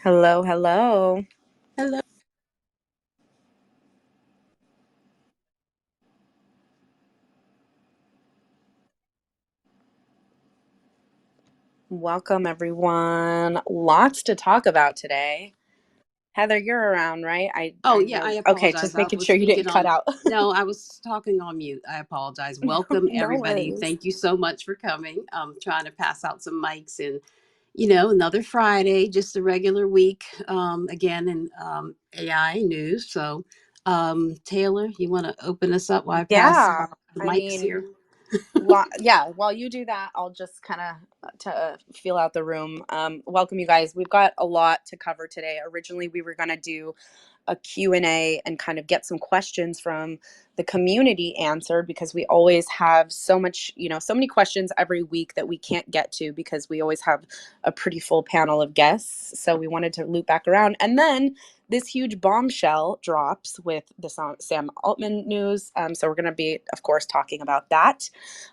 Hello, hello. Hello. Welcome, everyone. Lots to talk about today. Heather, you're around, right? Oh, I yeah, I know. Okay, apologize. just I making was sure you speaking didn't cut on, out. no, I was talking on mute. I apologize. Welcome, No everybody. worries. Thank you so much for coming. I'm trying to pass out some mics and, another Friday, just a regular week, again, in AI news. So, Taylor, you want to open us up while I pass Yeah, the I mics mean, here? while you do that, I'll just kind of to feel out the room. Welcome, you guys. We've got a lot to cover today. Originally, we were going to do a Q&A and kind of get some questions from the community answered because we always have so much, so many questions every week that we can't get to because we always have a pretty full panel of guests. So we wanted to loop back around. And then this huge bombshell drops with the Sam Altman news. So we're going to be, of course, talking about that.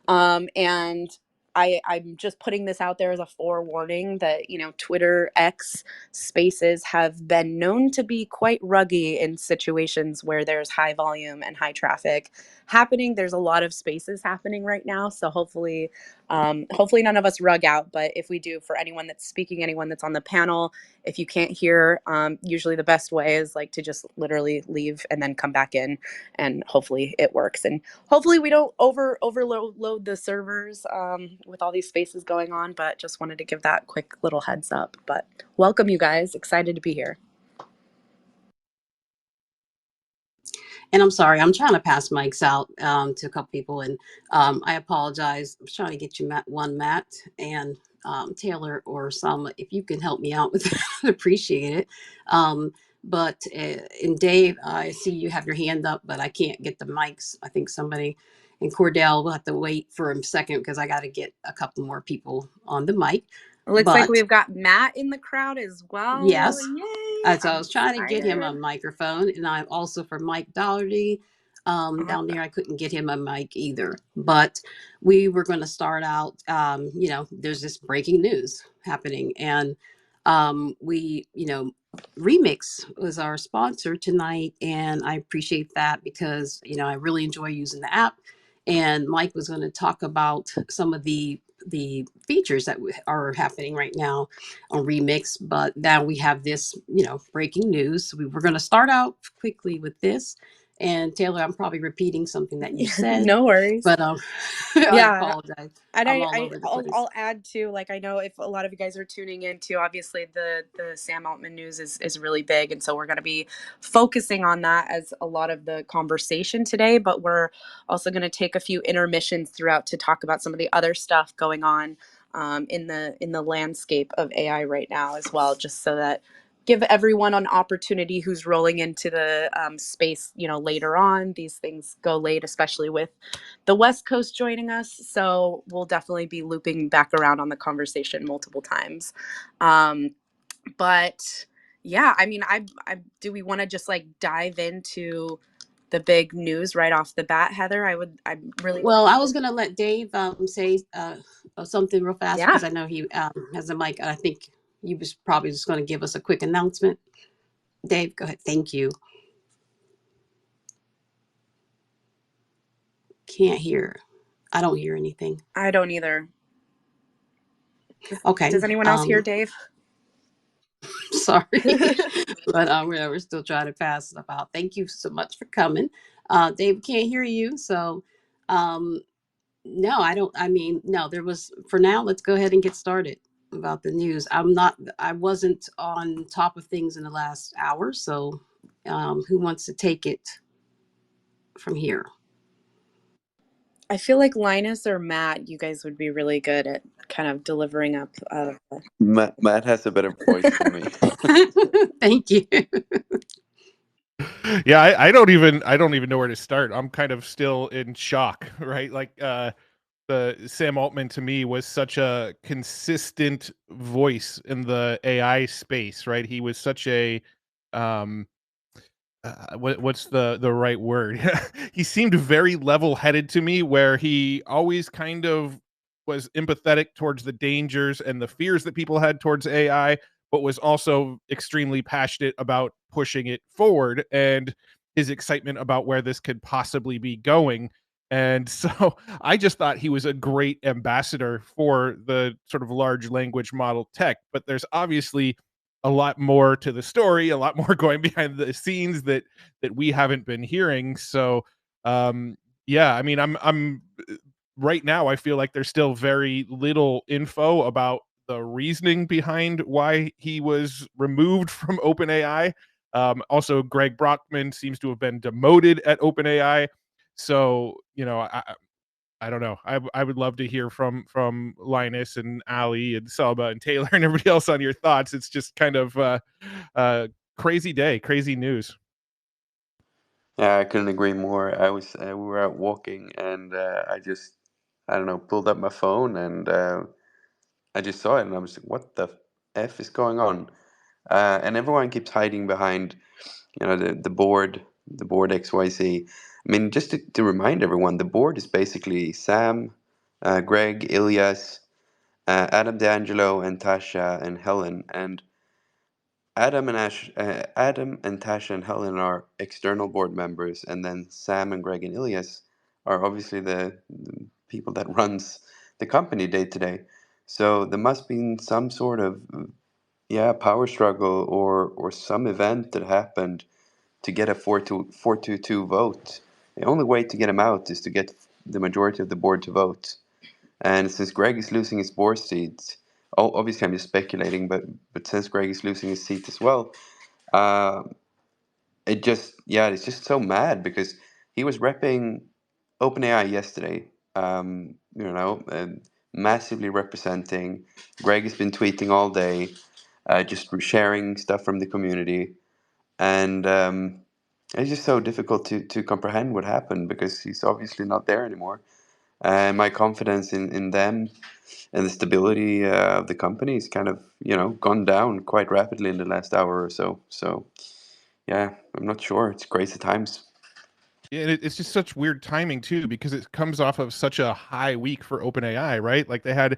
And I'm just putting this out there as a forewarning that, Twitter X spaces have been known to be quite ruggy in situations where there's high volume and high traffic happening. There's a lot of spaces happening right now. So hopefully none of us rug out. But if we do, for anyone that's speaking, anyone that's on the panel, if you can't hear, usually the best way is like to just literally leave and then come back in, and hopefully it works. And hopefully we don't overload the servers with all these spaces going on, but just wanted to give that quick little heads up. But welcome, you guys. Excited to be here. And I'm sorry, I'm trying to pass mics out to a couple people, and I apologize. I was trying to get you Matt, and Taylor or Selma, if you can help me out with that, I'd appreciate it. But and Dave, I see you have your hand up, but I can't get the mics. I think somebody and Cordell will have to wait for a second because I got to get a couple more people on the mic. It looks like But we've got Matt in the crowd as well. yes, Yay! so I I'm was trying to get him a excited. microphone, and I'm also for Mike Dougherty down Awesome. there. I couldn't get him a mic either, but we were going to start out. There's this breaking news happening, and Remix was our sponsor tonight, and I appreciate that because I really enjoy using the app. And Mike was going to talk about some of the features that are happening right now on Remix, but now we have this, breaking news. We were going to start out quickly with this. And Taylor, I'm probably repeating something that you said, No worries. but I Yeah. apologize. And I'm all over the place. I'll add to, like, I know if a lot of you guys are tuning into, obviously the Sam Altman news is really big, and so we're going to be focusing on that as a lot of the conversation today. But we're also going to take a few intermissions throughout to talk about some of the other stuff going on in the landscape of AI right now as well, just so that give everyone an opportunity who's rolling into the space, later on. These things go late, especially with the West Coast joining us. So we'll definitely be looping back around on the conversation multiple times. But yeah, I mean, I do we want to just like dive into the big news right off the bat, Heather? I'm really Well, looking I was forward. going to let Dave say something real fast Yeah, because I know he has a mic. I think he was probably just going to give us a quick announcement. Dave, go ahead. Thank you. Can't hear. I don't hear anything. I don't either. Okay. Does anyone else hear Dave? Sorry, but we're still trying to pass stuff out. Thank you so much for coming. Dave, can't hear you, so um, no, I don't. I mean, no, there was for now. Let's go ahead and get started about the news. I wasn't on top of things in the last hour, so who wants to take it from here? I feel like Linus or Matt, you guys would be really good at kind of delivering up. Matt has a better voice than me. Thank you. Yeah, I don't even know where to start. I'm kind of still in shock, right? Like the Sam Altman to me was such a consistent voice in the AI space, right? He was such a um what's the right word? He seemed very level-headed to me, where he always kind of was empathetic towards the dangers and the fears that people had towards AI, but was also extremely passionate about pushing it forward, and his excitement about where this could possibly be going. And so I just thought he was a great ambassador for the sort of large language model tech. But there's obviously a lot more to the story, a lot more going behind the scenes that we haven't been hearing. So yeah, I mean, I'm right now I feel like there's still very little info about the reasoning behind why he was removed from OpenAI. Also, Greg Brockman seems to have been demoted at OpenAI. So, I don't know. I would love to hear from Linus and Ali and Selma and Taylor and everybody else on your thoughts. It's just kind of uh crazy day, crazy news. Yeah, I couldn't agree more. We were out walking, and I don't know, pulled up my phone, and I just saw it, and I was like, "What the f is going on?" And everyone keeps hiding behind, the board XYZ. I mean, just to remind everyone, the board is basically Sam, Greg, Ilyas, Adam D'Angelo, and Tasha and Helen. And Adam and Tasha and Helen are external board members, and then Sam and Greg and Ilyas are obviously the people that runs the company day to day. So there must be some sort of power struggle or some event that happened to get a 4-2 vote. The only way to get him out is to get the majority of the board to vote. And since Greg is losing his board seat, obviously I'm just speculating, but since Greg is losing his seat as well, uh, it's just so mad because he was repping OpenAI yesterday. Massively representing. Greg has been tweeting all day, just sharing stuff from the community, and it's just so difficult to comprehend what happened because he's obviously not there anymore. And my confidence in them and the stability of the company is kind of gone down quite rapidly in the last hour or so. So yeah, I'm not sure. It's crazy times. Yeah, and it's just such weird timing too, because it comes off of such a high week for OpenAI, right? Like they had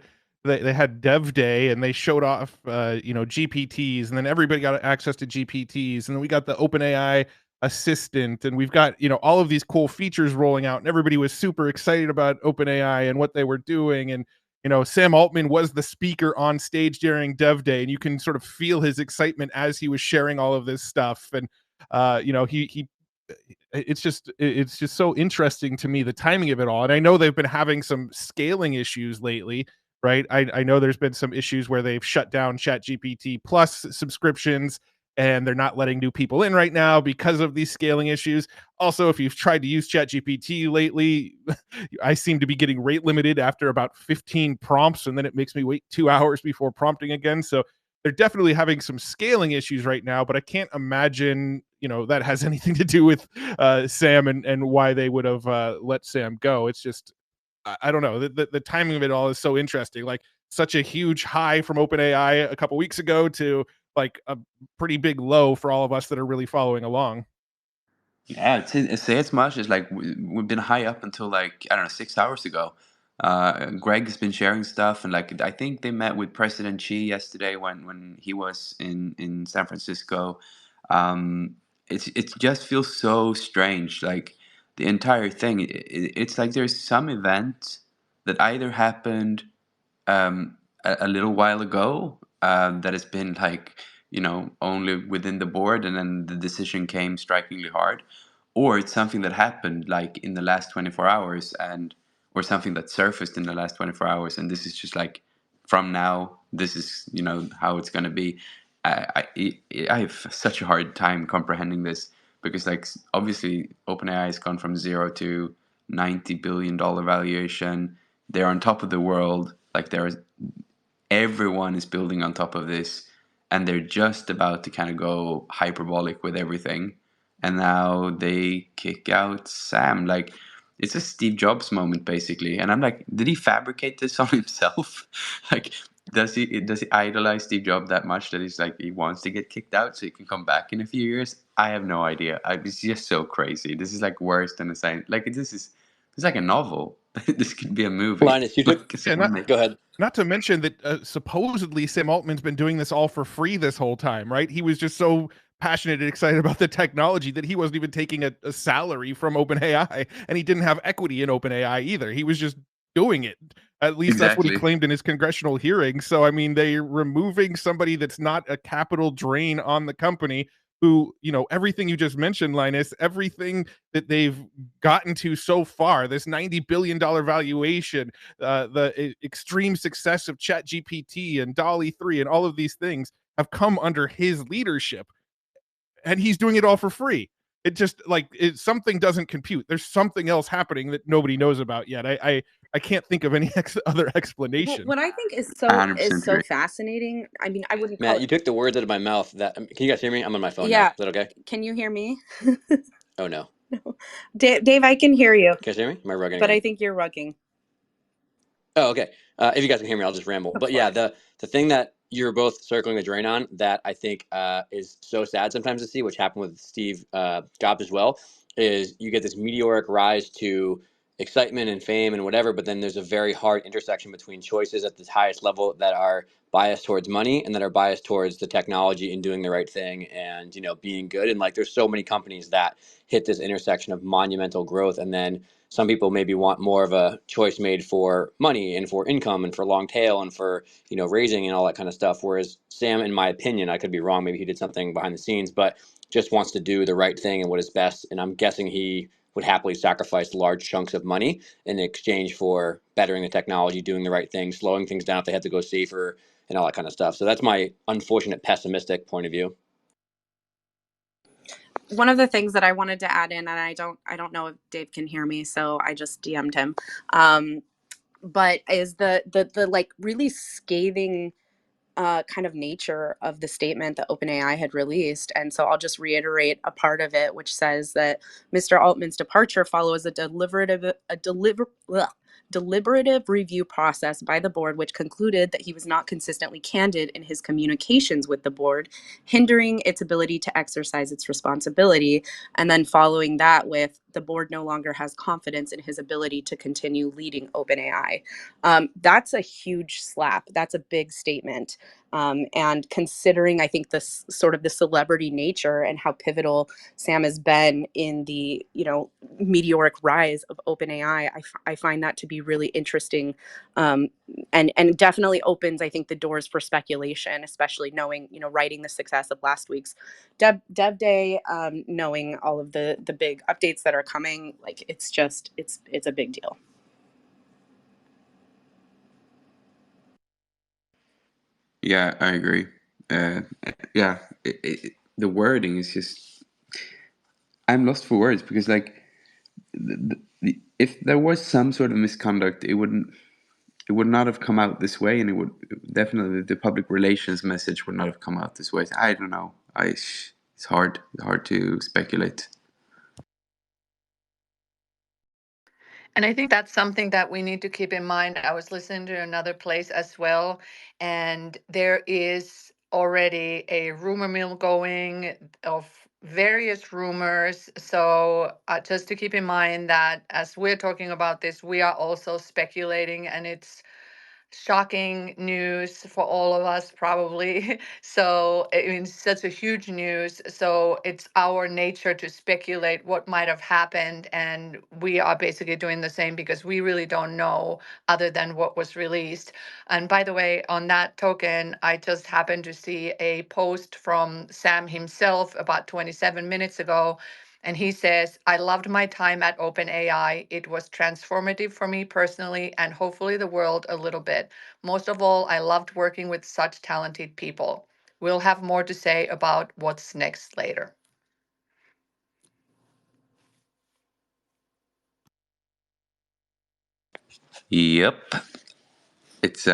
Dev Day and they showed off GPTs, and then everybody got access to GPTs, and then we got the OpenAI assistant, and we've got all of these cool features rolling out, and everybody was super excited about OpenAI and what they were doing. And Sam Altman was the speaker on stage during Dev Day, and you can sort of feel his excitement as he was sharing all of this stuff. And he it's just so interesting to me, the timing of it all. And I know they've been having some scaling issues lately, right? I know there's been some issues where they've shut down Chat GPT Plus subscriptions, and they're not letting new people in right now because of these scaling issues. Also, if you've tried to use Chat GPT lately, I seem to be getting rate limited after about 15 prompts, and then it makes me wait 2 hours before prompting again. So they're definitely having some scaling issues right now, but I can't imagine that has anything to do with Sam and why they would have let Sam go. It's just I don't know. The timing of it all is so interesting. Like such a huge high from OpenAI a couple weeks ago to like a pretty big low for all of us that are really following along. Yeah, to say as much as like we've been high up until like I don't know 6 hours ago. Greg has been sharing stuff, and like I think they met with President Xi yesterday when he was in San Francisco. Um, it just feels so strange. Like the entire thing, it's like there's some event that either happened a little while ago that has been like only within the board, and then the decision came strikingly hard, or it's something that happened like in the last 24 hours, and or something that surfaced in the last 24 hours, and this is just like from now this is how it's going to be. I have such a hard time comprehending this because like obviously OpenAI has gone from zero to $90 billion valuation. They're on top of the world. Like everyone is building on top of this, and they're just about to kind of go hyperbolic with everything, and now they kick out Sam. Like it's a Steve Jobs moment basically, and I'm like, did he fabricate this on himself? Like does he idolize Steve Jobs that much that he's like he wants to get kicked out so he can come back in a few years? I have no idea. It's just so crazy. This is like worse than a science. Like this is It's like a novel. This could be a movie. Linus, you took. Like Yeah, someone make. Go ahead. not to mention that supposedly Sam Altman's been doing this all for free this whole time, right? He was just so passionate and excited about the technology that he wasn't even taking a salary from OpenAI, and he didn't have equity in OpenAI either. He was just doing it. At least that's what he Exactly. claimed in his congressional hearing. So, I mean, they're removing somebody that's not a capital drain on the company who, everything you just mentioned, Linus, everything that they've gotten to so far, this $90 billion valuation, the extreme success of ChatGPT and Dolly 3 and all of these things have come under his leadership, and he's doing it all for free. It just something doesn't compute. There's something else happening that nobody knows about yet. I can't think of any other explanation. What I think is 100% so agree. fascinating. I mean, I wouldn't call Matt, it. you took the words out of my mouth. That can you guys hear me? I'm on my phone now. Yeah. Is that okay? Can you hear me? Oh no. Dave, I can hear you, You guys hear me? Am I rugging but again? I think you're rugging. Oh, okay. If you guys can hear me, I'll just ramble. Of But yeah, course. the thing that you're both circling the drain on that I think is so sad sometimes to see, which happened with Steve Jobs as well, is you get this meteoric rise to excitement and fame and whatever, but then there's a very hard intersection between choices at the highest level that are biased towards money and that are biased towards the technology and doing the right thing and being good. And like there's so many companies that hit this intersection of monumental growth, and then some people maybe want more of a choice made for money and for income and for long tail and for raising and all that kind of stuff, whereas Sam, in my opinion, I could be wrong, maybe he did something behind the scenes, but just wants to do the right thing and what is best. And I'm guessing he would happily sacrifice large chunks of money in exchange for bettering the technology, doing the right thing, slowing things down if they had to go safer and all that kind of stuff. So that's my unfortunate pessimistic point of view. One of the things that I wanted to add in, and I don't know if Dave can hear me, so I just DM'd him. But is the like really scathing kind of nature of the statement that OpenAI had released. And so I'll just reiterate a part of it, which says that Mr. Altman's departure follows a deliberative review process by the board, which concluded that he was not consistently candid in his communications with the board, hindering its ability to exercise its responsibility. And then following that with the board no longer has confidence in his ability to continue leading OpenAI. That's a huge slap. That's a big statement. And considering, I think, this sort of the celebrity nature and how pivotal Sam has been in the meteoric rise of OpenAI, I find that to be really interesting, and definitely opens, I think, the doors for speculation, especially knowing writing the success of last week's Dev Day, knowing all of the big updates that are coming. Like it's a big deal. Yeah, I agree. Yeah, the wording is just. I'm lost for words because, like, if there was some sort of misconduct, it would not have come out this way, and it would definitely the public relations message would not have come out this way. I don't know. It's hard to speculate. And I think that's something that we need to keep in mind. I was listening to another place as well, and there is already a rumor mill going of various rumors. So just to keep in mind that as we're talking about this, we are also speculating, and it's shocking news for all of us probably. So I mean, such a huge news, so it's our nature to speculate what might have happened, and we are basically doing the same because we really don't know other than what was released. And by the way, on that token, I just happened to see a post from Sam himself about 27 minutes ago. And he says, I loved my time at OpenAI. It was transformative for me personally and hopefully the world a little bit. Most of all, I loved working with such talented people. We'll have more to say about what's next later. Yep, it's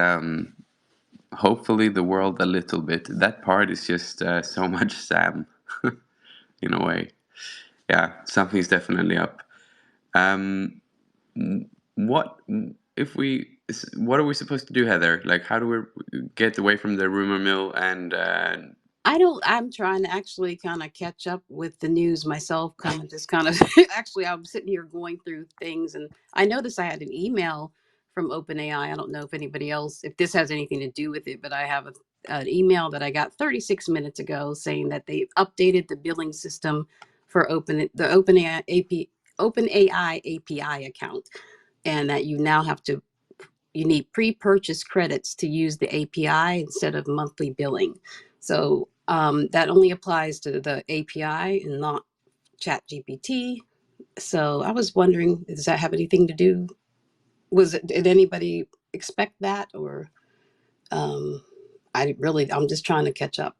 hopefully the world a little bit. That part is just so much Sam, in a way. Yeah, something's definitely up. Um, what if we? What are we supposed to do, Heather? Like, how do we get away from the rumor mill and I'm trying to actually kind of catch up with the news myself, actually, I'm sitting here going through things, and I noticed I had an email from OpenAI. I don't know if anybody else, if this has anything to do with it, but I have an email that I got 36 minutes ago saying that they updated the billing system for OpenAI API account, and that you now you need pre-purchase credits to use the API instead of monthly billing. So that only applies to the API and not ChatGPT. So I was wondering, does that have anything to do? Did anybody expect that, or um, I'm just trying to catch up.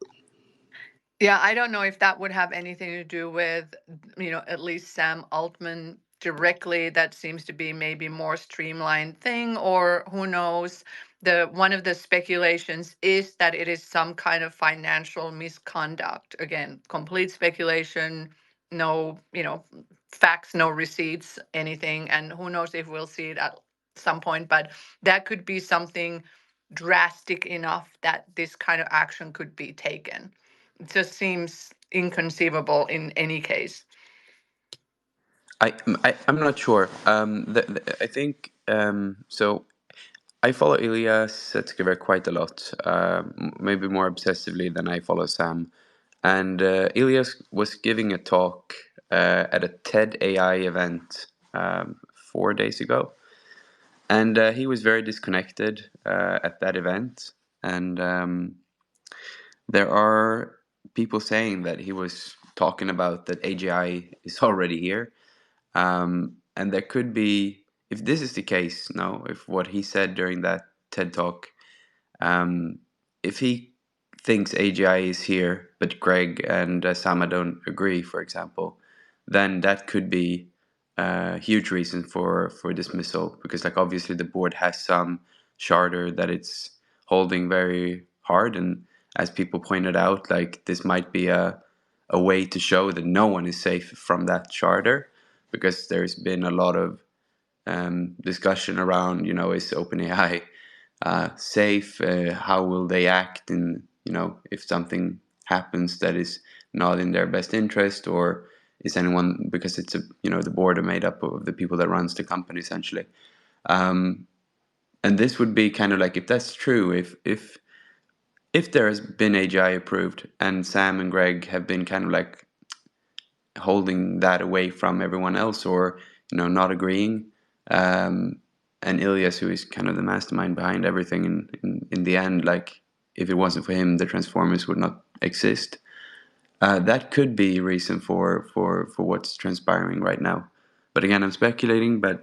Yeah, I don't know if that would have anything to do with, at least Sam Altman directly. That seems to be maybe more streamlined thing, or who knows. The one of the speculations is that it is some kind of financial misconduct. Again, complete speculation, no, facts, no receipts, anything, and who knows if we'll see it at some point, but that could be something drastic enough that this kind of action could be taken. It just seems inconceivable in any case. I'm not sure. I think so. I follow Ilya Sutskever quite a lot, maybe more obsessively than I follow Sam. And Ilya was giving a talk at a TED AI event 4 days ago, and he was very disconnected at that event. And there are people saying that he was talking about that AGI is already here. And there could be, if this is the case, no, if what he said during that TED talk, um, if he thinks AGI is here, but Greg and Sama don't agree, for example, then that could be a huge reason for dismissal, because like obviously the board has some charter that it's holding very hard, and as people pointed out, like this might be a way to show that no one is safe from that charter, because there's been a lot of discussion around, is OpenAI safe? How will they act in, if something happens that is not in their best interest, or is anyone, because it's the board are made up of the people that runs the company essentially. Um, and this would be kind of like, if that's true, if there has been AGI approved and Sam and Greg have been kind of like holding that away from everyone else, or not agreeing, um, and Ilyas, who is kind of the mastermind behind everything, in the end, like if it wasn't for him, the Transformers would not exist. That could be a reason for what's transpiring right now. But again, I'm speculating. But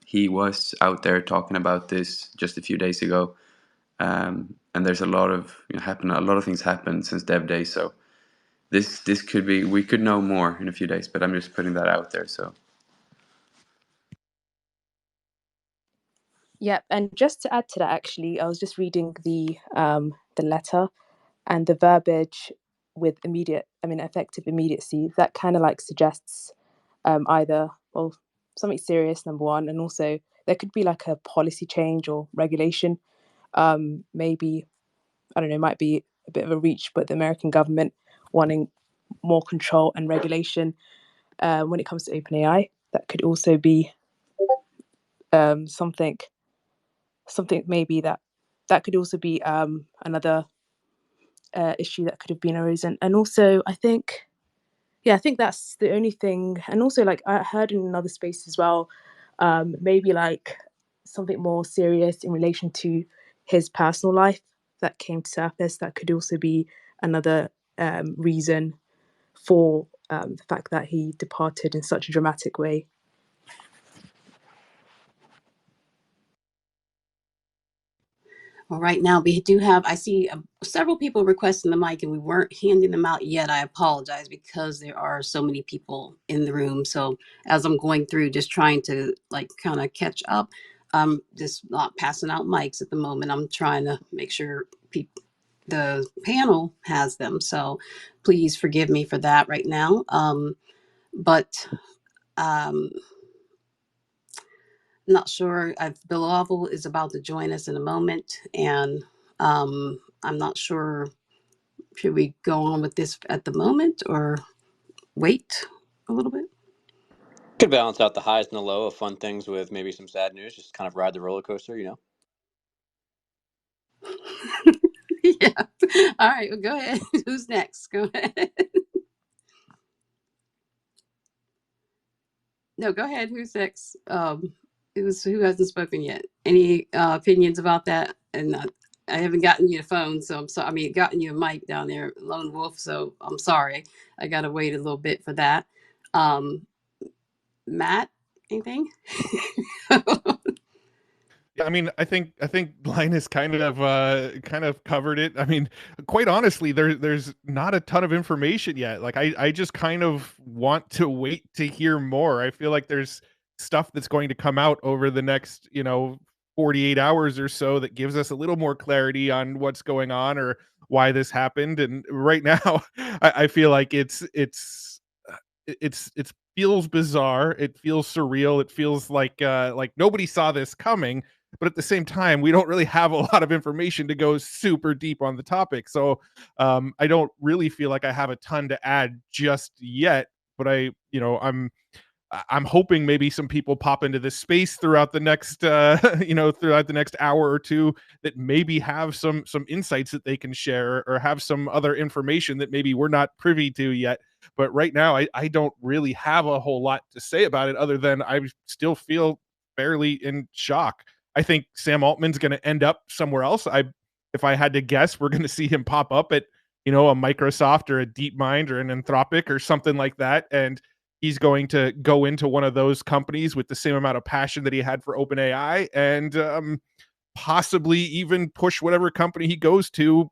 he was out there talking about this just a few days ago, and there's a lot of a lot of things happened since Dev Day, so this could be, we could know more in a few days, but I'm just putting that out there. So Yep, and just to add to that, actually, I was just reading the letter and the verbiage with effective immediacy. That kind of like suggests either, well, something serious, number one, and also there could be like a policy change or regulation. Maybe, I don't know, might be a bit of a reach, but the American government wanting more control and regulation when it comes to OpenAI. That could also be something maybe that could also be another issue that could have been arisen. And also, I think that's the only thing. And also, like I heard in another space as well, maybe like something more serious in relation to his personal life that came to surface. That could also be another reason for the fact that he departed in such a dramatic way. Well, right now we do have, I see several people requesting the mic, and we weren't handing them out yet. I apologize because there are so many people in the room. So as I'm going through, just trying to like kind of catch up, just not passing out mics at the moment. I'm trying to make sure the panel has them. So please forgive me for that right now. But not sure if Bilal is about to join us in a moment, and I'm not sure should we go on with this at the moment or wait a little bit? Could balance out the highs and the low of fun things with maybe some sad news. Just kind of ride the roller coaster, you know. Yeah. All right. Well, go ahead. Who's next? Go ahead. No, go ahead. Who's next? Who hasn't spoken yet? Any opinions about that? And I haven't gotten you a phone, so I'm sorry. I mean, gotten you a mic down there, Lone Wolf. So I'm sorry. I got to wait a little bit for that. Matt, anything? Yeah, I mean, I think Linus kind of covered it. I mean, quite honestly, there's not a ton of information yet. Like I just kind of want to wait to hear more. I feel like there's stuff that's going to come out over the next, 48 hours or so that gives us a little more clarity on what's going on or why this happened. And right now, I feel like it's feels bizarre. It feels surreal. It feels like nobody saw this coming, but at the same time, we don't really have a lot of information to go super deep on the topic. So I don't really feel like I have a ton to add just yet. But I'm hoping maybe some people pop into this space throughout the next throughout the next hour or two that maybe have some insights that they can share or have some other information that maybe we're not privy to yet. But right now I don't really have a whole lot to say about it other than I still feel fairly in shock. I think Sam Altman's going to end up somewhere else. If I had to guess, we're going to see him pop up at a Microsoft or a DeepMind or an Anthropic or something like that, and he's going to go into one of those companies with the same amount of passion that he had for OpenAI and possibly even push whatever company he goes to,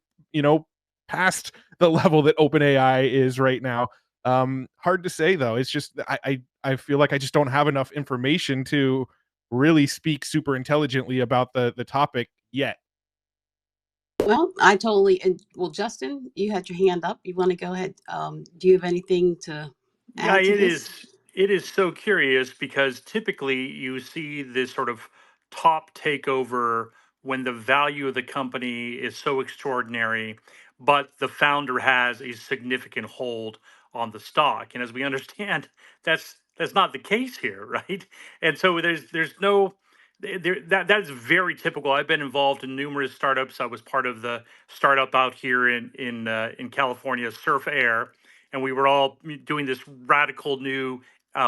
past the level that OpenAI is right now. Hard to say though. It's just I feel like I just don't have enough information to really speak super intelligently about the topic yet. Well, I totally. And well, Justin, you had your hand up. You want to go ahead? Do you have anything to Yeah, add to it this? is. It is so curious because typically you see this sort of top takeover when the value of the company is so extraordinary, but the founder has a significant hold on the stock. And as we understand, that's not the case here, right? And so there's no that is very typical. I've been involved in numerous startups. I was part of the startup out here in California, Surf Air, and we were all doing this radical new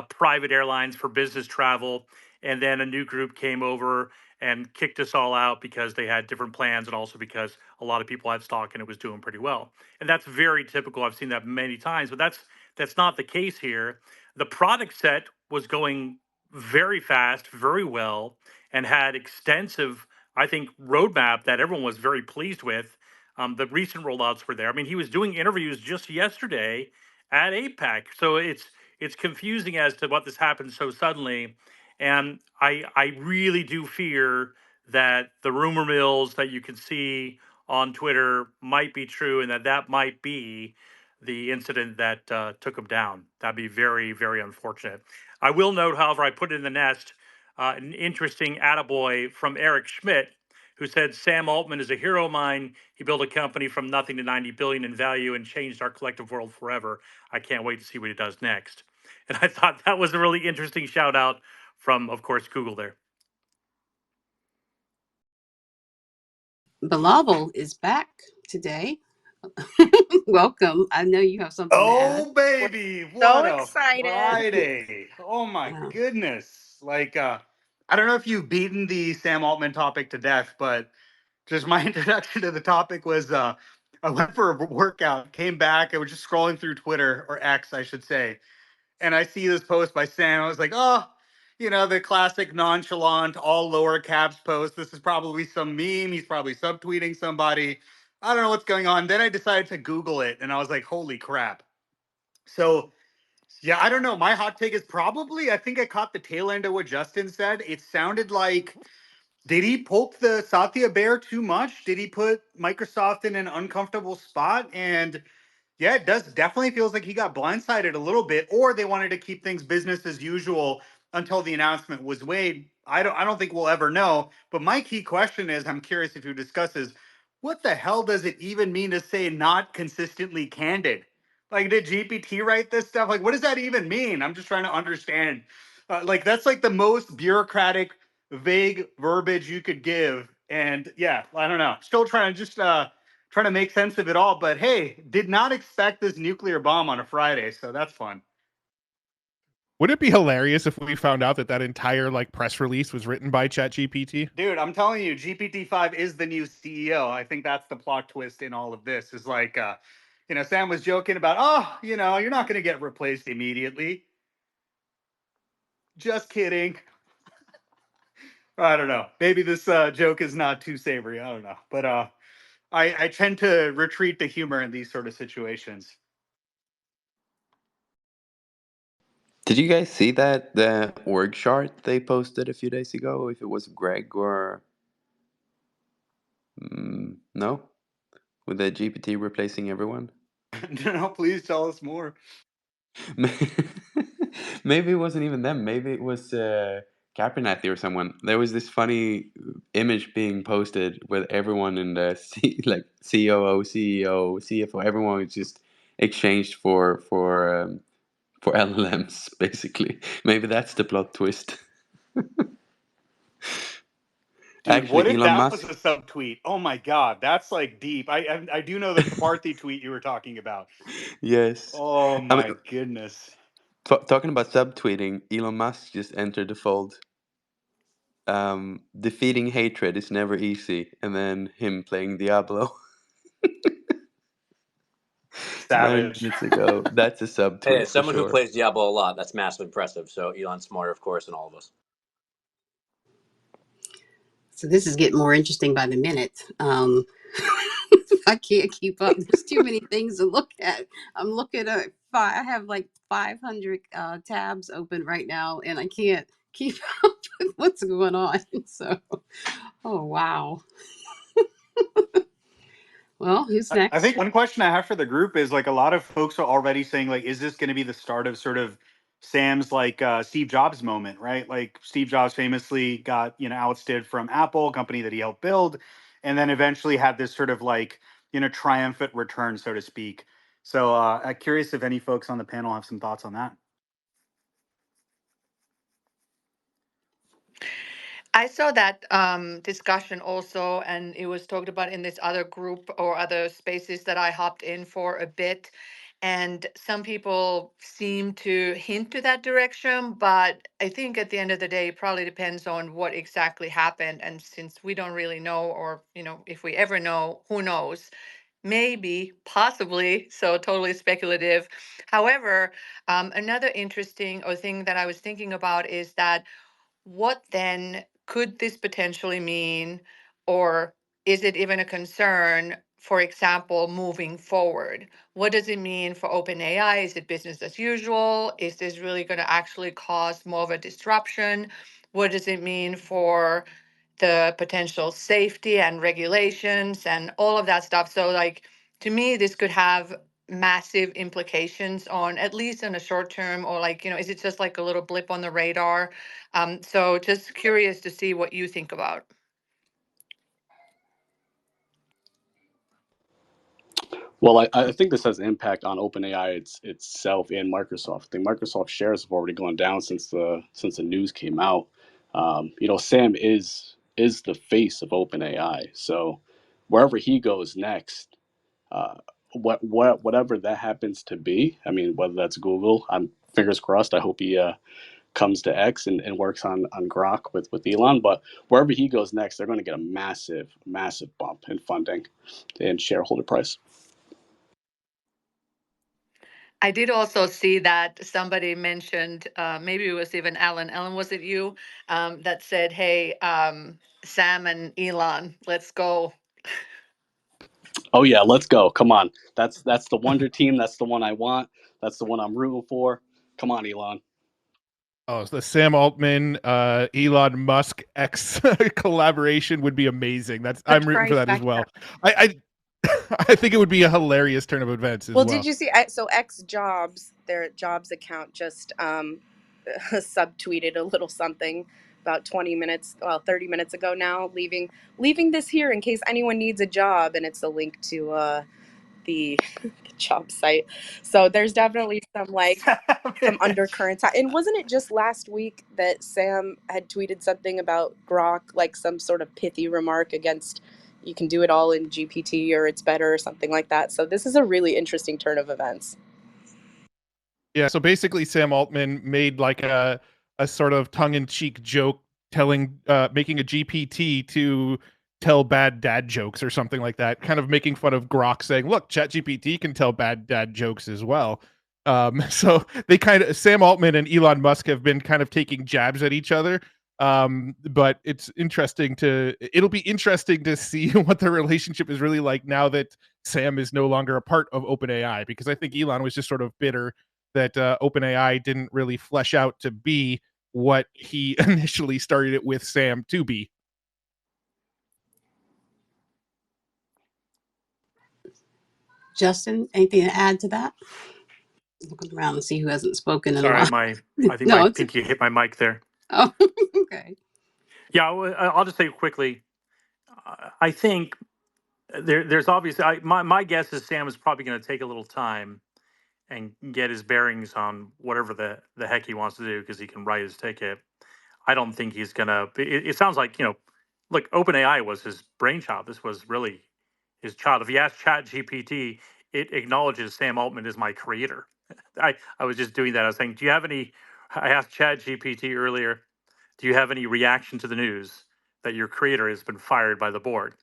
private airlines for business travel. And then a new group came over and kicked us all out because they had different plans and also because a lot of people had stock and it was doing pretty well. And that's very typical. I've seen that many times, but that's not the case here. The product set was going very fast, very well, and had extensive, I think, roadmap that everyone was very pleased with. The recent rollouts were there. I mean, he was doing interviews just yesterday at APEC, so it's confusing as to what this happened so suddenly, and I really do fear that the rumor mills that you can see on Twitter might be true, and that might be the incident that took him down. That'd be very, very unfortunate. I will note, however, I put in the nest an interesting attaboy from Eric Schmidt, who said Sam Altman is a hero of mine. He built a company from nothing to 90 billion in value and changed our collective world forever. I can't wait to see what he does next. And I thought that was a really interesting shout out from, of course, Google there. Bilal is back today. Welcome. I know you have something to add. Oh baby, So what a excited. Friday. Oh my Yeah. goodness. Like I don't know if you've beaten the Sam Altman topic to death, but just my introduction to the topic was I went for a workout, came back, I was just scrolling through Twitter or X, I should say, and I see this post by Sam. I was like, "Oh, the classic nonchalant all lower caps post. This is probably some meme. He's probably subtweeting somebody. I don't know what's going on." Then I decided to Google it and I was like, "Holy crap." So yeah, I don't know. My hot take is probably, I think I caught the tail end of what Justin said. It sounded like, did he poke the Satya bear too much? Did he put Microsoft in an uncomfortable spot? And yeah, it does definitely feels like he got blindsided a little bit, or they wanted to keep things business as usual until the announcement was made. I don't think we'll ever know. But my key question is, I'm curious if you discuss is, what the hell does it even mean to say not consistently candid? Like, did GPT write this stuff? Like, what does that even mean? I'm just trying to understand. Like, that's like the most bureaucratic, vague verbiage you could give. And yeah, I don't know. Still trying to just trying to make sense of it all. But hey, did not expect this nuclear bomb on a Friday, so that's fun. Would it be hilarious if we found out that that entire like press release was written by ChatGPT? Dude, I'm telling you, GPT-5 is the new CEO. I think that's the plot twist in all of this. Is like, Sam was joking about, oh, you're not going to get replaced immediately. Just kidding. I don't know. Maybe this joke is not too savory. I don't know. But I tend to retreat to humor in these sort of situations. Did you guys see that the org chart they posted a few days ago? If it was Greg or no, with the GPT replacing everyone. No, please tell us more. Maybe it wasn't even them.Maybe it was Kaepernick or someone. There was this funny image being posted with everyone in the like COO, CEO, CFO. Everyone was just exchanged for LLMs, basically. Maybe that's the plot twist. Dude, what Actually, if Elon that was Musk. a subtweet? Oh my God, that's like deep. I do know the Kaparthi tweet you were talking about. Yes. Oh I mean, my goodness. talking about subtweeting, Elon Musk just entered the fold. Defeating hatred is never easy, and then him playing Diablo nine Savage. minutes ago. That's a Hey, subtweet as for someone who sure. plays Diablo a lot, that's massively impressive. So Elon's smarter, of course, than all of us. So this is getting more interesting by the minute. I can't keep up. There's too many things to look at. I'm looking at I have like 500 tabs open right now, and I can't keep up with what's going on. So, oh wow. Well, who's I next? think one question I have for the group is like a lot of folks are already saying like, is this going to be the start of sort of Sam's like Steve Jobs moment, right? Like Steve Jobs famously got ousted from Apple, a company that he helped build, and then eventually had this sort of like triumphant return, so to speak. So I'm curious if any folks on the panel have some thoughts on that. I saw that discussion also, and it was talked about in this other group or other spaces that I hopped in for a bit. And some people seem to hint to that direction, but I think at the end of the day, it probably depends on what exactly happened. And since we don't really know, or if we ever know, who knows? Maybe, possibly, so totally speculative. However, another interesting or thing that I was thinking about is that what then could this potentially mean, or is it even a concern, for example, moving forward? What does it mean for OpenAI? Is it business as usual? Is this really going to actually cause more of a disruption? What does it mean for the potential safety and regulations and all of that stuff? So, like, to me, this could have massive implications on at least in a short term, or like, is it just like a little blip on the radar? So just curious to see what you think about. Well, I think this has impact on OpenAI itself and Microsoft. I think Microsoft shares have already gone down since the news came out. Sam is the face of OpenAI, so wherever he goes next, uh, whatever that happens to be, I mean, whether that's Google, I'm fingers crossed. I hope he comes to X and works on Grok with Elon. But wherever he goes next, they're going to get a massive bump in funding and shareholder price. I did also see that somebody mentioned, maybe it was even Alan. Alan, was it you that said, hey, Sam and Elon, let's go? Oh yeah, let's go. Come on. That's the Wonder Team. That's the one I want. That's the one I'm rooting for. Come on, Elon. Oh, so the Sam Altman, Elon Musk X collaboration would be amazing. The I'm rooting for that as trifecta. well. I I think it would be a hilarious turn of events as Well, did well. you see? So X Jobs, their Jobs account just subtweeted a little something about 20 minutes, well, 30 minutes ago now, leaving this here in case anyone needs a job, and it's a link to the job site. So there's definitely some undercurrents. And wasn't it just last week that Sam had tweeted something about Grok, like some sort of pithy remark against you can do it all in GPT or it's better or something like that. So this is a really interesting turn of events. Yeah, so basically Sam Altman made like a sort of tongue-in-cheek joke making a GPT to tell bad dad jokes or something like that, kind of making fun of Grok, saying, "Look, ChatGPT can tell bad dad jokes as well." So they Sam Altman and Elon Musk have been kind of taking jabs at each other. But it'll be interesting to see what their relationship is really like now that Sam is no longer a part of OpenAI, because I think Elon was just sort of bitter that OpenAI didn't really flesh out to be what he initially started it with Sam to be. Justin, anything to add to that? Looking around and see who hasn't spoken in a Sorry, while. I think No, my it's pinky hit my mic there. oh, okay. Yeah, I'll just say quickly. I think there's obviously my guess is Sam is probably going to take a little time and get his bearings on whatever the heck he wants to do because he can write his ticket. I don't think he's gonna. It sounds like look, OpenAI was his brainchild. This was really his child. If you ask Chat GPT, it acknowledges Sam Altman is my creator. I was just doing that. I was saying, do you have any? I asked Chat GPT earlier. Do you have any reaction to the news that your creator has been fired by the board?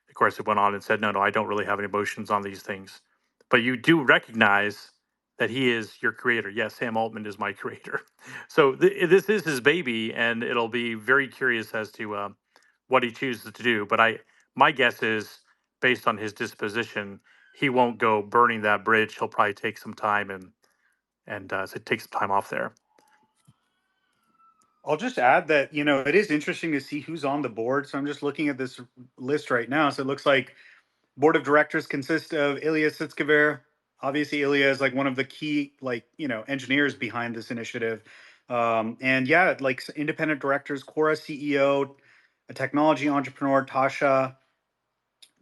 Of course, it went on and said, no, I don't really have any emotions on these things. But you do recognize that he is your creator. Yes, Sam Altman is my creator. So this is his baby, and it'll be very curious as to what he chooses to do. But my guess is, based on his disposition, he won't go burning that bridge. He'll probably take some time and so take some time off there. I'll just add that, it is interesting to see who's on the board. So I'm just looking at this list right now. So it looks like board of directors consists of Ilya Sutskever. Obviously, Ilya is like one of the key, engineers behind this initiative. And yeah, like independent directors, Quora CEO, a technology entrepreneur, Tasha,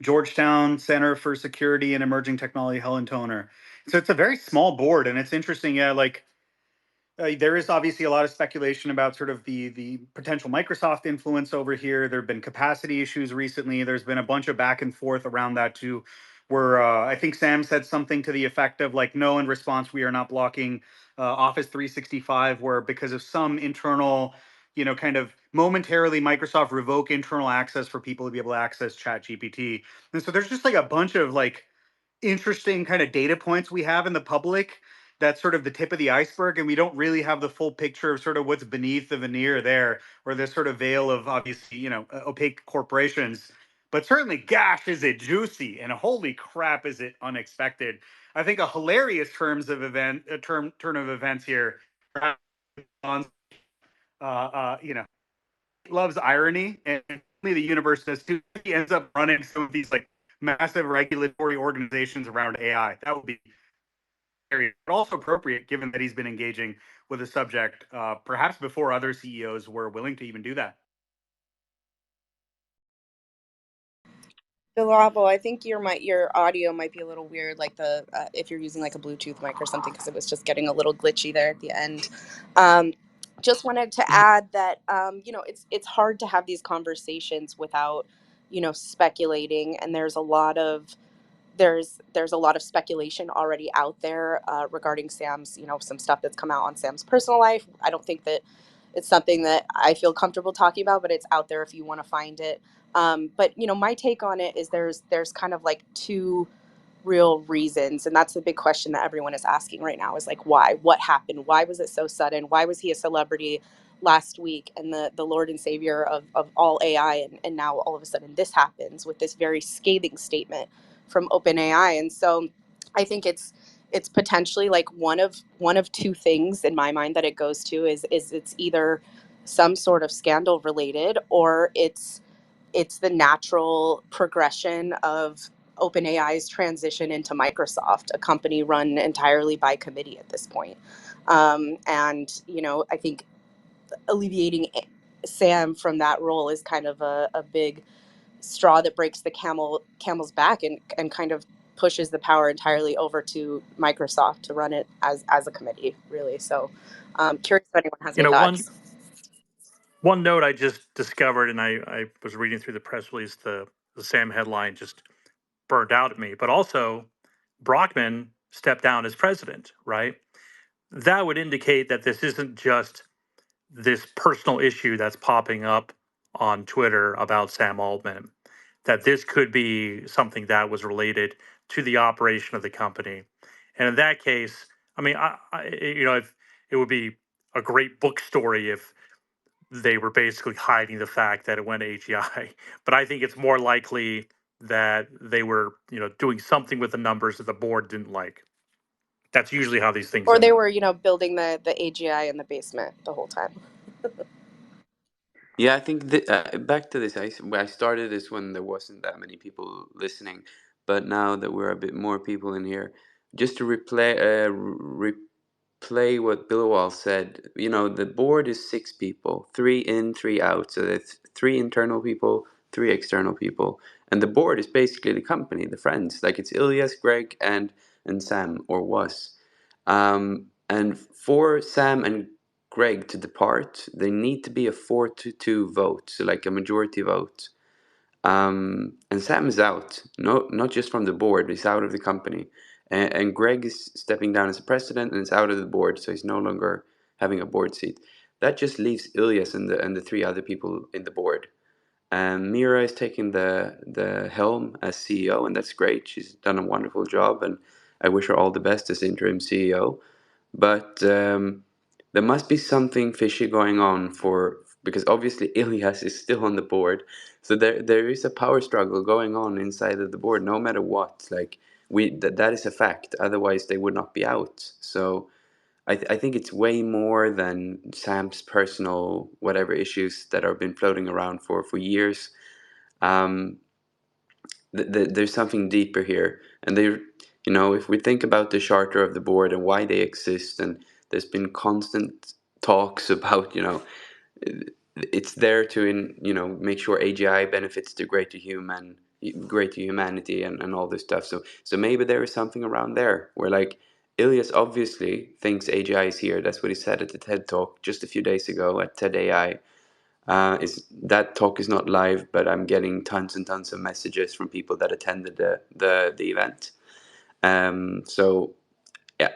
Georgetown Center for Security and Emerging Technology, Helen Toner. So it's a very small board, and it's interesting. Yeah, there is obviously a lot of speculation about sort of the potential Microsoft influence over here. There have been capacity issues recently. There's been a bunch of back and forth around that too, where I think Sam said something to the effect of like, no, in response, we are not blocking Office 365, where because of some internal, kind of momentarily Microsoft revoke internal access for people to be able to access Chat GPT. And so there's just like a bunch of like interesting kind of data points we have in the public. That's sort of the tip of the iceberg, and we don't really have the full picture of sort of what's beneath the veneer there, or this sort of veil of obviously opaque corporations. But certainly, gosh, is it juicy, and holy crap, is it unexpected. I think a hilarious turn of events here. Loves irony, and the universe does too. He ends up running some of these like massive regulatory organizations around AI. That would be very, but also appropriate given that he's been engaging with the subject, perhaps before other CEOs were willing to even do that. Delavo, I think your audio might be a little weird, like the if you're using like a Bluetooth mic or something, because it was just getting a little glitchy there at the end. Just wanted to add that it's hard to have these conversations without speculating, and there's a lot of speculation already out there regarding Sam's, some stuff that's come out on Sam's personal life. I don't think that it's something that I feel comfortable talking about, but it's out there if you want to find it. But my take on it is there's kind of like two real reasons, and that's the big question that everyone is asking right now is like, why? What happened? Why was it so sudden? Why was he a celebrity last week and the Lord and Savior of all AI, and now all of a sudden this happens with this very scathing statement from OpenAI? And so I think it's potentially like one of two things in my mind that it goes to is it's either some sort of scandal related, or it's the natural progression of OpenAI's transition into Microsoft, a company run entirely by committee at this point. And I think alleviating Sam from that role is kind of a big straw that breaks the camel's back and kind of pushes the power entirely over to Microsoft to run it as a committee, really. So curious if anyone has You any know, thoughts. one note I just discovered, and I was reading through the press release, the Sam headline just burned out at me. But also, Brockman stepped down as president, right? That would indicate that this isn't just this personal issue that's popping up on Twitter about Sam Altman, that this could be something that was related to the operation of the company. And in that case, I mean, if it would be a great book story if they were basically hiding the fact that it went AGI. But I think it's more likely that they were, doing something with the numbers that the board didn't like. That's usually how these things Or end they up. were, building the AGI in the basement the whole time. Yeah, I think back to this. I started this when there wasn't that many people listening, but now that we're a bit more people in here, just to replay what Billowall said. The board is 6 people, 3 in, 3 out. So it's 3 internal people, 3 external people, and the board is basically the company, the friends. Like it's Ilyas, Greg, and Sam, or was. And for Sam and Greg to depart, they need to be a 4-2 vote, so like a majority vote. And Sam is out, not just from the board, he's out of the company. And Greg is stepping down as a president and is out of the board, so he's no longer having a board seat. That just leaves Ilyas and the 3 other people in the board. And Mira is taking the helm as CEO, and that's great. She's done a wonderful job, and I wish her all the best as interim CEO. But there must be something fishy going on because obviously Ilias is still on the board, so there is a power struggle going on inside of the board, no matter what. Like that is a fact. Otherwise, they would not be out. So I think it's way more than Sam's personal whatever issues that have been floating around for years. Um, there's something deeper here, and if we think about the charter of the board and why they exist, and there's been constant talks about it's there to make sure AGI benefits the greater humanity and all this stuff. So maybe there is something around there where like Ilias obviously thinks AGI is here. That's what he said at the TED talk just a few days ago at TED AI. Is that talk is not live, but I'm getting tons and tons of messages from people that attended the event. So yeah,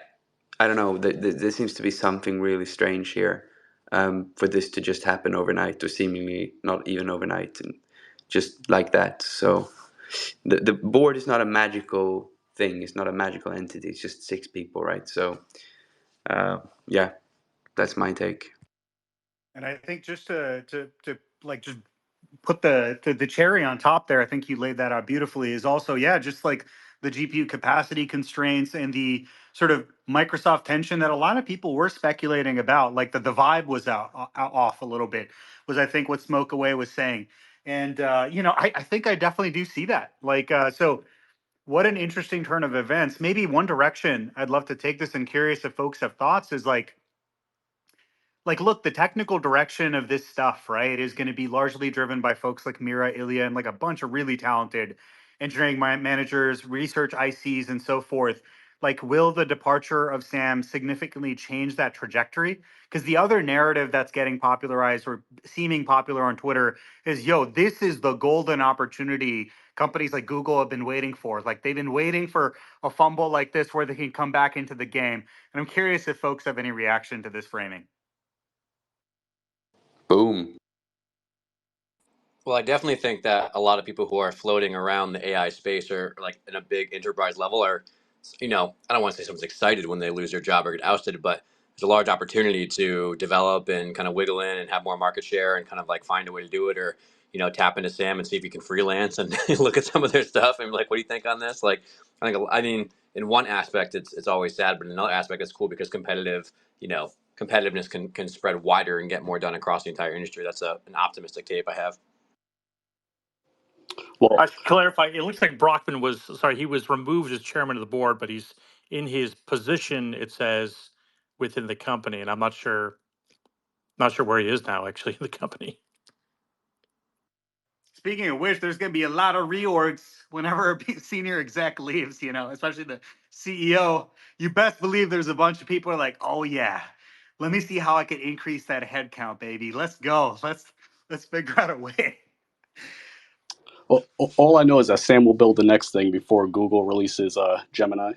I don't know. There seems to be something really strange here, for this to just happen overnight, or seemingly not even overnight, and just like that. So the board is not a magical thing. It's not a magical entity. It's just 6 people, right? So yeah, that's my take. And I think just to like just put the cherry on top there, I think you laid that out beautifully, is also, yeah, just like the GPU capacity constraints and the sort of Microsoft tension that a lot of people were speculating about, like the vibe was off a little bit, was I think what Smoke Away was saying. And I think I definitely do see that. Like so what an interesting turn of events. Maybe one direction I'd love to take this, and curious if folks have thoughts, is like, look, the technical direction of this stuff, right, is going to be largely driven by folks like Mira, Ilya, and like a bunch of really talented engineering managers, research ICs, and so forth. Like, will the departure of Sam significantly change that trajectory? Because the other narrative that's getting popularized or seeming popular on Twitter is, yo, this is the golden opportunity companies like Google have been waiting for. Like, they've been waiting for a fumble like this where they can come back into the game. And I'm curious if folks have any reaction to this framing. Boom. Well, I definitely think that a lot of people who are floating around the AI space or like in a big enterprise level are, I don't want to say someone's excited when they lose their job or get ousted, but there's a large opportunity to develop and kind of wiggle in and have more market share and kind of like find a way to do it, or, tap into Sam and see if you can freelance and look at some of their stuff and be like, what do you think on this? Like, I mean, in one aspect, it's always sad, but in another aspect, it's cool because competitiveness can spread wider and get more done across the entire industry. That's an optimistic tape I have. Well, I should clarify. It looks like Brockman he was removed as chairman of the board, but he's in his position, it says, within the company. And I'm not sure Not sure where he is now, actually, the company. Speaking of which, there's going to be a lot of reorgs whenever a senior exec leaves, especially the CEO. You best believe there's a bunch of people who are like, oh yeah, let me see how I can increase that headcount, baby. Let's go. Let's figure out a way. Well, all I know is that Sam will build the next thing before Google releases Gemini.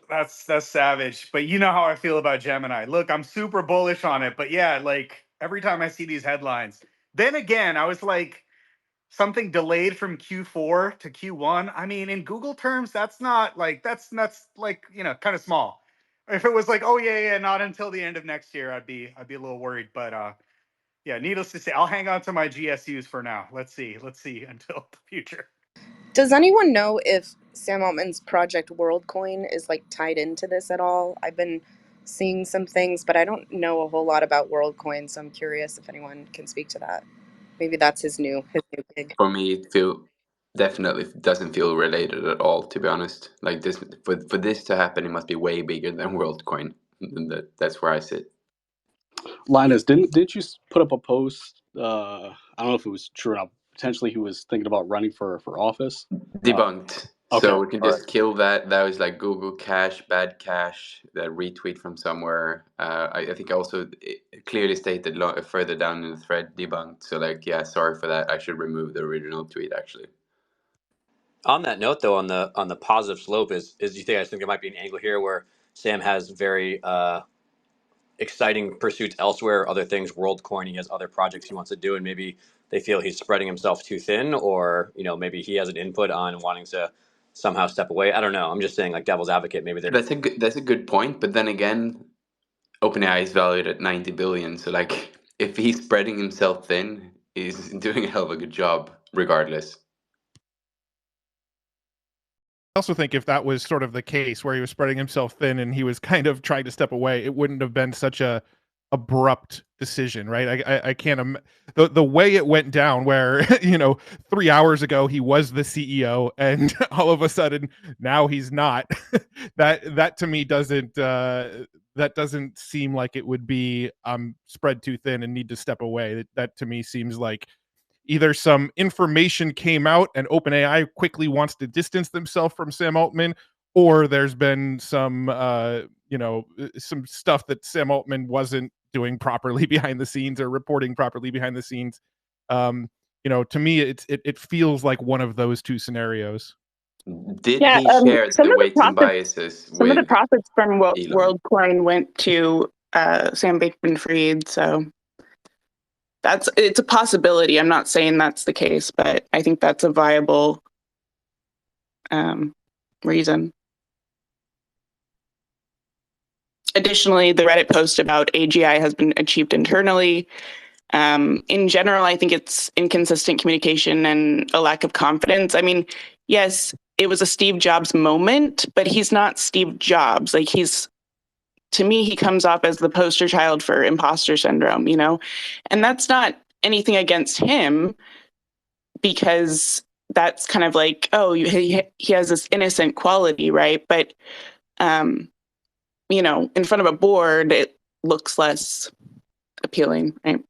That's savage. But you know how I feel about Gemini. Look, I'm super bullish on it. But yeah, like every time I see these headlines, then again, I was like, something delayed from Q4 to Q1. I mean, in Google terms, that's not like that's like, kind of small. If it was like, oh yeah, not until the end of next year, I'd be a little worried. But yeah, needless to say, I'll hang on to my GSUs for now. Let's see until the future. Does anyone know if Sam Altman's project WorldCoin is like tied into this at all? I've been seeing some things, but I don't know a whole lot about WorldCoin, so I'm curious if anyone can speak to that. Maybe that's his new gig. For me, it definitely doesn't feel related at all, to be honest. Like this, for this to happen, it must be way bigger than WorldCoin. That's where I sit. Linus, didn't you put up a post? I don't know if it was true or not. Potentially, he was thinking about running for office. Debunked. Okay, So we can all right. just kill that. That was like Google Cash, bad cash, that retweet from somewhere. I think also it clearly stated further down in the thread, debunked. So like, yeah, sorry for that. I should remove the original tweet actually. On that note, though, on the positive slope, is you think I think there might be an angle here where Sam has very exciting pursuits elsewhere, other things, WorldCoin, he has other projects he wants to do, and maybe they feel he's spreading himself too thin, or maybe he has an input on wanting to somehow step away. I don't know. I'm just saying, like devil's advocate, maybe they're That's a good point. But then again, OpenAI is valued at 90 billion. So like, if he's spreading himself thin, he's doing a hell of a good job, regardless. I also think if that was sort of the case where he was spreading himself thin and he was kind of trying to step away, it wouldn't have been such a abrupt decision, right? I can't the way it went down where 3 hours ago he was the CEO and all of a sudden now he's not. That to me doesn't that doesn't seem like it would be spread too thin and need to step away. That to me seems like either some information came out and OpenAI quickly wants to distance themselves from Sam Altman, or there's been some some stuff that Sam Altman wasn't doing properly behind the scenes or reporting properly behind the scenes. To me, it feels like one of those two scenarios. Did Yeah, he share some the of the weights and profits, biases some of the with profits from Elon? WorldCoin went to Sam Bankman-Fried, so it's a possibility. I'm not saying that's the case, but I think that's a viable reason. Additionally, the Reddit post about AGI has been achieved internally. In general, I think it's inconsistent communication and a lack of confidence. I mean, yes, it was a Steve Jobs moment, but he's not Steve Jobs. Like to me, he comes off as the poster child for imposter syndrome, and that's not anything against him because that's kind of like, oh, he has this innocent quality, right? But, in front of a board, it looks less appealing, right?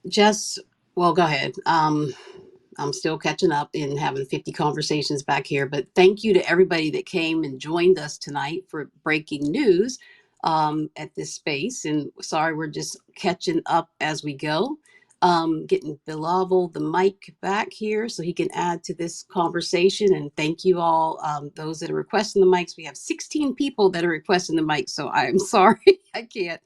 Jess, well, go ahead. I'm still catching up and having 50 conversations back here, but thank you to everybody that came and joined us tonight for breaking news at this space. And sorry, we're just catching up as we go. Getting Bilal the mic back here so he can add to this conversation. And thank you all, those that are requesting the mics. We have 16 people that are requesting the mic, so I'm sorry I can't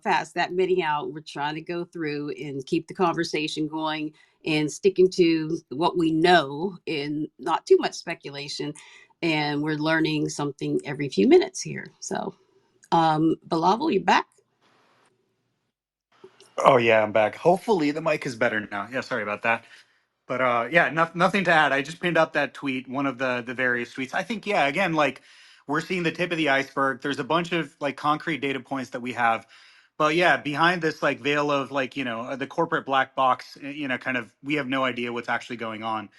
pass that many out. We're trying to go through and keep the conversation going and sticking to what we know and not too much speculation. And we're learning something every few minutes here. So, Bilal, you back? Oh yeah, I'm back. Hopefully the mic is better now. Yeah, sorry about that. But yeah, nothing to add. I just pinned up that tweet, one of the various tweets. I think, yeah, again, like we're seeing the tip of the iceberg. There's a bunch of like concrete data points that we have. But yeah, behind this like veil of like, the corporate black box, kind of we have no idea what's actually going on.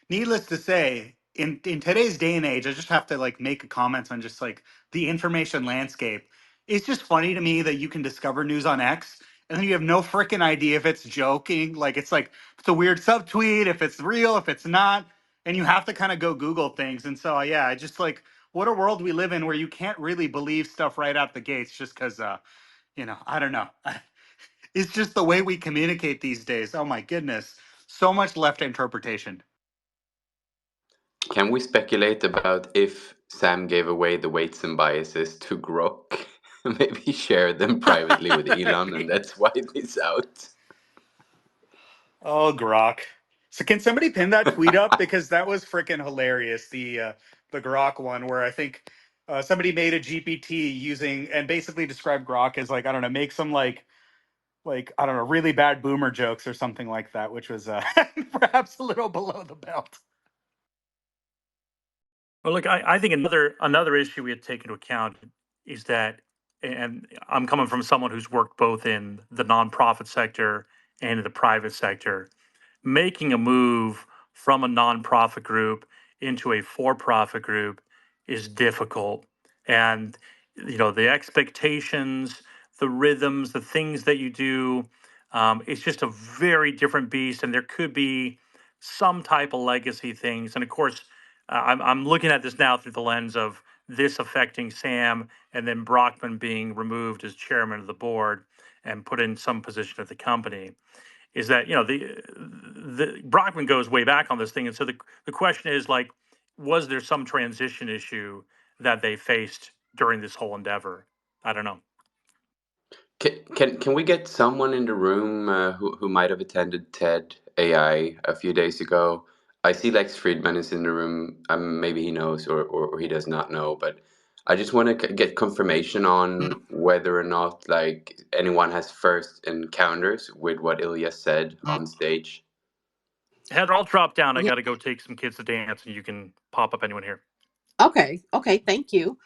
Needless to say, in today's day and age, I just have to like make a comment on just like the information landscape. It's just funny to me that you can discover news on X and then you have no freaking idea if it's joking. Like it's like it's a weird subtweet, if it's real, if it's not, and you have to kind of go Google things. And so yeah, I just like what a world we live in where you can't really believe stuff right out the gates just because I don't know. It's just the way we communicate these days. Oh my goodness. So much left to interpretation. Can we speculate about if Sam gave away the weights and biases to Grok? Maybe share them privately with Elon, and that's why it's out. Oh, Grok. So can somebody pin that tweet up because that was freaking hilarious. The Grok one where I think somebody made a GPT using and basically described Grok as like I don't know, make some like I don't know, really bad boomer jokes or something like that, which was perhaps a little below the belt. Well, look, I think another issue we have to take into account is that, and I'm coming from someone who's worked both in the nonprofit sector and in the private sector, making a move from a nonprofit group into a for-profit group is difficult. And the expectations, the rhythms, the things that you do, it's just a very different beast. And there could be some type of legacy things. And of course, I'm looking at this now through the lens of this affecting Sam and then Brockman being removed as chairman of the board and put in some position at the company. Is that the Brockman goes way back on this thing, and so the question is like, was there some transition issue that they faced during this whole endeavor? I don't know. Can we get someone in the room who might have attended TED AI a few days ago? I see Lex Friedman is in the room. Maybe he knows or he does not know, but I just want to get confirmation on whether or not like anyone has first encounters with what Ilya said on stage. Heather, I'll drop down. I Yeah. got to go take some kids to dance, and you can pop up anyone here. Okay. Thank you.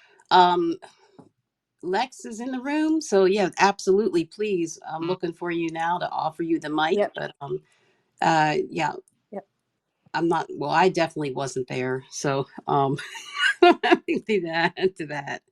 Lex is in the room, so yeah, absolutely. Please, I'm looking for you now to offer you the mic. Yep. But yeah, Yep. I'm not. Well, I definitely wasn't there, so nothing to add to that.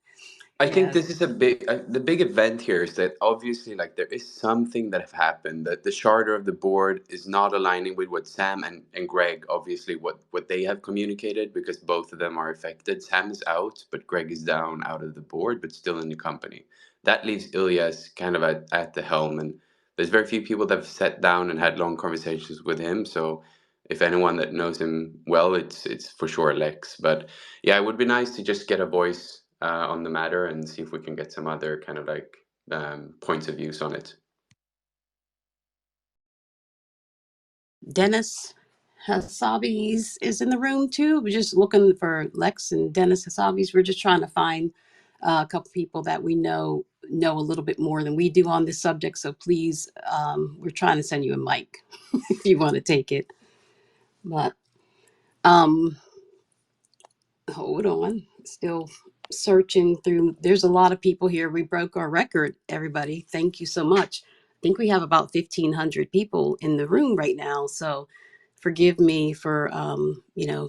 I think Yes. this is the big event here is that obviously like there is something that have happened that the charter of the board is not aligning with what Sam and Greg obviously what they have communicated because both of them are affected. Sam is out, but Greg is down out of the board, but still in the company. That leaves Ilyas kind of at the helm, and there's very few people that have sat down and had long conversations with him. So if anyone that knows him well, it's for sure Lex. But yeah, it would be nice to just get a voice on the matter and see if we can get some other kind of like points of views on it. Dennis Hassabis is in the room too. We're just looking for Lex and Dennis Hassabis. We're just trying to find a couple people that we know a little bit more than we do on this subject. So please, we're trying to send you a mic if you want to take it. But hold on, still searching through. There's a lot of people here. We broke our record, everybody. Thank you so much. I think we have about 1,500 people in the room right now. So forgive me for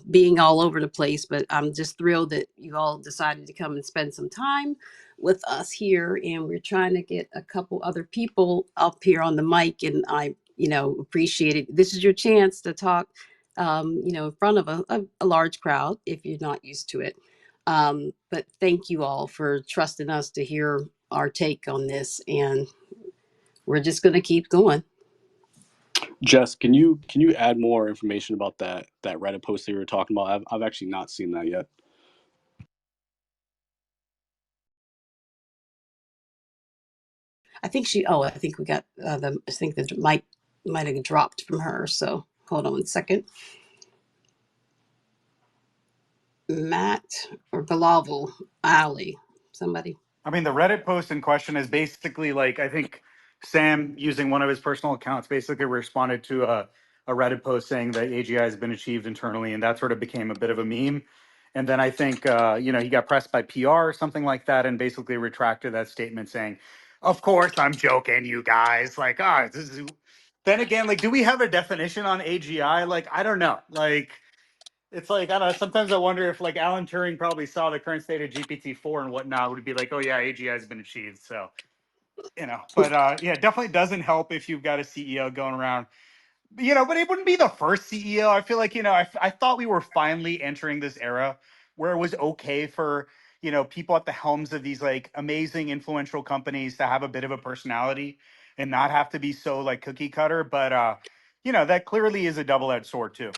being all over the place, but I'm just thrilled that you all decided to come and spend some time with us here. And we're trying to get a couple other people up here on the mic, and I appreciate it. This is your chance to talk in front of a large crowd if you're not used to it. But thank you all for trusting us to hear our take on this, and we're just going to keep going. Jess, can you add more information about that Reddit post that you were talking about? I've actually not seen that yet. I think I think we got I think the mic might have dropped from her. So hold on a second. Matt or Bilal Ali, somebody. I mean, the Reddit post in question is basically like I think Sam using one of his personal accounts basically responded to a Reddit post saying that AGI has been achieved internally, and that sort of became a bit of a meme. And then I think he got pressed by PR or something like that, and basically retracted that statement saying, "Of course, I'm joking, you guys." Like, this is. Then again, like, do we have a definition on AGI? Like, I don't know. Like, It's like, I don't know. Sometimes I wonder if like Alan Turing probably saw the current state of GPT-4 and whatnot, would be like, oh yeah, AGI has been achieved. So, but yeah, it definitely doesn't help if you've got a CEO going around, but it wouldn't be the first CEO. I feel like, I thought we were finally entering this era where it was okay for, people at the helms of these like amazing influential companies to have a bit of a personality and not have to be so like cookie cutter. But, that clearly is a double-edged sword too.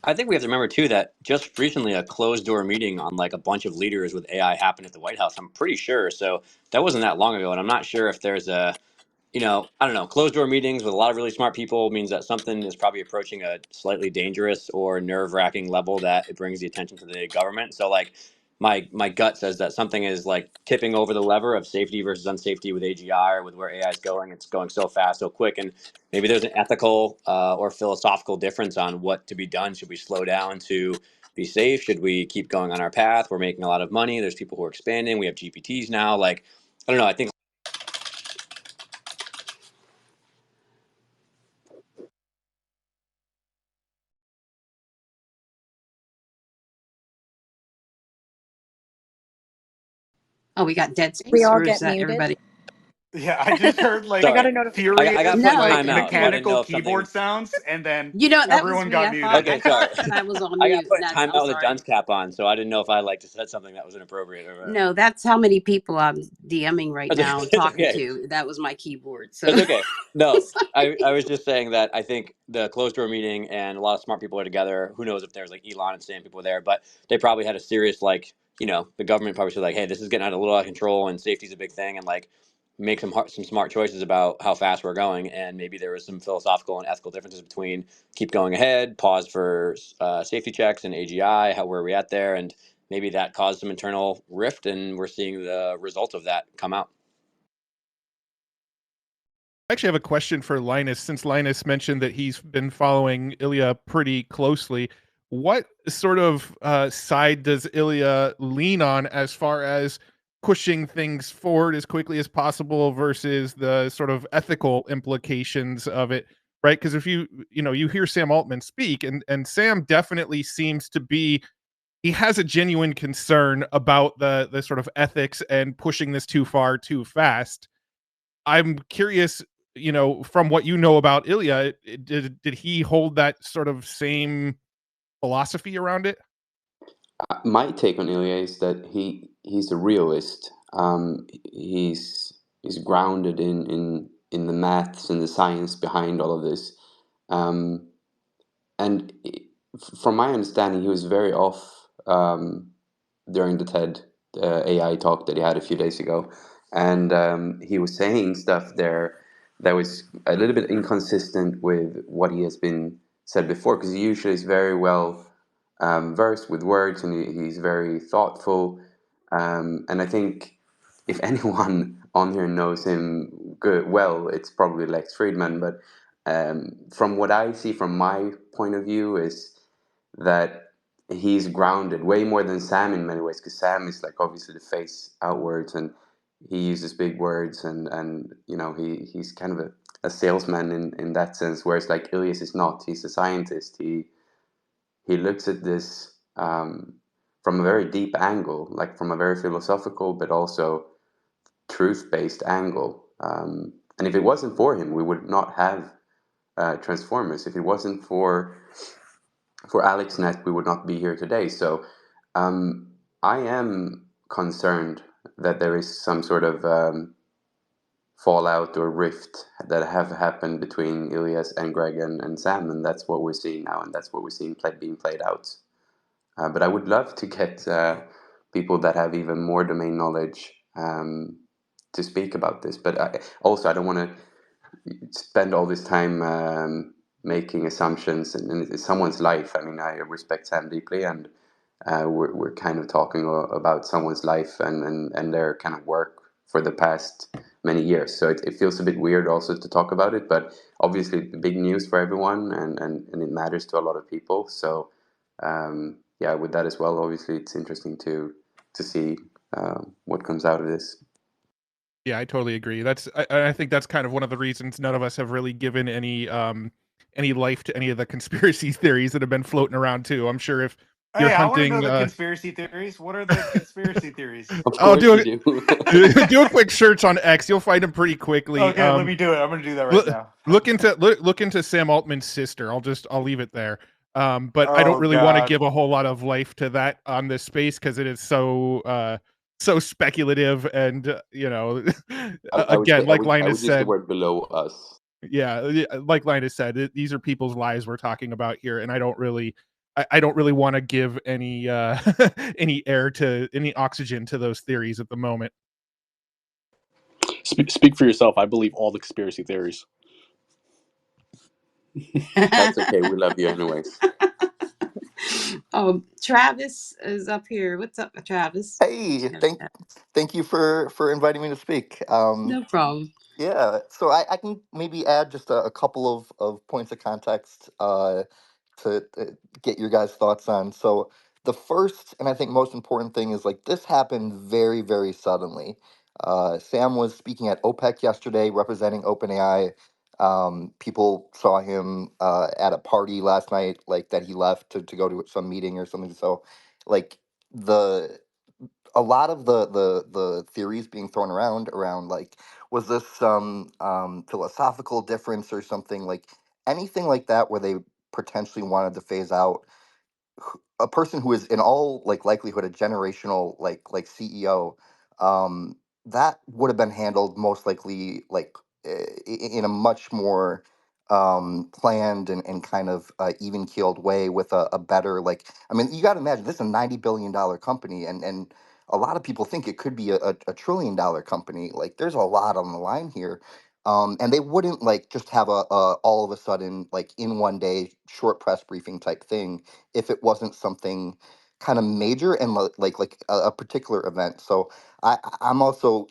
I think we have to remember too that just recently a closed door meeting on like a bunch of leaders with AI happened at the White House. I'm pretty sure. So that wasn't that long ago, and I'm not sure if there's I don't know, closed door meetings with a lot of really smart people means that something is probably approaching a slightly dangerous or nerve wracking level that it brings the attention to the government. So like my gut says that something is like tipping over the lever of safety versus unsafety with AGI or with where AI is going. It's going so fast, so quick, and maybe there's an ethical or philosophical difference on what to be done. Should we slow down to be safe? Should we keep going on our path? We're making a lot of money. There's people who are expanding. We have GPTs now. Like I don't know. I think. Oh, we got dead We space, all or is get that muted. everybody? Yeah, I just heard I like got a Sorry, notification. I got furious, put in No, like timeout, so I didn't mechanical know if keyboard something. sounds, and then that was everyone me. got I thought muted. I Okay, sorry. thought that I was on I got mute. put in I'm timeout with a sorry. dunce cap on, so I didn't know if I like said something that was inappropriate or whatever. No, that's how many people I'm DMing right That's okay. now and It's talking okay. to. That was my keyboard. So It's okay. No, sorry. I was just saying that I think the closed door meeting and a lot of smart people are together. Who knows if there's like Elon and Sam people there, but they probably had a serious like the government probably said like, hey, this is getting out a little out of control and safety's a big thing, and like make some smart choices about how fast we're going, and maybe there was some philosophical and ethical differences between keep going ahead, pause for safety checks and AGI, how where are we at there, and maybe that caused some internal rift, and we're seeing the results of that come out. I actually have a question for Linus, since Linus mentioned that he's been following Ilya pretty closely. What sort of side does Ilya lean on as far as pushing things forward as quickly as possible versus the sort of ethical implications of it? Right? Because if you hear Sam Altman speak, and Sam definitely seems to be, he has a genuine concern about the sort of ethics and pushing this too far too fast. I'm curious, from what you know about Ilya, did he hold that sort of same philosophy around it? My take on Ilya is that he's a realist. He's grounded in the maths and the science behind all of this. Um, and from my understanding, he was very off during the TED AI talk that he had a few days ago, and he was saying stuff there that was a little bit inconsistent with what he has been said before. Because he usually is very well versed with words, and he's very thoughtful. And I think if anyone on here knows him well, it's probably Lex Friedman. But from what I see, from my point of view, is that he's grounded way more than Sam in many ways, because Sam is like obviously the face outwards, and he uses big words, and he's kind of a salesman in that sense, whereas like Ilyas is not. He's a scientist. He looks at this from a very deep angle, like from a very philosophical but also truth-based angle. And if it wasn't for him, we would not have Transformers. If it wasn't for AlexNet, we would not be here today. So I am concerned that there is some sort of fallout or rift that have happened between Ilyas and Greg and Sam, and that's what we're seeing now, and that's what we're seeing being played out. But I would love to get people that have even more domain knowledge to speak about this. But I don't want to spend all this time making assumptions in someone's life. I mean, I respect Sam deeply, and we're kind of talking about someone's life and their kind of work for the past many years. So it feels a bit weird also to talk about it, but obviously big news for everyone, and it matters to a lot of people. So yeah, with that as well, obviously it's interesting to see what comes out of this. Yeah, I totally agree. I think that's kind of one of the reasons none of us have really given any life to any of the conspiracy theories that have been floating around too. I'm sure if you're Hey, I want to know hunting, the conspiracy theories. What are the conspiracy theories? Of I'll course do you it. do. Do a quick search on X. You'll find them pretty quickly. Okay, let me do it. I'm going to do that right Look, now. look into Sam Altman's sister. I'll leave it there. But I don't Oh really want to God. give a whole lot of life to that on this space because it is so speculative and I would again, say I like would I Linus would use the said, word below us. like Linus said, these are people's lives we're talking about here, and I don't really want to give any any air to any oxygen to those theories at the moment. Speak for yourself. I believe all the conspiracy theories. That's okay. We love you anyways. Oh, Travis is up here. What's up, Travis? Hey, thank you for inviting me to speak. No problem. Yeah, so I can maybe add just a couple of points of context to get your guys' thoughts on. So the first and I think most important thing is like this happened very, very suddenly. Sam was speaking at OPEC yesterday, representing OpenAI. People saw him at a party last night, like that he left to go to some meeting or something. So, like the a lot of the theories being thrown around like was this some philosophical difference or something like anything like that where they potentially wanted to phase out a person who is in all like likelihood a generational CEO, that would have been handled most likely like in a much more planned and kind of even keeled way with a better like I mean you got to imagine this is a $90 billion company and a lot of people think it could be a $1 trillion company. Like there's a lot on the line here. And they wouldn't like just have a all of a sudden like in one day short press briefing type thing if it wasn't something kind of major and like a particular event. So I'm also,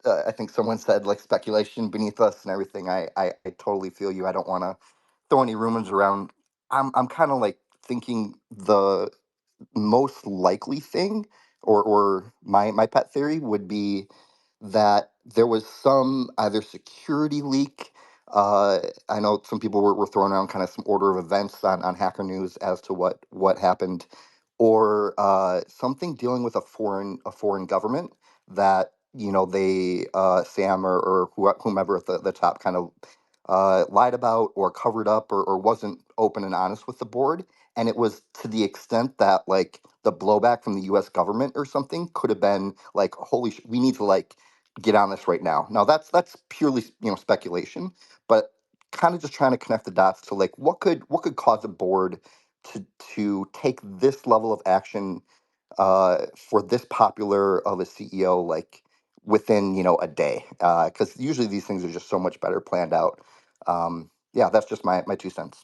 I think someone said like speculation beneath us and everything. I totally feel you. I don't want to throw any rumors around. I'm kind of like thinking the most likely thing or my pet theory would be that there was some either security leak. I know some people were throwing around kind of some order of events on Hacker News as to what happened, or something dealing with a foreign government that they Sam or whomever at the top kind of lied about or covered up or wasn't open and honest with the board, and it was to the extent that like the blowback from the U.S. government or something could have been like, holy, we need to like get on this right now. Now that's purely speculation, but kind of just trying to connect the dots to like what could cause a board to take this level of action for this popular of a CEO like within a day because usually these things are just so much better planned out. Yeah, that's just my 2 cents.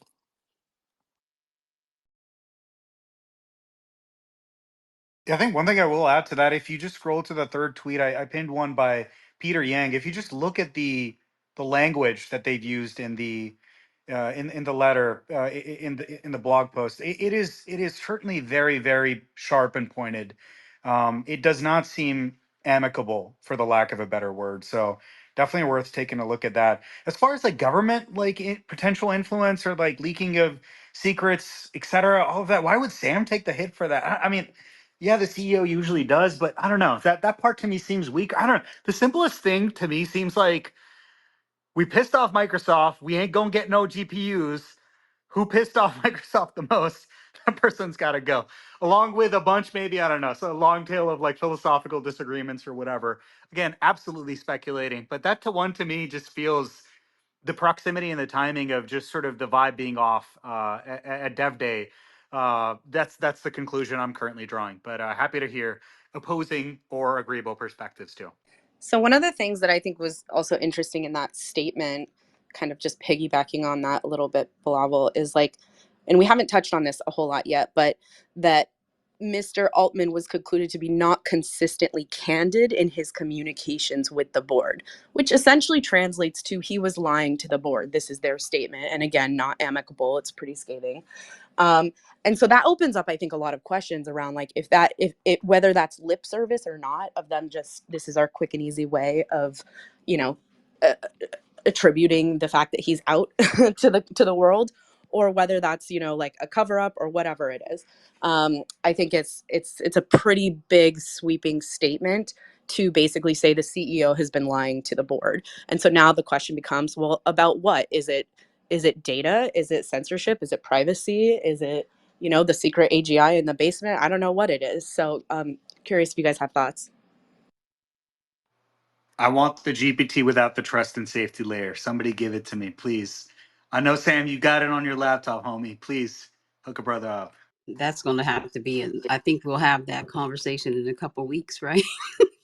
Yeah, I think one thing I will add to that, if you just scroll to the third tweet, I pinned one by Peter Yang. If you just look at the language that they've used in the letter in the blog post, it is certainly very, very sharp and pointed. It does not seem amicable, for the lack of a better word. So definitely worth taking a look at that. As far as like government like potential influence or like leaking of secrets, etc., all of that, why would Sam take the hit for that? I mean, yeah, the CEO usually does, but I don't know. That part to me seems weak. I don't know. The simplest thing to me seems like we pissed off Microsoft. We ain't gonna get no GPUs. Who pissed off Microsoft the most? That person's got to go. Along with a bunch, maybe, I don't know, so a long tail of like philosophical disagreements or whatever. Again, absolutely speculating, but that to one to me just feels the proximity and the timing of just sort of the vibe being off at Dev Day. That's the conclusion I'm currently drawing. But happy to hear opposing or agreeable perspectives too. So one of the things that I think was also interesting in that statement, kind of just piggybacking on that a little bit, Bilal, is like, and we haven't touched on this a whole lot yet, but that Mr. Altman was concluded to be not consistently candid in his communications with the board, which essentially translates to he was lying to the board. This is their statement. And again, not amicable. It's pretty scathing. And so that opens up, I think, a lot of questions around like if it whether that's lip service or not of them just this is our quick and easy way of, you know, uh, attributing the fact that he's out to the world, or whether that's, you know, like a cover up or whatever it is. I think it's a pretty big sweeping statement to basically say the CEO has been lying to the board. And so now the question becomes, well, about what? Is it data? Is it censorship? Is it privacy? Is it, you know, the secret AGI in the basement? I don't know what it is. So curious if you guys have thoughts. I want the GPT without the trust and safety layer. Somebody give it to me, please. I know, Sam, you got it on your laptop, homie. Please hook a brother up. That's going to have to be, I think we'll have that conversation in a couple weeks, right?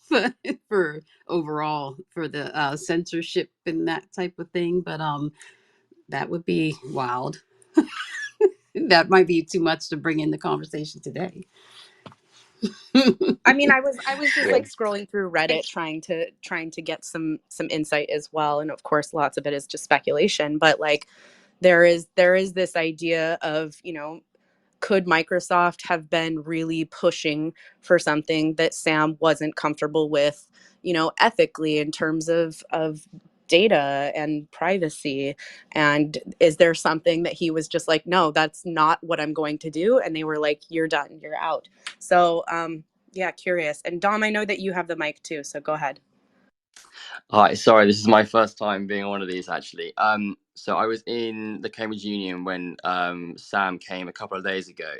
for, for overall for the censorship and that type of thing. But that would be wild. That might be too much to bring in the conversation today. I mean, I was just Yeah. like scrolling through Reddit trying to get some insight as well, and of course lots of it is just speculation, but like there is this idea of, you know, could Microsoft have been really pushing for something that Sam wasn't comfortable with, you know, ethically in terms of data and privacy? And is there something that he was just like, no, that's not what I'm going to do? And they were like, you're done, you're out. So yeah, curious. And Dom, I know that you have the mic too, so go ahead. Hi, sorry, this is my first time being on one of these actually. So I was in the Cambridge Union when Sam came a couple of days ago,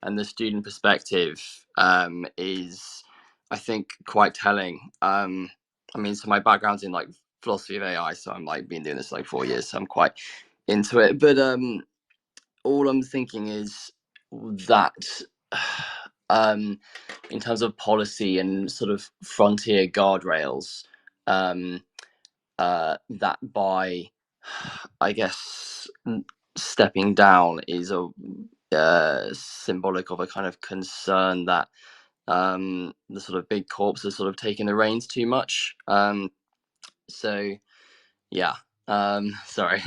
and the student perspective is, I think, quite telling. I mean, so my background's in like philosophy of AI, so I'm like been doing this like 4 years, so I'm quite into it. But all I'm thinking is that in terms of policy and sort of frontier guardrails, that by, I guess, stepping down is a symbolic of a kind of concern that the sort of big corps are sort of taking the reins too much. So yeah, sorry.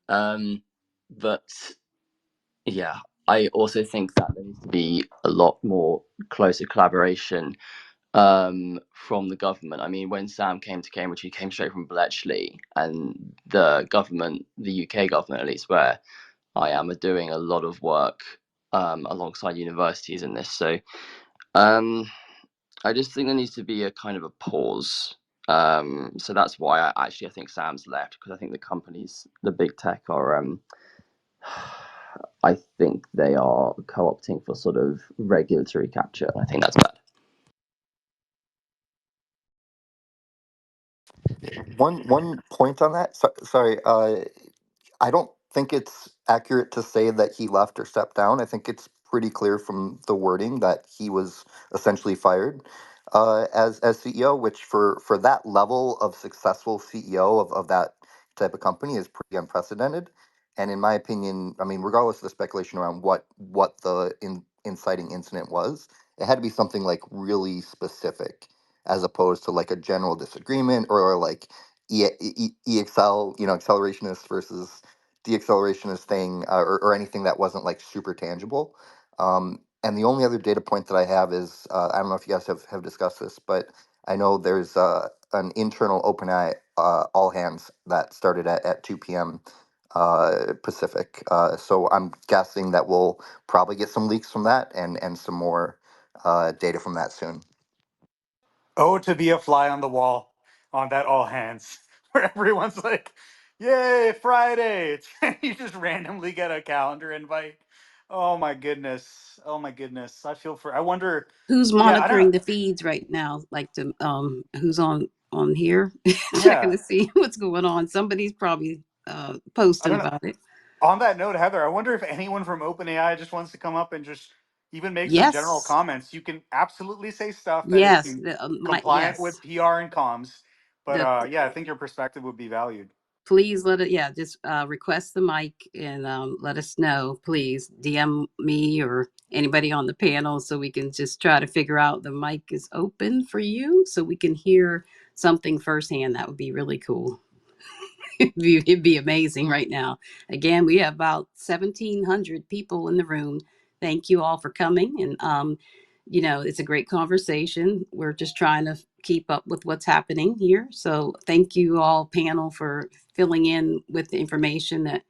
But yeah, I also think that there needs to be a lot more closer collaboration from the government. I mean, when Sam came to Cambridge, he came straight from Bletchley, and the government, the UK government at least, where I am, are doing a lot of work alongside universities in this. So I just think there needs to be a kind of a pause. So that's why I think Sam's left, because I think the companies, the big tech, are I think they are co-opting for sort of regulatory capture. I think that's bad. One point on that. Sorry, I don't think it's accurate to say that he left or stepped down. I think it's pretty clear from the wording that he was essentially fired as CEO, which for that level of successful CEO of that type of company is pretty unprecedented. And in my opinion, I mean, regardless of the speculation around what the inciting incident was, it had to be something like really specific, as opposed to like a general disagreement or like EXL, you know, accelerationist versus deaccelerationist thing, or anything that wasn't like super tangible. And the only other data point that I have is I don't know if you guys have discussed this, but I know there's an internal OpenAI all hands that started at 2 p.m. Pacific. So I'm guessing that we'll probably get some leaks from that and some more data from that soon. Oh, to be a fly on the wall on that all hands, where everyone's like, "Yay, Friday!" And you just randomly get a calendar invite. Oh my goodness! Oh my goodness! I feel for. I wonder. Who's Yeah, I don't. monitoring the feeds right now? Like to who's on here checking Yeah, to see what's going on. Somebody's probably I posting don't know. about it. On that note, Heather, I wonder if anyone from OpenAI just wants to come up and just even make some general Yes, comments. You can absolutely say stuff that is yes, compliant yes. with PR and comms, but The yeah, I think your perspective would be valued. Please let it. Yeah, just request the mic and let us know. Please DM me or anybody on the panel so we can just try to figure out the mic is open for you so we can hear something firsthand. That would be really cool. It'd be amazing right now. Again, we have about 1,700 people in the room. Thank you all for coming. And it's a great conversation. We're just trying to keep up with what's happening here. So thank you all panel for filling in with the information that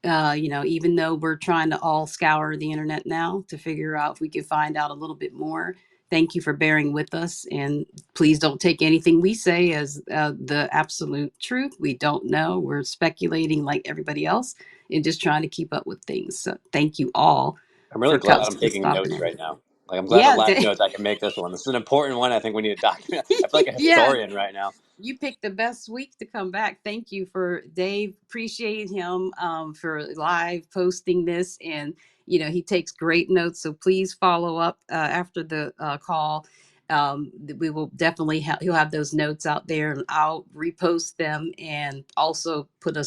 even though we're trying to all scour the internet now to figure out if we can find out a little bit more. Thank you for bearing with us, and please don't take anything we say as the absolute truth. We don't know. We're speculating like everybody else and just trying to keep up with things. So thank you all I'm really for glad I'm for taking stopping notes in. right now. Like I'm glad the Yeah, last notes I can make this one. This is an important one. I think we need to document. I feel like a yeah. historian right now. You picked the best week to come back. Thank you for Dave. Appreciate him for live posting this, and he takes great notes. So please follow up after the call. We will definitely he'll have those notes out there, and I'll repost them and also put a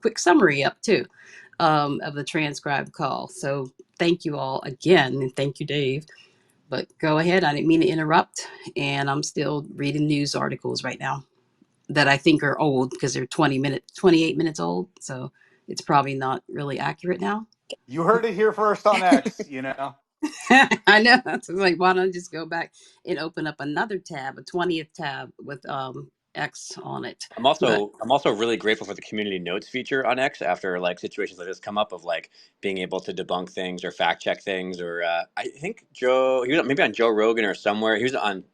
quick summary up too of the transcribed call. So thank you all again, and thank you, Dave. But go ahead. I didn't mean to interrupt. And I'm still reading news articles right now that I think are old because they're 28 minutes old. So it's probably not really accurate now. You heard it here first on X, you know. I know. So it's like, why don't I just go back and open up another tab, a 20th tab with X on it. I'm also really grateful for the community notes feature on X after like situations like this come up of like being able to debunk things or fact check things or I think he was maybe on Joe Rogan or somewhere. He was on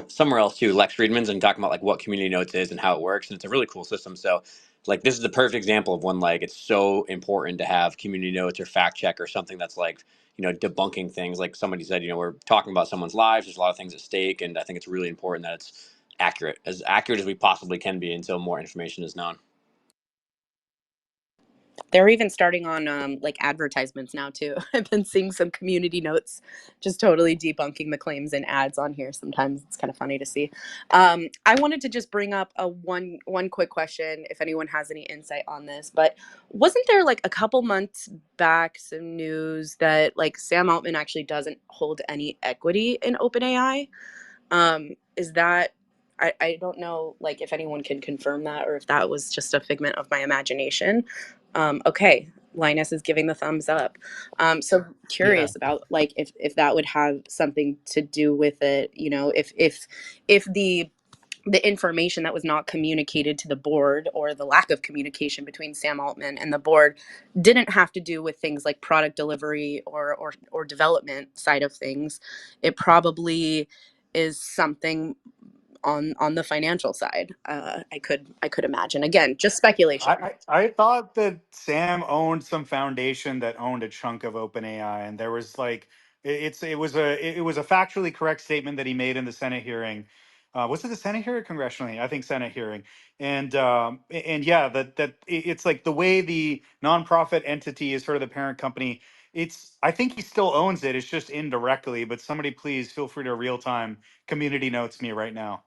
somewhere else too, Lex Friedman's, and talking about like what community notes is and how it works, and it's a really cool system. So like this is the perfect example of when like it's so important to have community notes or fact check or something that's like debunking things. Like somebody said, we're talking about someone's lives, there's a lot of things at stake, and I think it's really important that it's accurate as we possibly can be until more information is known. They're even starting on like advertisements now too. I've been seeing some community notes just totally debunking the claims in ads on here. Sometimes it's kind of funny to see. I wanted to just bring up a one quick question if anyone has any insight on this, but wasn't there like a couple months back some news that like Sam Altman actually doesn't hold any equity in OpenAI? Is that I don't know like if anyone can confirm that or if that was just a figment of my imagination. Okay, Linus is giving the thumbs up. So Yeah. curious about like if that would have something to do with it, if the information that was not communicated to the board or the lack of communication between Sam Altman and the board didn't have to do with things like product delivery or development side of things. It probably is something on the financial side. I could imagine. Again, just speculation. I thought that Sam owned some foundation that owned a chunk of OpenAI, and there was like it was a factually correct statement that he made in the Senate hearing. Was it the Senate hearing or congressional hearing? I think Senate hearing. And yeah, it's like the way the nonprofit entity is sort of the parent company. I think he still owns it. It's just indirectly. But somebody please feel free to real time community notes me right now.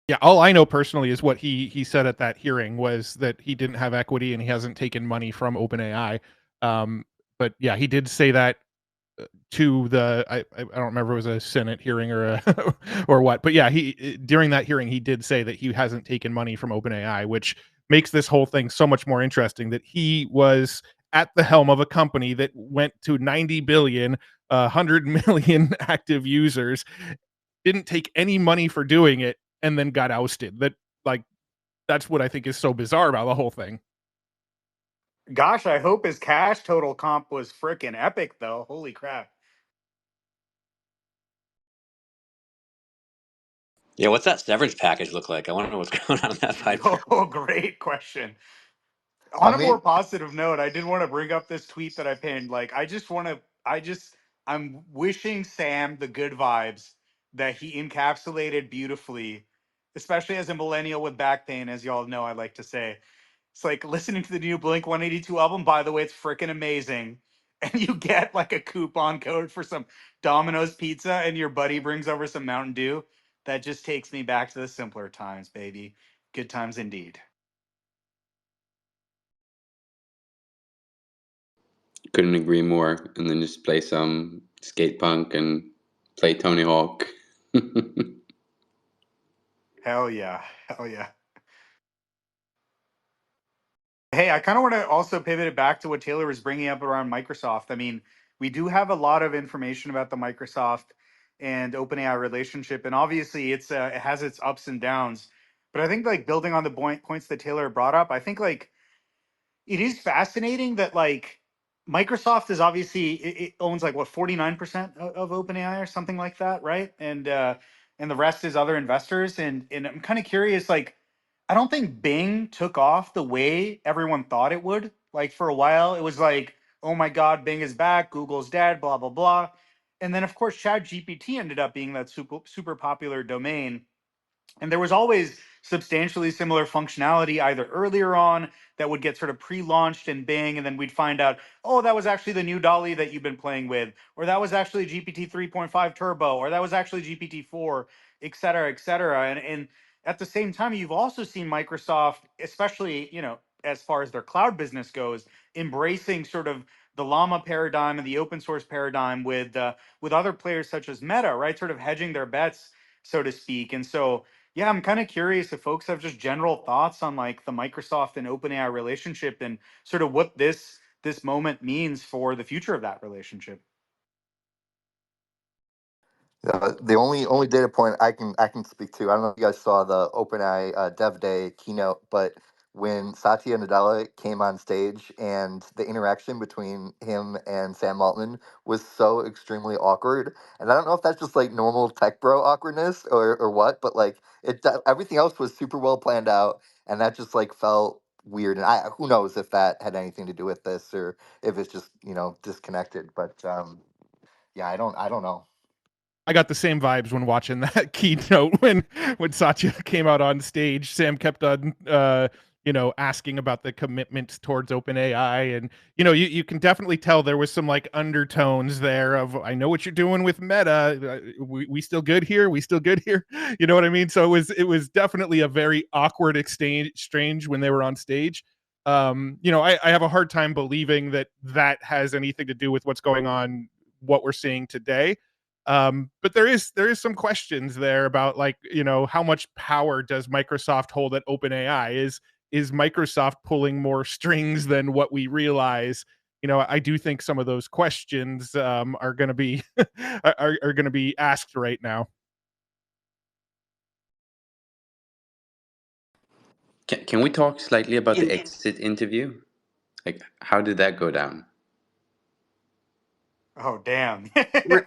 Yeah, all I know personally is what he said at that hearing was that he didn't have equity and he hasn't taken money from OpenAI. But yeah, he did say that to the I don't remember if it was a Senate hearing or a or what, but yeah, he during that hearing he did say that he hasn't taken money from OpenAI, which makes this whole thing so much more interesting. That he was at the helm of a company that went to 90 billion, 100 million active users, didn't take any money for doing it, and then got ousted. Like that's what I think is so bizarre about the whole thing. Gosh, I hope his cash total comp was freaking epic, though. Holy crap. Yeah, what's that severance package look like? I want to know what's going on in that pipeline. Oh, great question. I On a more mean, positive note, I did want to bring up this tweet that I pinned. Like, I'm wishing Sam the good vibes that he encapsulated beautifully, especially as a millennial with back pain, as y'all know I like to say. It's like listening to the new Blink 182 album. By the way, it's freaking amazing. And you get like a coupon code for some Domino's pizza, and your buddy brings over some Mountain Dew. That just takes me back to the simpler times, baby. Good times indeed. Couldn't agree more. And then just play some skate punk and play Tony Hawk. Hell yeah. Hell yeah. Hey, I kind of want to also pivot it back to what Taylor was bringing up around Microsoft. I mean, we do have a lot of information about the Microsoft and OpenAI relationship, and obviously it has its ups and downs. But I think like building on the points that Taylor brought up, I think like it is fascinating that like Microsoft is obviously it owns like what 49% of OpenAI or something like that, right? And the rest is other investors. And I'm kind of curious, like I don't think Bing took off the way everyone thought it would. Like for a while, it was like, oh my God, Bing is back, Google's dead, blah blah blah. And then of course, Chat GPT ended up being that super popular domain, and there was always substantially similar functionality either earlier on that would get sort of pre-launched in Bing, and then we'd find out, oh, that was actually the new Dolly that you've been playing with, or that was actually GPT 3.5 Turbo, or that was actually GPT 4, et cetera, et cetera. And at the same time, you've also seen Microsoft, especially, as far as their cloud business goes, embracing sort of the Llama paradigm and the open source paradigm with other players such as Meta, right? Sort of hedging their bets, so to speak. And so yeah, I'm kind of curious if folks have just general thoughts on like the Microsoft and OpenAI relationship and sort of what this moment means for the future of that relationship. The only data point I can speak to, I don't know if you guys saw the OpenAI Dev Day keynote, but when Satya Nadella came on stage and the interaction between him and Sam Altman was so extremely awkward, and I don't know if that's just like normal tech bro awkwardness or what, but like everything else was super well planned out, and that just like felt weird. And I who knows if that had anything to do with this or if it's just disconnected, but yeah, I don't know. I got the same vibes when watching that keynote when Satya came out on stage. Sam kept on asking about the commitment towards OpenAI, and you can definitely tell there was some like undertones there of I know what you're doing with Meta. We still good here? We still good here? You know what I mean? So it was definitely a very awkward exchange when they were on stage. I have a hard time believing that has anything to do with what's going on, what we're seeing today. But there is some questions there about like how much power does Microsoft hold at OpenAI? Is Microsoft pulling more strings than what we realize? I do think some of those questions are going to be are going to be asked right now. Can we talk slightly about the And exit interview? Like, how did that go down? Oh, damn.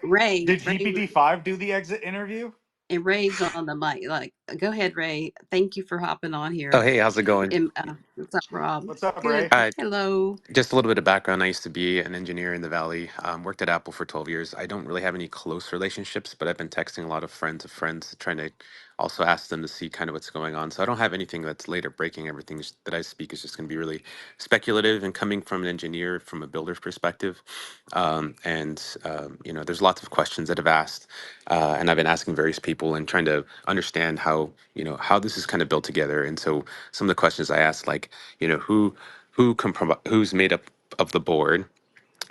Ray, Did GPT-5 do the exit interview? and Ray's on the mic. Like, go ahead, Ray. Thank you for hopping on Oh, here. hey, how's it going? And what's up, Rob? What's up, Good. Ray? Hello. Just a little bit of background. I used to be an engineer in the Valley, worked at Apple for 12 years. I don't really have any close relationships, but I've been texting a lot of friends of friends, trying to also ask them to see kind of what's going on. So I don't have anything that's later breaking. Everything that I speak is just going to be really speculative and coming from an engineer, from a builder's perspective. There's lots of questions that I've asked, and I've been asking various people and trying to understand how this is kind of built together. And so some of the questions I asked, like, who's made up of the board,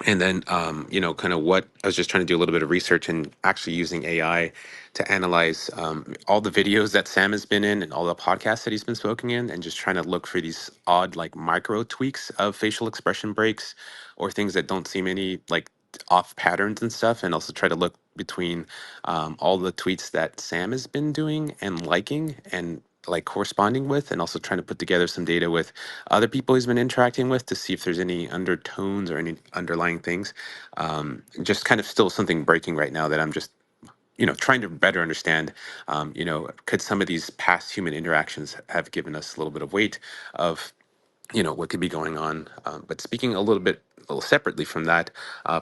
and then kind of what I was just trying to do a little bit of research and actually using AI to analyze all the videos that Sam has been in and all the podcasts that he's been speaking in, and just trying to look for these odd like micro tweaks of facial expression breaks or things that don't seem any like off patterns and stuff, and also try to look between all the tweets that Sam has been doing and liking and like corresponding with, and also trying to put together some data with other people he's been interacting with to see if there's any undertones or any underlying things. Just kind of still something breaking right now that I'm just trying to better understand. Could some of these past human interactions have given us a little bit of weight of what could be going on. But speaking a little separately from that,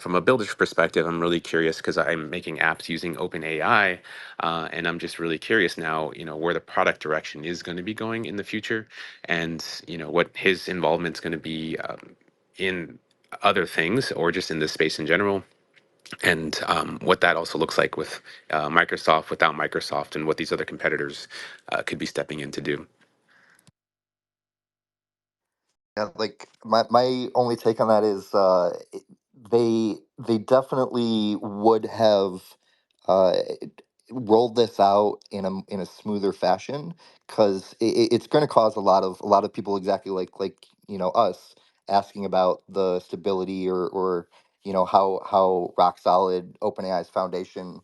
from a builder's perspective, I'm really curious because I'm making apps using OpenAI, and I'm just really curious now, where the product direction is going to be going in the future, and what his involvement is going to be in other things or just in this space in general. And what that also looks like with Microsoft, without Microsoft, and what these other competitors could be stepping in to do. Yeah, like my only take on that is they definitely would have uh, rolled this out in a smoother fashion because it's going to cause a lot of people exactly like us asking about the stability or how rock solid OpenAI's foundation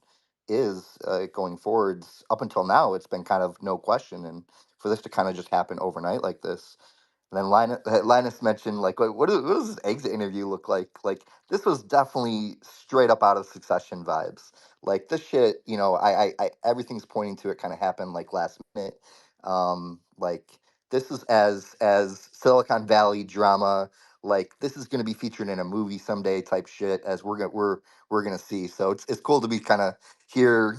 is going forwards. Up until now, it's been kind of no question, and for this to kind of just happen overnight like this. And then Linus mentioned, like, what does this exit interview look like? Like, this was definitely straight up out of Succession vibes. Like, this shit, everything's pointing to it kind of happened like last minute. Like, this is as Silicon Valley drama. Like, this is going to be featured in a movie someday type shit, as we're gonna see. So it's cool to be kind of here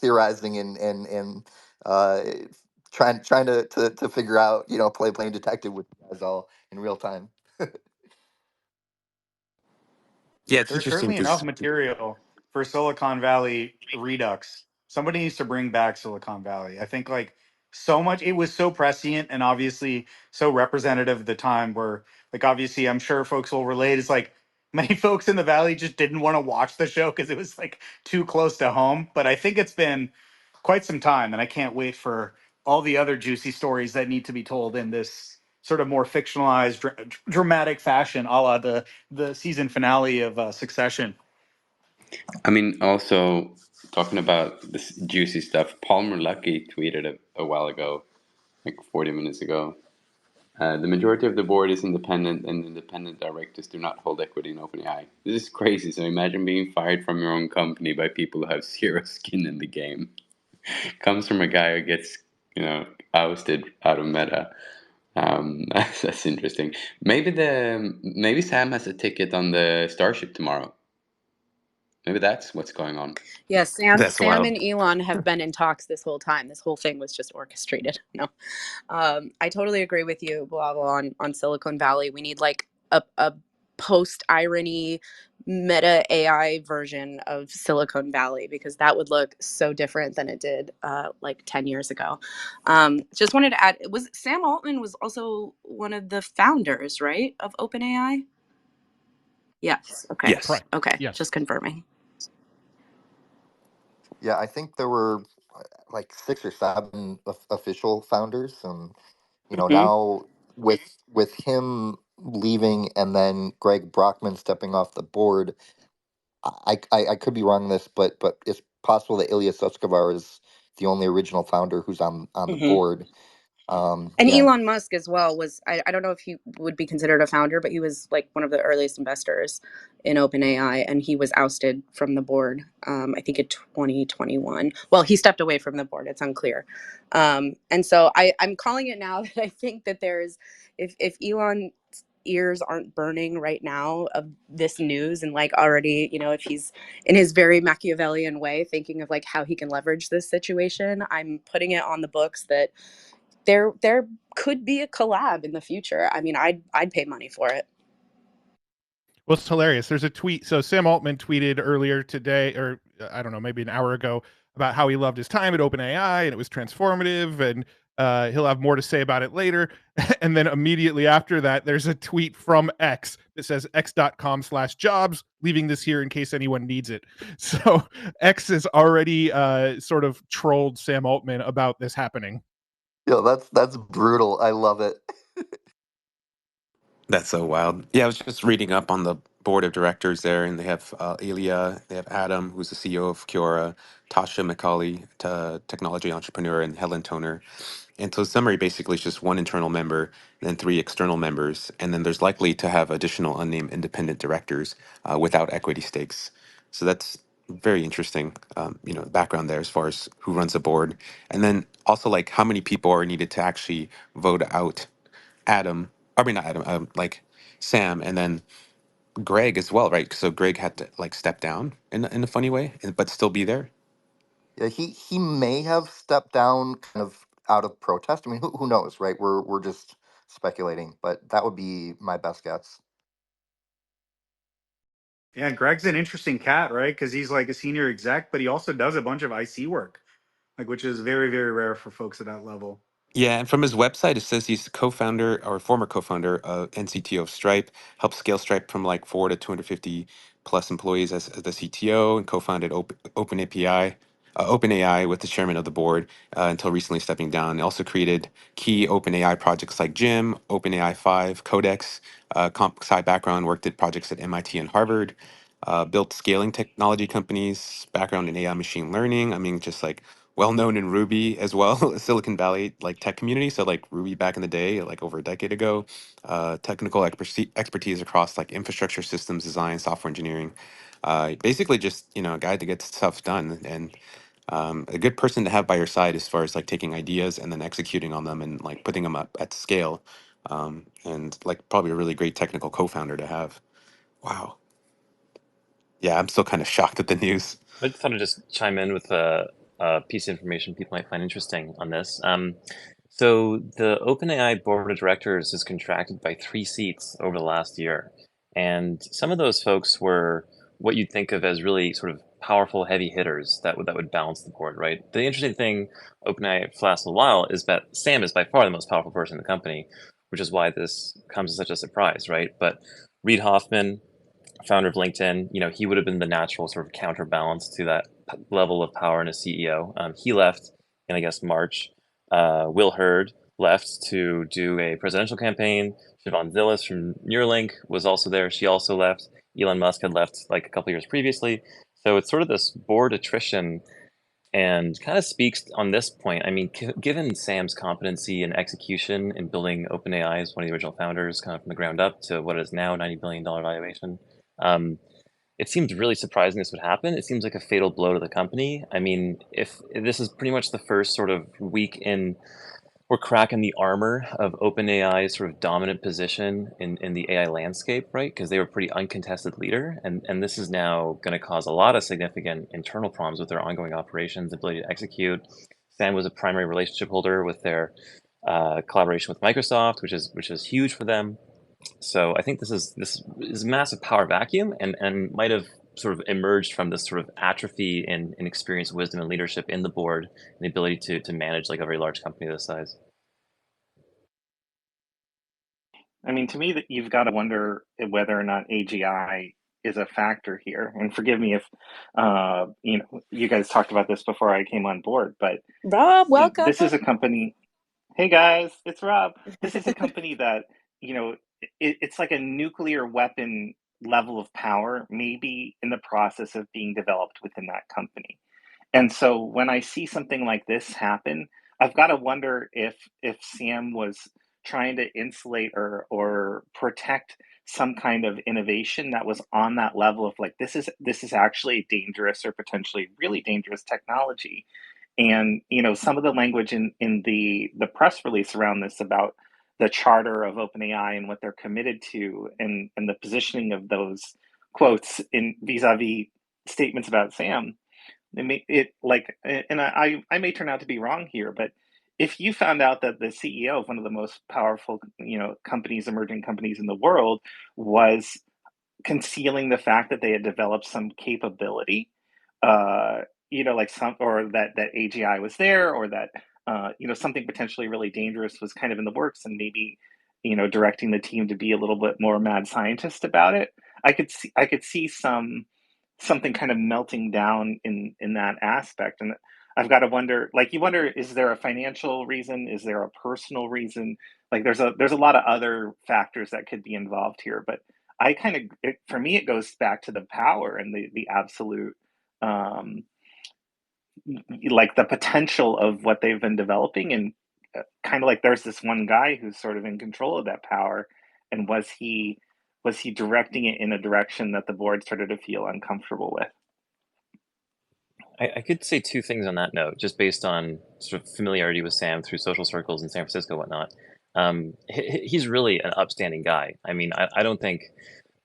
theorizing and uh, trying to figure out, playing detective with you guys all in real time. Yeah, it's There's interesting certainly enough because material for Silicon Valley Redux. Somebody needs to bring back Silicon Valley. I think like so much, it was so prescient and obviously so representative of the time where, like, obviously I'm sure folks will relate. It's like many folks in the Valley just didn't want to watch the show because it was like too close to home. But I think it's been quite some time, and I can't wait for all the other juicy stories that need to be told in this sort of more fictionalized, dramatic fashion, a la the season finale of Succession. I mean, also talking about this juicy stuff, Palmer Luckey tweeted a while ago, like 40 minutes ago. The majority of the board is independent, and independent directors do not hold equity in OpenAI. This is crazy. So imagine being fired from your own company by people who have zero skin in the game. Comes from a guy who gets, ousted out of Meta. That's interesting. Maybe Sam has a ticket on the Starship tomorrow. Maybe that's what's going on. Yeah, that's Sam wild. and Elon have been in talks this whole time. This whole thing was just orchestrated. No, I totally agree with you, blah blah, on Silicon Valley. We need like a post irony meta AI version of Silicon Valley, because that would look so different than it did like 10 years ago. Just wanted to add, was Sam Altman was also one of the founders, right, of OpenAI? Yes. Okay. Yes. Correct. Okay. Yes. Just confirming. Yeah, I think there were like six or seven official founders, and Hmm. now with him leaving and then Greg Brockman stepping off the board, I could be wrong on this, but it's possible that Ilya Sutskever is the only original founder who's on the board. And Yeah. Elon Musk as well was, I don't know if he would be considered a founder, but he was like one of the earliest investors in OpenAI, and he was ousted from the board, I think in 2021. Well, he stepped away from the board. It's unclear. And so I'm calling it now that I think that there's, if Elon's ears aren't burning right now of this news, and like already, if he's in his very Machiavellian way thinking of like how he can leverage this situation, I'm putting it on the books that there could be a collab in the future. I mean, I'd pay money for it. Well, it's hilarious. There's a tweet. So Sam Altman tweeted earlier today, or I don't know, maybe an hour ago, about how he loved his time at OpenAI and it was transformative, and he'll have more to say about it later. And then immediately after that, there's a tweet from X that says x.com/jobs, leaving this here in case anyone needs it. So X has already sort of trolled Sam Altman about this happening. Yo, that's brutal. I love it. That's so wild. Yeah, I was just reading up on the board of directors there, and they have Ilya, they have Adam, who's the CEO of Kiora, Tasha McCauley, technology entrepreneur, and Helen Toner. And so, summary basically is just one internal member, and then three external members, and then there's likely to have additional unnamed independent directors without equity stakes. So that's very interesting, background there as far as who runs the board, and then also like how many people are needed to actually vote out Adam, I mean not Adam, like Sam, and then Greg as well, right? So Greg had to like step down in a funny way, but still be there. Yeah, he may have stepped down kind of out of protest. I mean, who knows, right? We're just speculating, but that would be my best guess. Yeah, Greg's an interesting cat, right? Because he's like a senior exec, but he also does a bunch of IC work, like, which is very, very rare for folks at that level. Yeah, and from his website, it says he's the co-founder or former co-founder of NCTO of Stripe, helped scale Stripe from like 4 to 250 plus employees as the CTO, and co-founded OpenAPI. OpenAI with the chairman of the board until recently stepping down. He also created key OpenAI projects like Jim, OpenAI 5, Codex. Comp sci background, worked at projects at MIT and Harvard. Built scaling technology companies, background in AI machine learning. I mean, just like well known in Ruby as well, Silicon Valley like tech community. So like Ruby back in the day, like over a decade ago. Technical expertise across like infrastructure systems design, software engineering. Basically just, you know, a guy that gets stuff done, and a good person to have by your side as far as like taking ideas and then executing on them and like putting them up at scale. And like probably a really great technical co-founder to have. Wow. Yeah, I'm still kind of shocked at the news. I thought I'd just chime in with a piece of information people might find interesting on this. So the OpenAI board of directors is contracted by 3 seats over the last year, and some of those folks were what you'd think of as really sort of powerful heavy hitters that would balance the board, right? The interesting thing, OpenAI for the last little while, is that Sam is by far the most powerful person in the company, which is why this comes as such a surprise, right? But Reid Hoffman, founder of LinkedIn, you know, he would have been the natural sort of counterbalance to that level of power in a CEO. He left in, I guess, March. Will Hurd left to do a presidential campaign. Siobhan Zillis from Neuralink was also there. She also left. Elon Musk had left like a couple years previously. So it's sort of this board attrition, and kind of speaks on this point. I mean, given Sam's competency and execution in building OpenAI as one of the original founders, kind of from the ground up to what is now $90 billion valuation, um, it seems really surprising this would happen. It seems like a fatal blow to the company. I mean, if this is pretty much the first sort of week in, we're cracking the armor of OpenAI's sort of dominant position in the AI landscape, right? Because they were a pretty uncontested leader, and this is now going to cause a lot of significant internal problems with their ongoing operations, ability to execute. Sam was a primary relationship holder with their collaboration with Microsoft, which is huge for them. So I think this is a massive power vacuum, and might have sort of emerged from this sort of atrophy in experience, wisdom, and leadership in the board, and the ability to manage like a very large company this size. I mean, to me, that you've got to wonder whether or not AGI is a factor here. And forgive me if you guys talked about this before I came on board, but Rob, welcome. this is a company. Hey guys, it's Rob. This is a company that, you know, it's like a nuclear weapon level of power, maybe in the process of being developed within that company. And so when I see something like this happen, I've got to wonder if Sam was trying to insulate or protect some kind of innovation that was on that level of like this is actually dangerous or potentially really dangerous technology. And some of the language in the press release around this about the charter of OpenAI and what they're committed to, and the positioning of those quotes in vis-a-vis statements about Sam, it like, and I may turn out to be wrong here, but if you found out that the CEO of one of the most powerful companies, emerging companies in the world, was concealing the fact that they had developed some capability, uh, like some, or that AGI was there, or that something potentially really dangerous was kind of in the works, and maybe directing the team to be a little bit more mad scientist about it. I could see something kind of melting down in that aspect, and I've got to wonder, like, you wonder, is there a financial reason, is there a personal reason? Like, there's a lot of other factors that could be involved here, but I kind of, for me, it goes back to the power and the absolute, um, like the potential of what they've been developing, and kind of like there's this one guy who's sort of in control of that power, and was he directing it in a direction that the board started to feel uncomfortable with? I could say two things on that note, just based on sort of familiarity with Sam through social circles in San Francisco and whatnot. He's really an upstanding guy. I mean, I don't think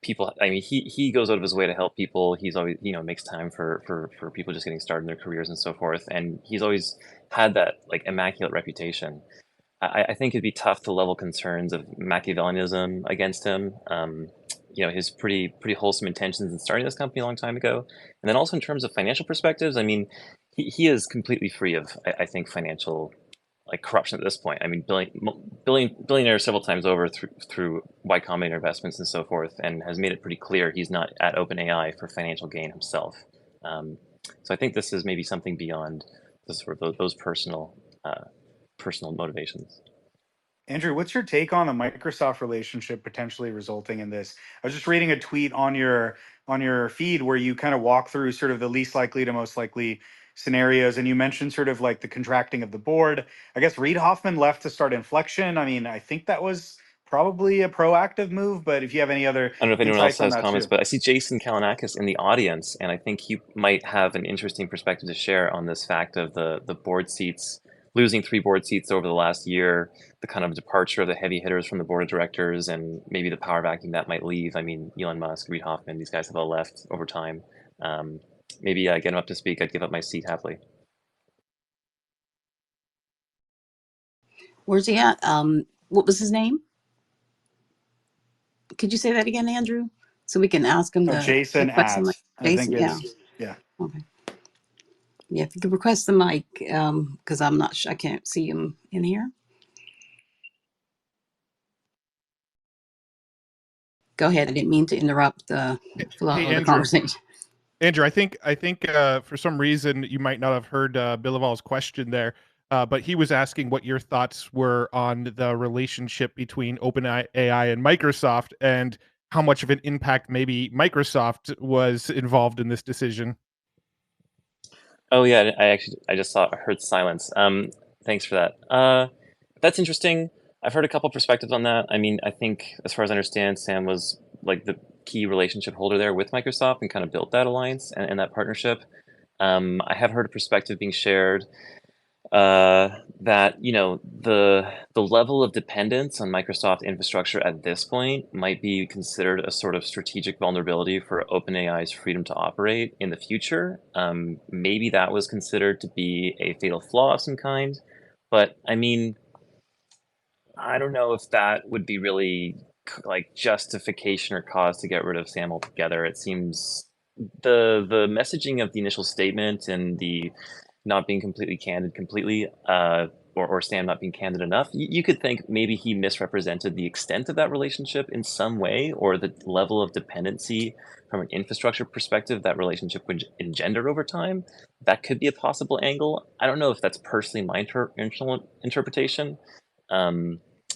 people, I mean, he goes out of his way to help people. He's always, makes time for people just getting started in their careers and so forth. And he's always had that like immaculate reputation. I think it'd be tough to level concerns of Machiavellianism against him. His pretty wholesome intentions in starting this company a long time ago, and then also in terms of financial perspectives. I mean, he is completely free of, I think, financial like corruption at this point. I mean, billionaire several times over through Y Combinator investments and so forth, and has made it pretty clear he's not at OpenAI for financial gain himself. So I think this is maybe something beyond the sort of those personal motivations. Andrew, what's your take on the Microsoft relationship potentially resulting in this? I was just reading a tweet on your feed where you kind of walk through sort of the least likely to most likely scenarios, and you mentioned sort of like the contracting of the board. I guess Reid Hoffman left to start Inflection. I mean, I think that was probably a proactive move, but if you have any other I don't know if anyone else insights on has that comments, too. but I see Jason Kalinakis in the audience, and I think he might have an interesting perspective to share on this fact of the board seats, losing 3 board seats over the last year, the kind of departure of the heavy hitters from the board of directors, and maybe the power vacuum that might leave. I mean, Elon Musk, Reid Hoffman, these guys have all left over time. Maybe get him up to speak. I'd give up my seat happily. Where's he at? What was his name? Could you say that again, Andrew? So we can ask him Oh, to Jason request the at, mic. I think Jason, yeah. is, yeah. Okay. Yeah, if you could request the mic, because I'm not sure, I can't see him in here. Go ahead. I didn't mean to interrupt the flow Hey, of the Andrew. conversation. Andrew, I think for some reason you might not have heard Billival's question there, but he was asking what your thoughts were on the relationship between OpenAI and Microsoft, and how much of an impact maybe Microsoft was involved in this decision. Oh yeah, I just heard silence. Thanks for that. That's interesting. I've heard a couple perspectives on that. I mean, I think as far as I understand, Sam was like the key relationship holder there with Microsoft and kind of built that alliance and that partnership. I have heard a perspective being shared that the level of dependence on Microsoft infrastructure at this point might be considered a sort of strategic vulnerability for OpenAI's freedom to operate in the future. Maybe that was considered to be a fatal flaw of some kind, but I mean, I don't know if that would be really like justification or cause to get rid of Sam altogether. It seems the messaging of the initial statement and the not being completely candid completely, or Sam not being candid enough, you could think maybe he misrepresented the extent of that relationship in some way, or the level of dependency from an infrastructure perspective that relationship would engender over time. That could be a possible angle. I don't know if that's personally my interpretation.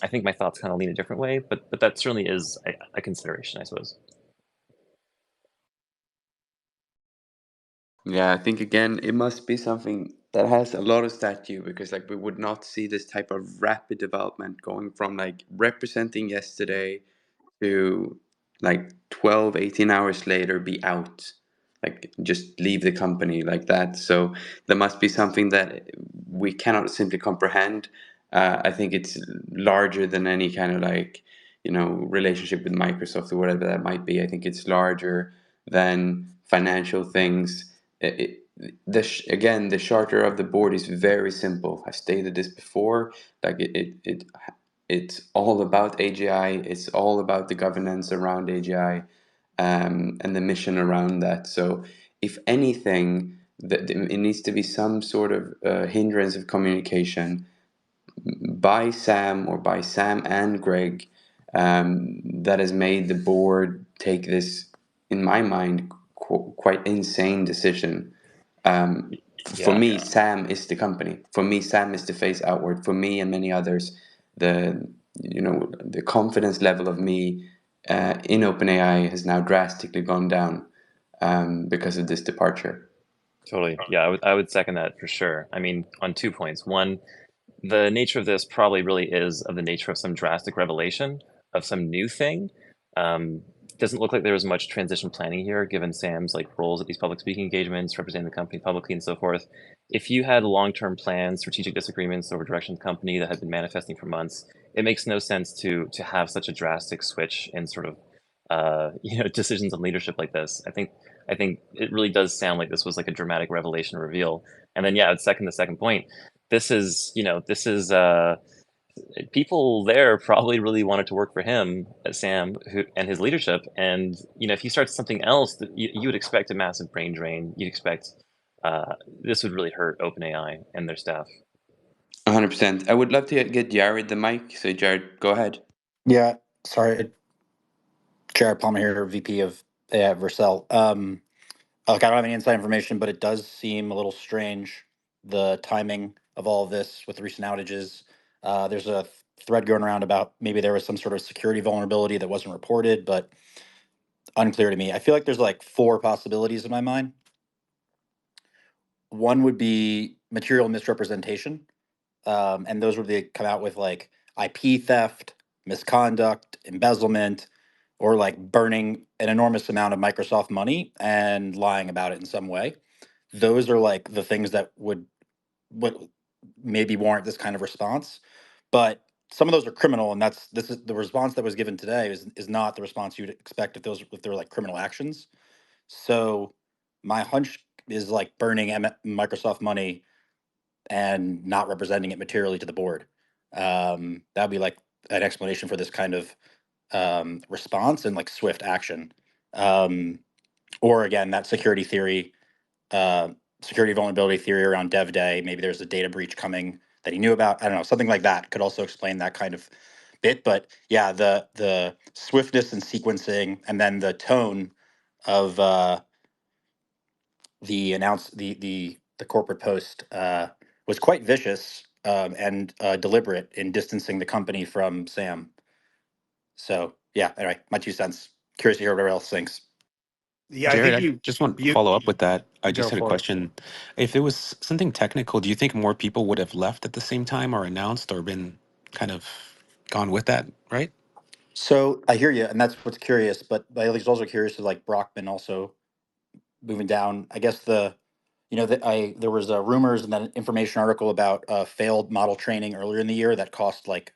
I think my thoughts kind of lean a different way, but that certainly is a consideration, I suppose. Yeah, I think again it must be something that has a lot of statue, because like we would not see this type of rapid development going from like representing yesterday to like 12, 18 hours later be out, like just leave the company like that. So there must be something that we cannot simply comprehend. I think it's larger than any kind of like, relationship with Microsoft or whatever that might be. I think it's larger than financial things. Again, the charter of the board is very simple. I've stated this before. Like it's all about AGI. It's all about the governance around AGI, and the mission around that. So, if anything, it needs to be some sort of hindrance of communication by Sam, or by Sam and Greg, that has made the board take this, in my mind, quite insane decision. For Yeah. me, Sam is the company. For me, Sam is the face outward. For me and many others, the confidence level of me in OpenAI has now drastically gone down because of this departure. Totally. Yeah, I would second that for sure. I mean, on 2 points. One, the nature of this probably really is of the nature of some drastic revelation of some new thing. Doesn't look like there was much transition planning here, given Sam's like roles at these public speaking engagements, representing the company publicly and so forth. If you had long-term plans, strategic disagreements over direction of the company that had been manifesting for months, it makes no sense to have such a drastic switch in sort of decisions on leadership like this. I think it really does sound like this was like a dramatic revelation reveal. And then yeah, I'd second the second point. This is people there probably really wanted to work for him, Sam, and his leadership. And if he starts something else, you would expect a massive brain drain. You'd expect this would really hurt OpenAI and their staff. 100%. I would love to get Jared the mic. So Jared, go ahead. Yeah, sorry, Jared Plummer here, VP of AI at Vercel. Look, I don't have any inside information, but it does seem a little strange, the timing of all of this with the recent outages. There's a thread going around about maybe there was some sort of security vulnerability that wasn't reported, but unclear to me. I feel like there's like four possibilities in my mind. One would be material misrepresentation, and those would be come out with like IP theft, misconduct, embezzlement, or like burning an enormous amount of Microsoft money and lying about it in some way. Those are like the things that would maybe warrant this kind of response. But some of those are criminal, and this is the response that was given today is not the response you'd expect if they're like criminal actions. So my hunch is like burning Microsoft money and not representing it materially to the board. That'd be like an explanation for this kind of response and like swift action. Or again, that uh, security vulnerability theory around Dev Day. Maybe there's a data breach coming that he knew about. I don't know. Something like that could also explain that kind of bit. But yeah, the swiftness and sequencing, and then the tone of the corporate post was quite vicious and deliberate in distancing the company from Sam. So yeah, anyway, my 2 cents. Curious to hear what everyone else thinks. Yeah, I Jared, think I you just want to you follow up with that. I just go had a for it. question. If it was something technical, do you think more people would have left at the same time or announced or been kind of gone with that, right? So I hear you, and that's what's curious. But I was also curious to like Brockman also moving down. I guess there was rumors and then an information article about failed model training earlier in the year that cost like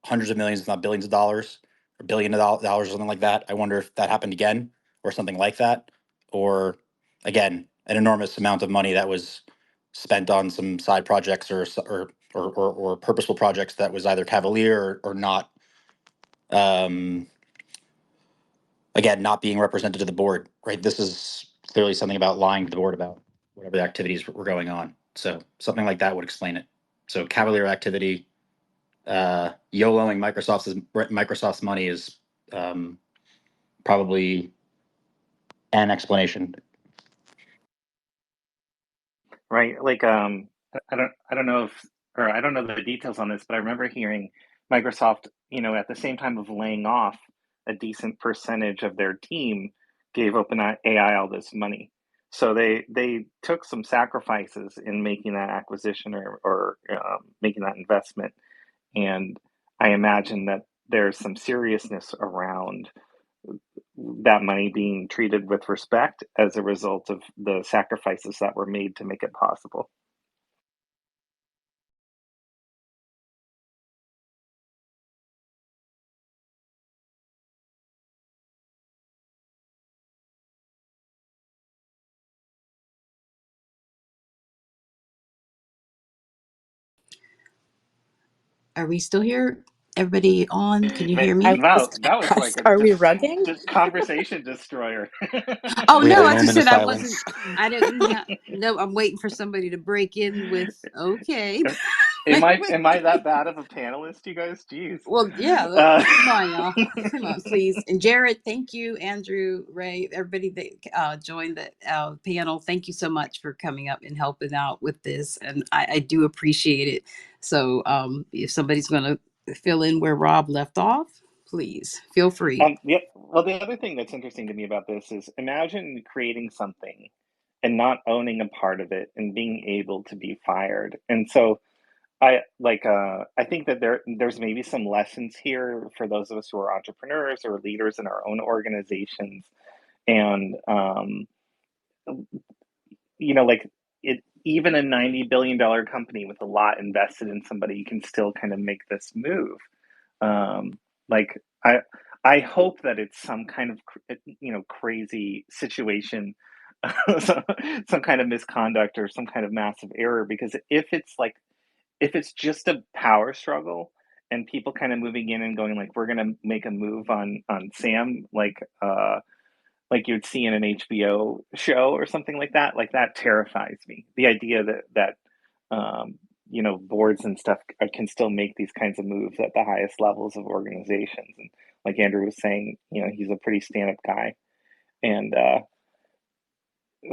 hundreds of millions, if not billions of dollars, or dollars or something like that. I wonder if that happened again, or something like that, or again, an enormous amount of money that was spent on some side projects or purposeful projects that was either cavalier or not. Um, Again, not being represented to the board, right? This is clearly something about lying to the board about whatever the activities were going on. So something like that would explain it. So cavalier activity, YOLOing Microsoft's money is um, probably an explanation. Right? Like I don't know if or I don't know the details on this, but I remember hearing Microsoft, at the same time of laying off a decent percentage of their team, gave OpenAI all this money. So they took some sacrifices in making that acquisition or making that investment, and I imagine that there's some seriousness around that money being treated with respect as a result of the sacrifices that were made to make it possible. Are we still here? Everybody on? Can you hear I me? was Wow, that was like a Are we rugging? conversation destroyer. Oh We had no, a I just moment of said I wasn't. silence. I didn't have. No, I'm waiting for somebody to break in with okay. Am I that bad of a panelist, you guys? Jeez. Well, yeah. Look, Uh, come on, y'all. Come on, please. And Jared, thank you. Andrew, Ray, everybody that joined the panel. Thank you so much for coming up and helping out with this, and I do appreciate it. So, if somebody's going to fill in where Rob left off, please feel free. yeah. Well, the other thing that's interesting to me about this is imagine creating something and not owning a part of it and being able to be fired. And so I think that there's maybe some lessons here for those of us who are entrepreneurs or leaders in our own organizations. And like it even a $90 billion company with a lot invested in somebody can still kind of make this move. Like I hope that it's some kind of crazy situation, some kind of misconduct or some kind of massive error. Because if it's just a power struggle and people kind of moving in and going like we're gonna make a move on Sam, like you'd see in an HBO show or something like that terrifies me. The idea that boards and stuff can still make these kinds of moves at the highest levels of organizations. And like Andrew was saying, he's a pretty stand-up guy. And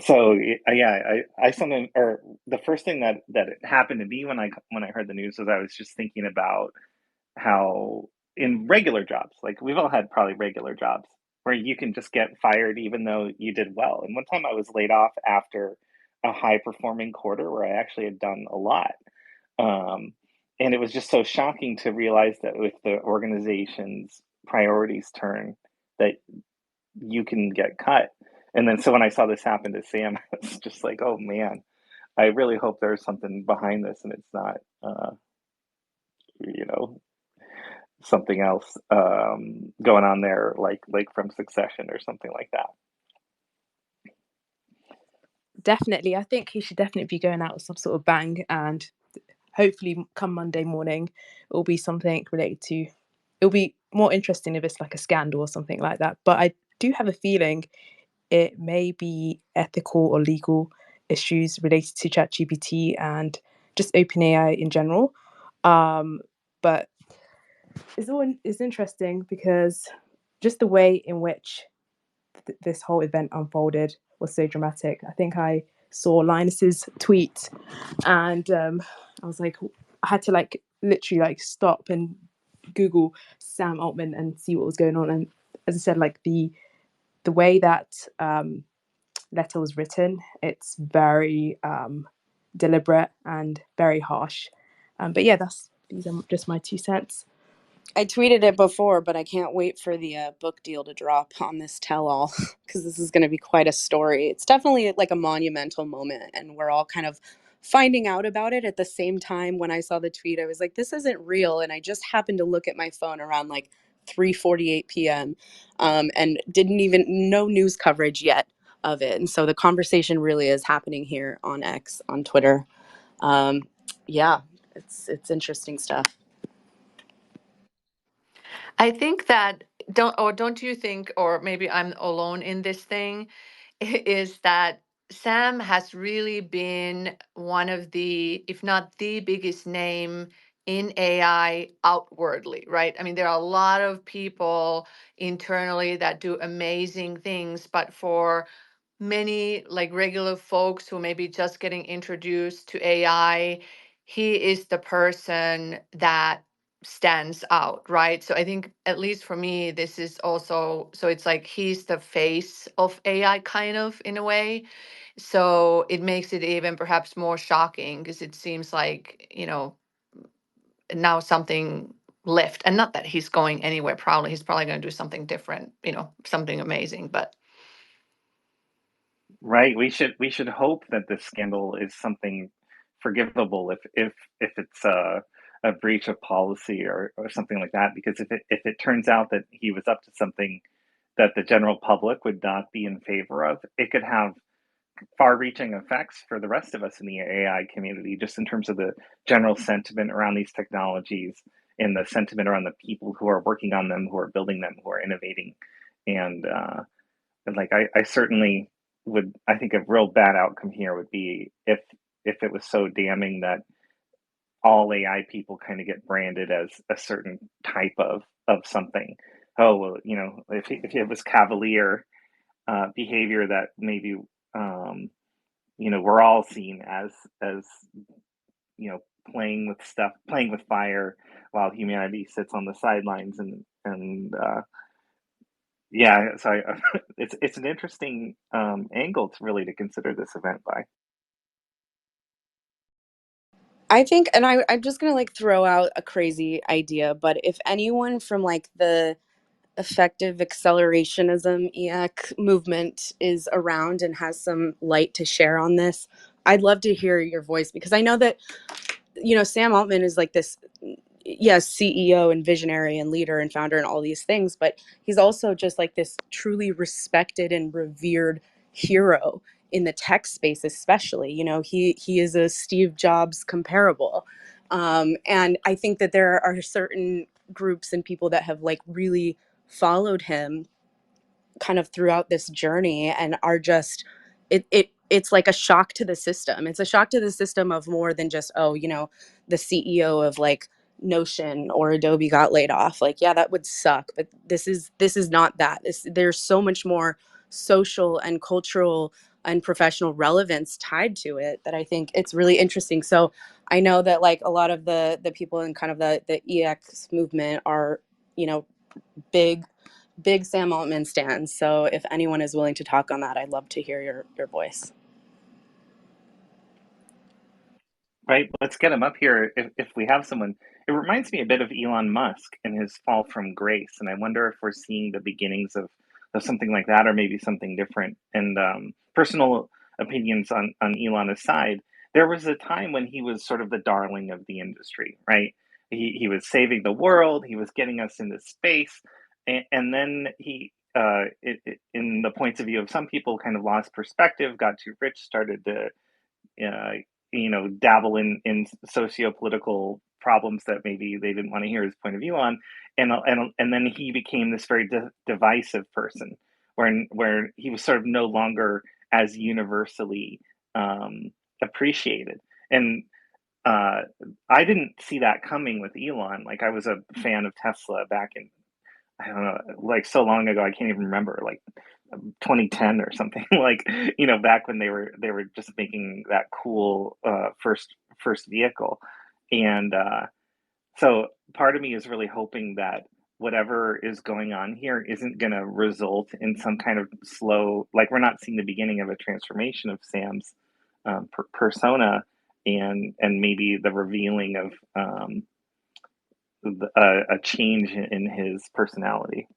So yeah, I something or the first thing that happened to me when I heard the news was I was just thinking about how in regular jobs, like we've all had probably regular jobs where you can just get fired even though you did well. And one time I was laid off after a high performing quarter where I actually had done a lot. Um, and it was just so shocking to realize that with the organization's priorities turn, that you can get cut. And then so when I saw this happen to Sam, I was just like, oh man, I really hope there's something behind this and it's not, you know, something else going on there, like from Succession or something like that. Definitely, I think he should definitely be going out with some sort of bang, and hopefully, come Monday morning, it will be something related to. It'll be more interesting if it's like a scandal or something like that. But I do have a feeling it may be ethical or legal issues related to ChatGPT and just OpenAI in general. But it's interesting because just the way in which this whole event unfolded was so dramatic. I think I saw Linus's tweet, and I was like, I had to like literally like stop and Google Sam Altman and see what was going on. And as I said, like the way that letter was written, it's very deliberate and very harsh. But yeah, these are just my 2 cents. I tweeted it before, but I can't wait for the book deal to drop on this tell-all because this is going to be quite a story. It's definitely like a monumental moment, and we're all kind of finding out about it at the same time. When I saw the tweet, I was like, "This isn't real," and I just happened to look at my phone around like 3:48 p.m. And didn't even no news coverage yet of it, and so the conversation really is happening here on X, on Twitter. Um, yeah, it's interesting stuff. I think that don't you think, or maybe I'm alone in this thing, is that Sam has really been one of the, if not the biggest name in AI outwardly, right? I mean, there are a lot of people internally that do amazing things, but for many like regular folks who may be just getting introduced to AI, he is the person that stands out, right? So I think at least for me, this is also, so it's like he's the face of AI kind of in a way. So it makes it even perhaps more shocking because it seems like, now something left, and not that he's going anywhere, probably he's probably going to do something different, something amazing, but Right. We should hope that this scandal is something forgivable if it's a breach of policy or something like that. Because if it turns out that he was up to something that the general public would not be in favor of, it could have far-reaching effects for the rest of us in the AI community, just in terms of the general sentiment around these technologies and the sentiment around the people who are working on them, who are building them, who are innovating. And like I certainly would. I think a real bad outcome here would be if it was so damning that all AI people kind of get branded as a certain type of something. Oh well, if it was cavalier behavior that maybe we're all seen as you know playing with stuff, playing with fire, while humanity sits on the sidelines and yeah, so it's an interesting angle to really to consider this event by. I think, and I'm just gonna like throw out a crazy idea, but if anyone from like the effective accelerationism EAC movement is around and has some light to share on this, I'd love to hear your voice, because I know that Sam Altman is like this, yes, CEO and visionary and leader and founder and all these things, but he's also just like this truly respected and revered hero in the tech space, especially. He is a Steve Jobs comparable. And I think that there are certain groups and people that have like really followed him kind of throughout this journey and are just it's like a shock to the system. It's a shock to the system of more than just, the CEO of like Notion or Adobe got laid off. Like, yeah, that would suck, but this is not that. There's so much more social and cultural and professional relevance tied to it that I think it's really interesting. So I know that like a lot of the people in kind of the EX movement are, you know, big Sam Altman stands. So if anyone is willing to talk on that, I'd love to hear your voice. Right, let's get him up here if we have someone. It reminds me a bit of Elon Musk and his fall from grace, and I wonder if we're seeing the beginnings of something like that, or maybe something different. And personal opinions on Elon aside, there was a time when he was sort of the darling of the industry, right? He was saving the world, he was getting us into space, and then in the points of view of some people, kind of lost perspective, got too rich, started to uh, dabble in socio-political problems that maybe they didn't want to hear his point of view on, and then he became this very divisive person, where he was sort of no longer as universally appreciated. And I didn't see that coming with Elon. Like, I was a fan of Tesla back in, I don't know, like so long ago, I can't even remember, like 2010 or something. Like, back when they were just making that cool first vehicle. And so part of me is really hoping that whatever is going on here isn't going to result in some kind of slow, like, we're not seeing the beginning of a transformation of Sam's persona, and maybe the revealing of a change in his personality.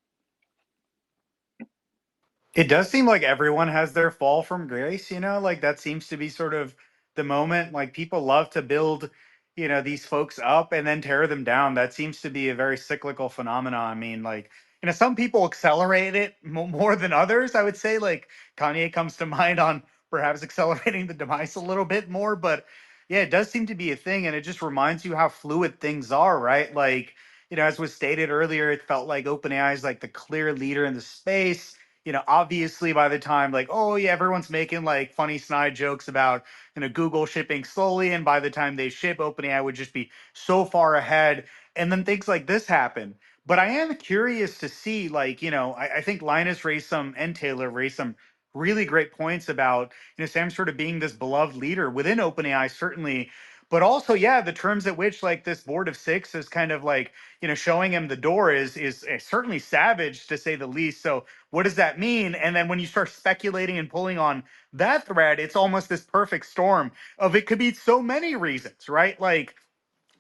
It does seem like everyone has their fall from grace, like that seems to be sort of the moment. Like, people love to build, these folks up and then tear them down. That seems to be a very cyclical phenomenon. I mean, like, some people accelerate it more than others. I would say, like, Kanye comes to mind on perhaps accelerating the demise a little bit more, but yeah, it does seem to be a thing. And it just reminds you how fluid things are, right? Like, as was stated earlier, it felt like OpenAI is like the clear leader in the space. Obviously by the time, like, oh yeah, everyone's making like funny snide jokes about, Google shipping slowly, and by the time they ship, OpenAI would just be so far ahead. And then things like this happen. But I am curious to see, like, I think Linus raised some, and Taylor raised some really great points about, Sam sort of being this beloved leader within OpenAI, certainly. But also, yeah, the terms at which like this board of six is kind of like, showing him the door is certainly savage, to say the least. So what does that mean? And then when you start speculating and pulling on that thread, it's almost this perfect storm of, it could be so many reasons, right? Like,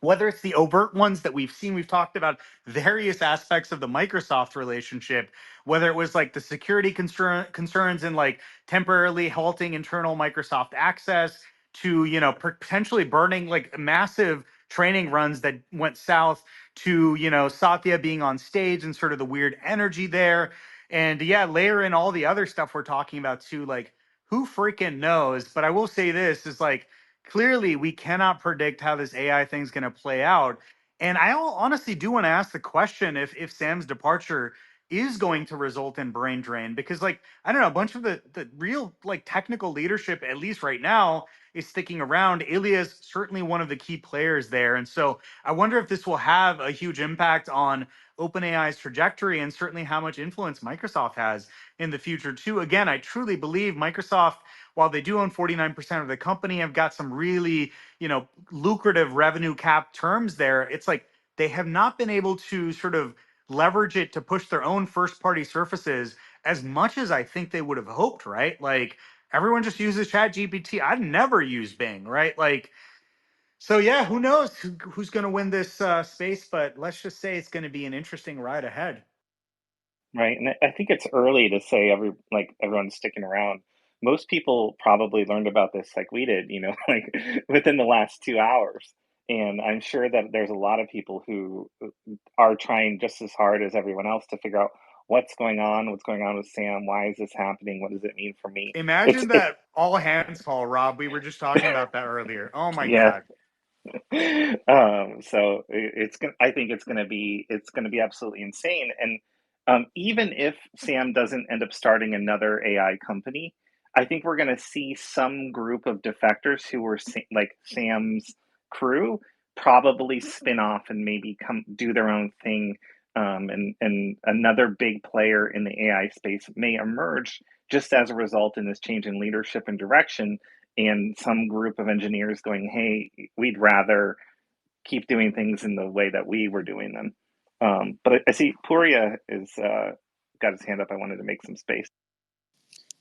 whether it's the overt ones that we've talked about various aspects of the Microsoft relationship, whether it was like the security concerns and like temporarily halting internal Microsoft access, to, potentially burning like massive training runs that went south, to, Satya being on stage and sort of the weird energy there. And yeah, layer in all the other stuff we're talking about too, like, who freaking knows? But I will say this is like, clearly we cannot predict how this AI thing's going to play out. And I honestly do want to ask the question if Sam's departure is going to result in brain drain, because, like, I don't know, a bunch of the real like technical leadership, at least right now, is sticking around. Ilya's certainly one of the key players there. And so I wonder if this will have a huge impact on OpenAI's trajectory, and certainly how much influence Microsoft has in the future too. Again, I truly believe Microsoft, while they do own 49% of the company, have got some really, lucrative revenue cap terms there. It's like they have not been able to sort of leverage it to push their own first party surfaces as much as I think they would have hoped, right? Like, everyone just uses Chat GPT. I'd never use Bing, right? Like, so yeah, who knows who's going to win this space, but let's just say it's going to be an interesting ride ahead. Right, and I think it's early to say everyone's sticking around. Most people probably learned about this like we did, like within the last 2 hours. And I'm sure that there's a lot of people who are trying just as hard as everyone else to figure out what's going on with Sam, why is this happening, what does it mean for me? It's Imagine it's that all hands call, Rob. We were just talking about that earlier. Oh my yeah. God. So it's gonna. I think it's gonna be absolutely insane. And even if Sam doesn't end up starting another AI company, I think we're gonna see some group of defectors who were like Sam's crew probably spin off and maybe come do their own thing, and another big player in the AI space may emerge just as a result in this change in leadership and direction, and some group of engineers going, hey, we'd rather keep doing things in the way that we were doing them. But I see Puria is got his hand up. I wanted to make some space.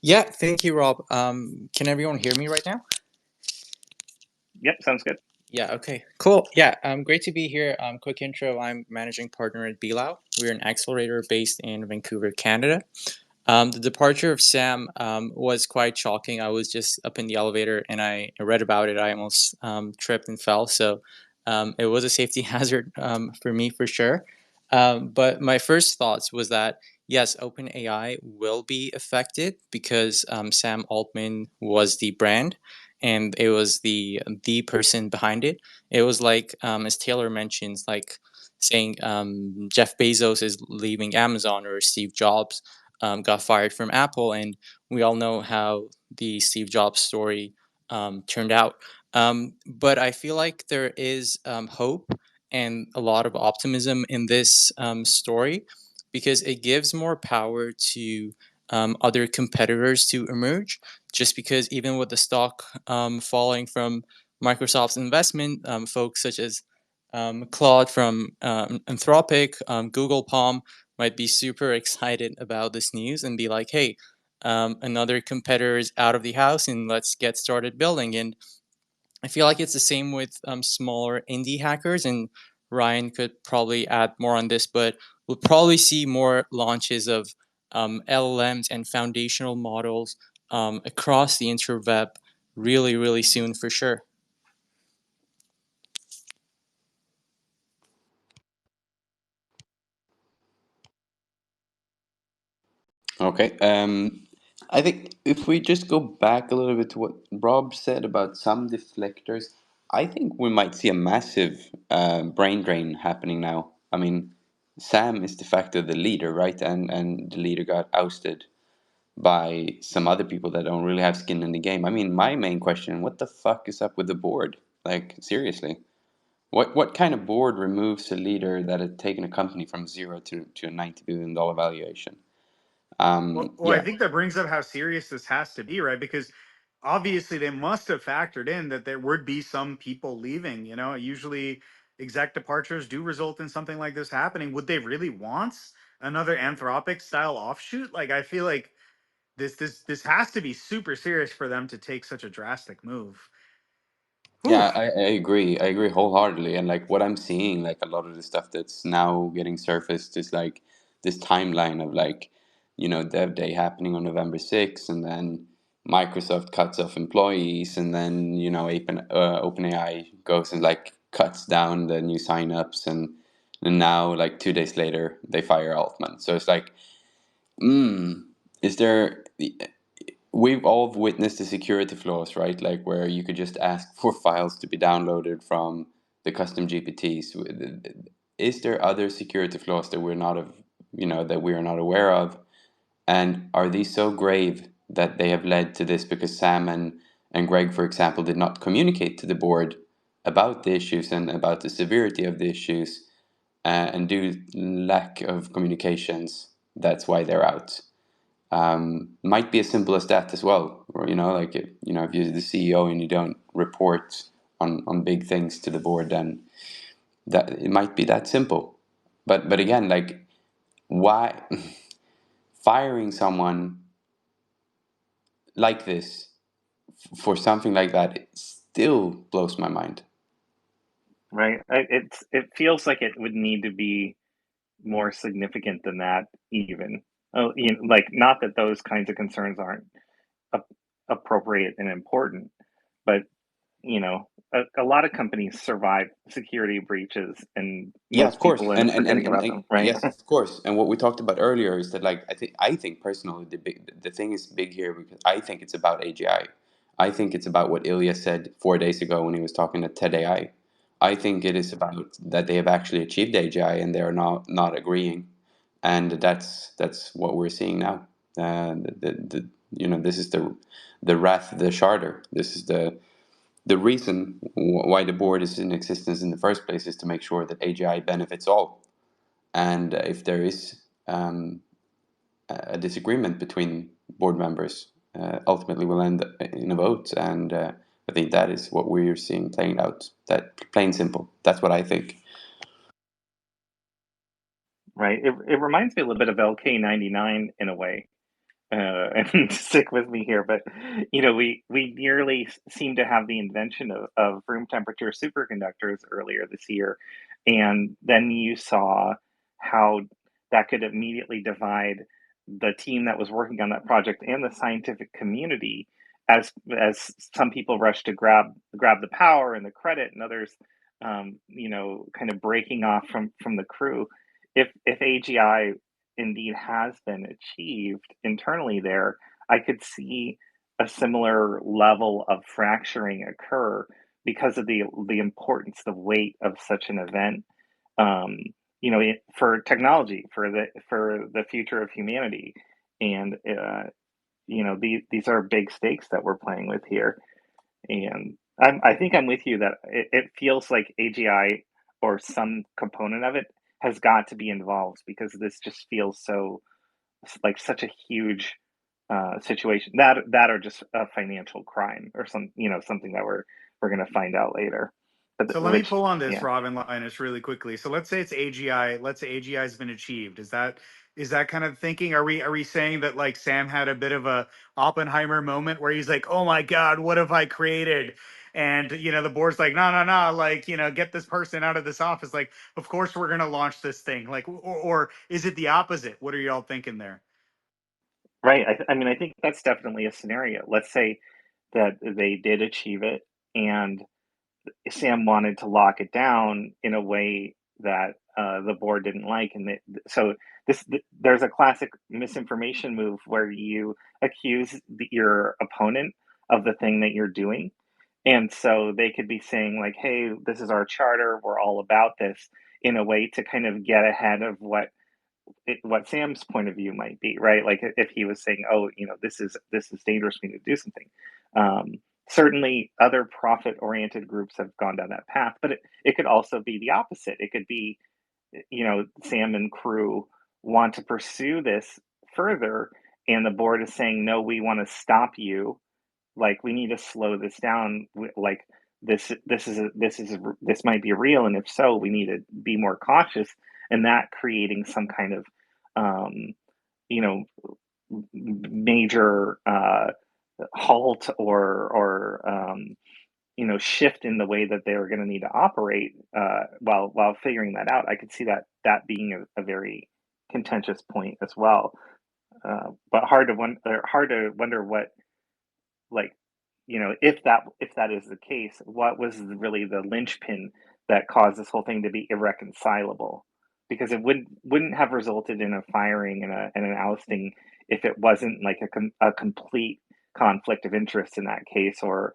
Yeah, thank you, Rob. Can everyone hear me right now? Yep, sounds good. Yeah, okay, cool. Yeah, great to be here. Quick intro, I'm managing partner at Belau. We're an accelerator based in Vancouver, Canada. The departure of Sam was quite shocking. I was just up in the elevator and I read about it. I almost tripped and fell. So it was a safety hazard for me for sure. But my first thoughts was that yes, OpenAI will be affected because Sam Altman was the brand and it was the person behind it. It was like as Taylor mentions, like saying Jeff Bezos is leaving Amazon or Steve Jobs got fired from Apple, and we all know how the Steve Jobs story turned out. But I feel like there is hope and a lot of optimism in this story because it gives more power to other competitors to emerge. Just because even with the stock falling from Microsoft's investment, folks such as Claude from Anthropic, Google Palm might be super excited about this news and be like, hey, another competitor is out of the house and let's get started building. And I feel like it's the same with smaller indie hackers, and Ryan could probably add more on this, but we'll probably see more launches of LLMs and foundational models across the interweb really, really soon for sure. Okay. I think if we just go back a little bit to what Rob said about some deflectors, I think we might see a massive brain drain happening now. I mean, Sam is de facto the leader, right? And the leader got ousted by some other people that don't really have skin in the game. I mean, my main question, what the fuck is up with the board? Like, seriously. What kind of board removes a leader that had taken a company from zero to a $90 billion valuation? Well, I Yeah. think that brings up how serious this has to be, right? Because obviously they must have factored in that there would be some people leaving. You know, usually exec departures do result in something like this happening. Would they really want another Anthropic style offshoot? Like, I feel like this has to be super serious for them to take such a drastic move. Whew. Yeah, I agree. I agree wholeheartedly. And like what I'm seeing, like a lot of the stuff that's now getting surfaced is like this timeline of like, Dev Day happening on November 6th, and then Microsoft cuts off employees, and then, OpenAI goes and like cuts down the new signups, and now like 2 days later they fire Altman. So it's like, is there? We've all witnessed the security flaws, right? Like where you could just ask for files to be downloaded from the custom GPTs. Is there other security flaws that that we are not aware of? And are these so grave that they have led to this because Sam and Greg, for example, did not communicate to the board about the issues and about the severity of the issues, and due lack of communications, that's why they're out. Might be as simple as that as well. Or, like if you're the CEO and you don't report on big things to the board, then that it might be that simple. But again, like why firing someone like this for something like that, it still blows my mind. Right. It feels like it would need to be more significant than that, even. Oh, like not that those kinds of concerns aren't appropriate and important, but a lot of companies survive security breaches, and Yeah, of most course, people end and up and, and, forgetting and, about and them, right? yes, of course. And what we talked about earlier is that, like, I think personally, the thing is big here because I think it's about AGI. I think it's about what Ilya said 4 days ago when he was talking to TED AI. I think it is about that they have actually achieved AGI and they are not agreeing, and that's what we're seeing now. This is the wrath of the charter. This is the reason why the board is in existence in the first place is to make sure that AGI benefits all. and if there is a disagreement between board members, ultimately will end in a vote. And I think that is what we're seeing playing out. That plain simple. That's what I think. Right. It reminds me a little bit of LK99 in a way. And stick with me here, but we nearly seem to have the invention of room temperature superconductors earlier this year, and then you saw how that could immediately divide the team that was working on that project and the scientific community, as some people rushed to grab the power and the credit, and others, kind of breaking off from the crew. If AGI indeed has been achieved internally there, I could see a similar level of fracturing occur because of the importance, the weight of such an event. Um, for technology, for the future of humanity, and these are big stakes that we're playing with here. And I think I'm with you that it feels like AGI or some component of it has got to be involved because this just feels so like such a huge situation that or just a financial crime or something that we're gonna find out later. But So let me which pull on this, yeah. Robin Linus, really quickly. So let's say it's AGI. Let's say AGI has been achieved. Is that kind of thinking? Are we saying that like Sam had a bit of a Oppenheimer moment where he's like, "Oh my God, what have I created?" And the board's like, "No, no, no! Like, get this person out of this office." Like, of course we're gonna launch this thing. Like, or is it the opposite? What are y'all thinking there? Right. I mean, I think that's definitely a scenario. Let's say that they did achieve it, and Sam wanted to lock it down in a way that the board didn't like, and so there's a classic misinformation move where you accuse your opponent of the thing that you're doing, and so they could be saying like, "Hey, this is our charter. We're all about this," in a way to kind of get ahead of what Sam's point of view might be, right? Like if he was saying, "Oh, this is dangerous for me to do something." Um, Certainly, other profit-oriented groups have gone down that path, but it could also be the opposite. It could be, Sam and crew want to pursue this further, and the board is saying, "No, we want to stop you. Like we need to slow this down. Like this might be real, and if so, we need to be more cautious." And that creating some kind of um, you know major halt or shift in the way that they were going to need to operate while figuring that out. I could see that being a very contentious point as well. But hard to wonder what, like, if that is the case, what was really the linchpin that caused this whole thing to be irreconcilable? Because it wouldn't have resulted in a firing and an ousting if it wasn't like a complete conflict of interest in that case, or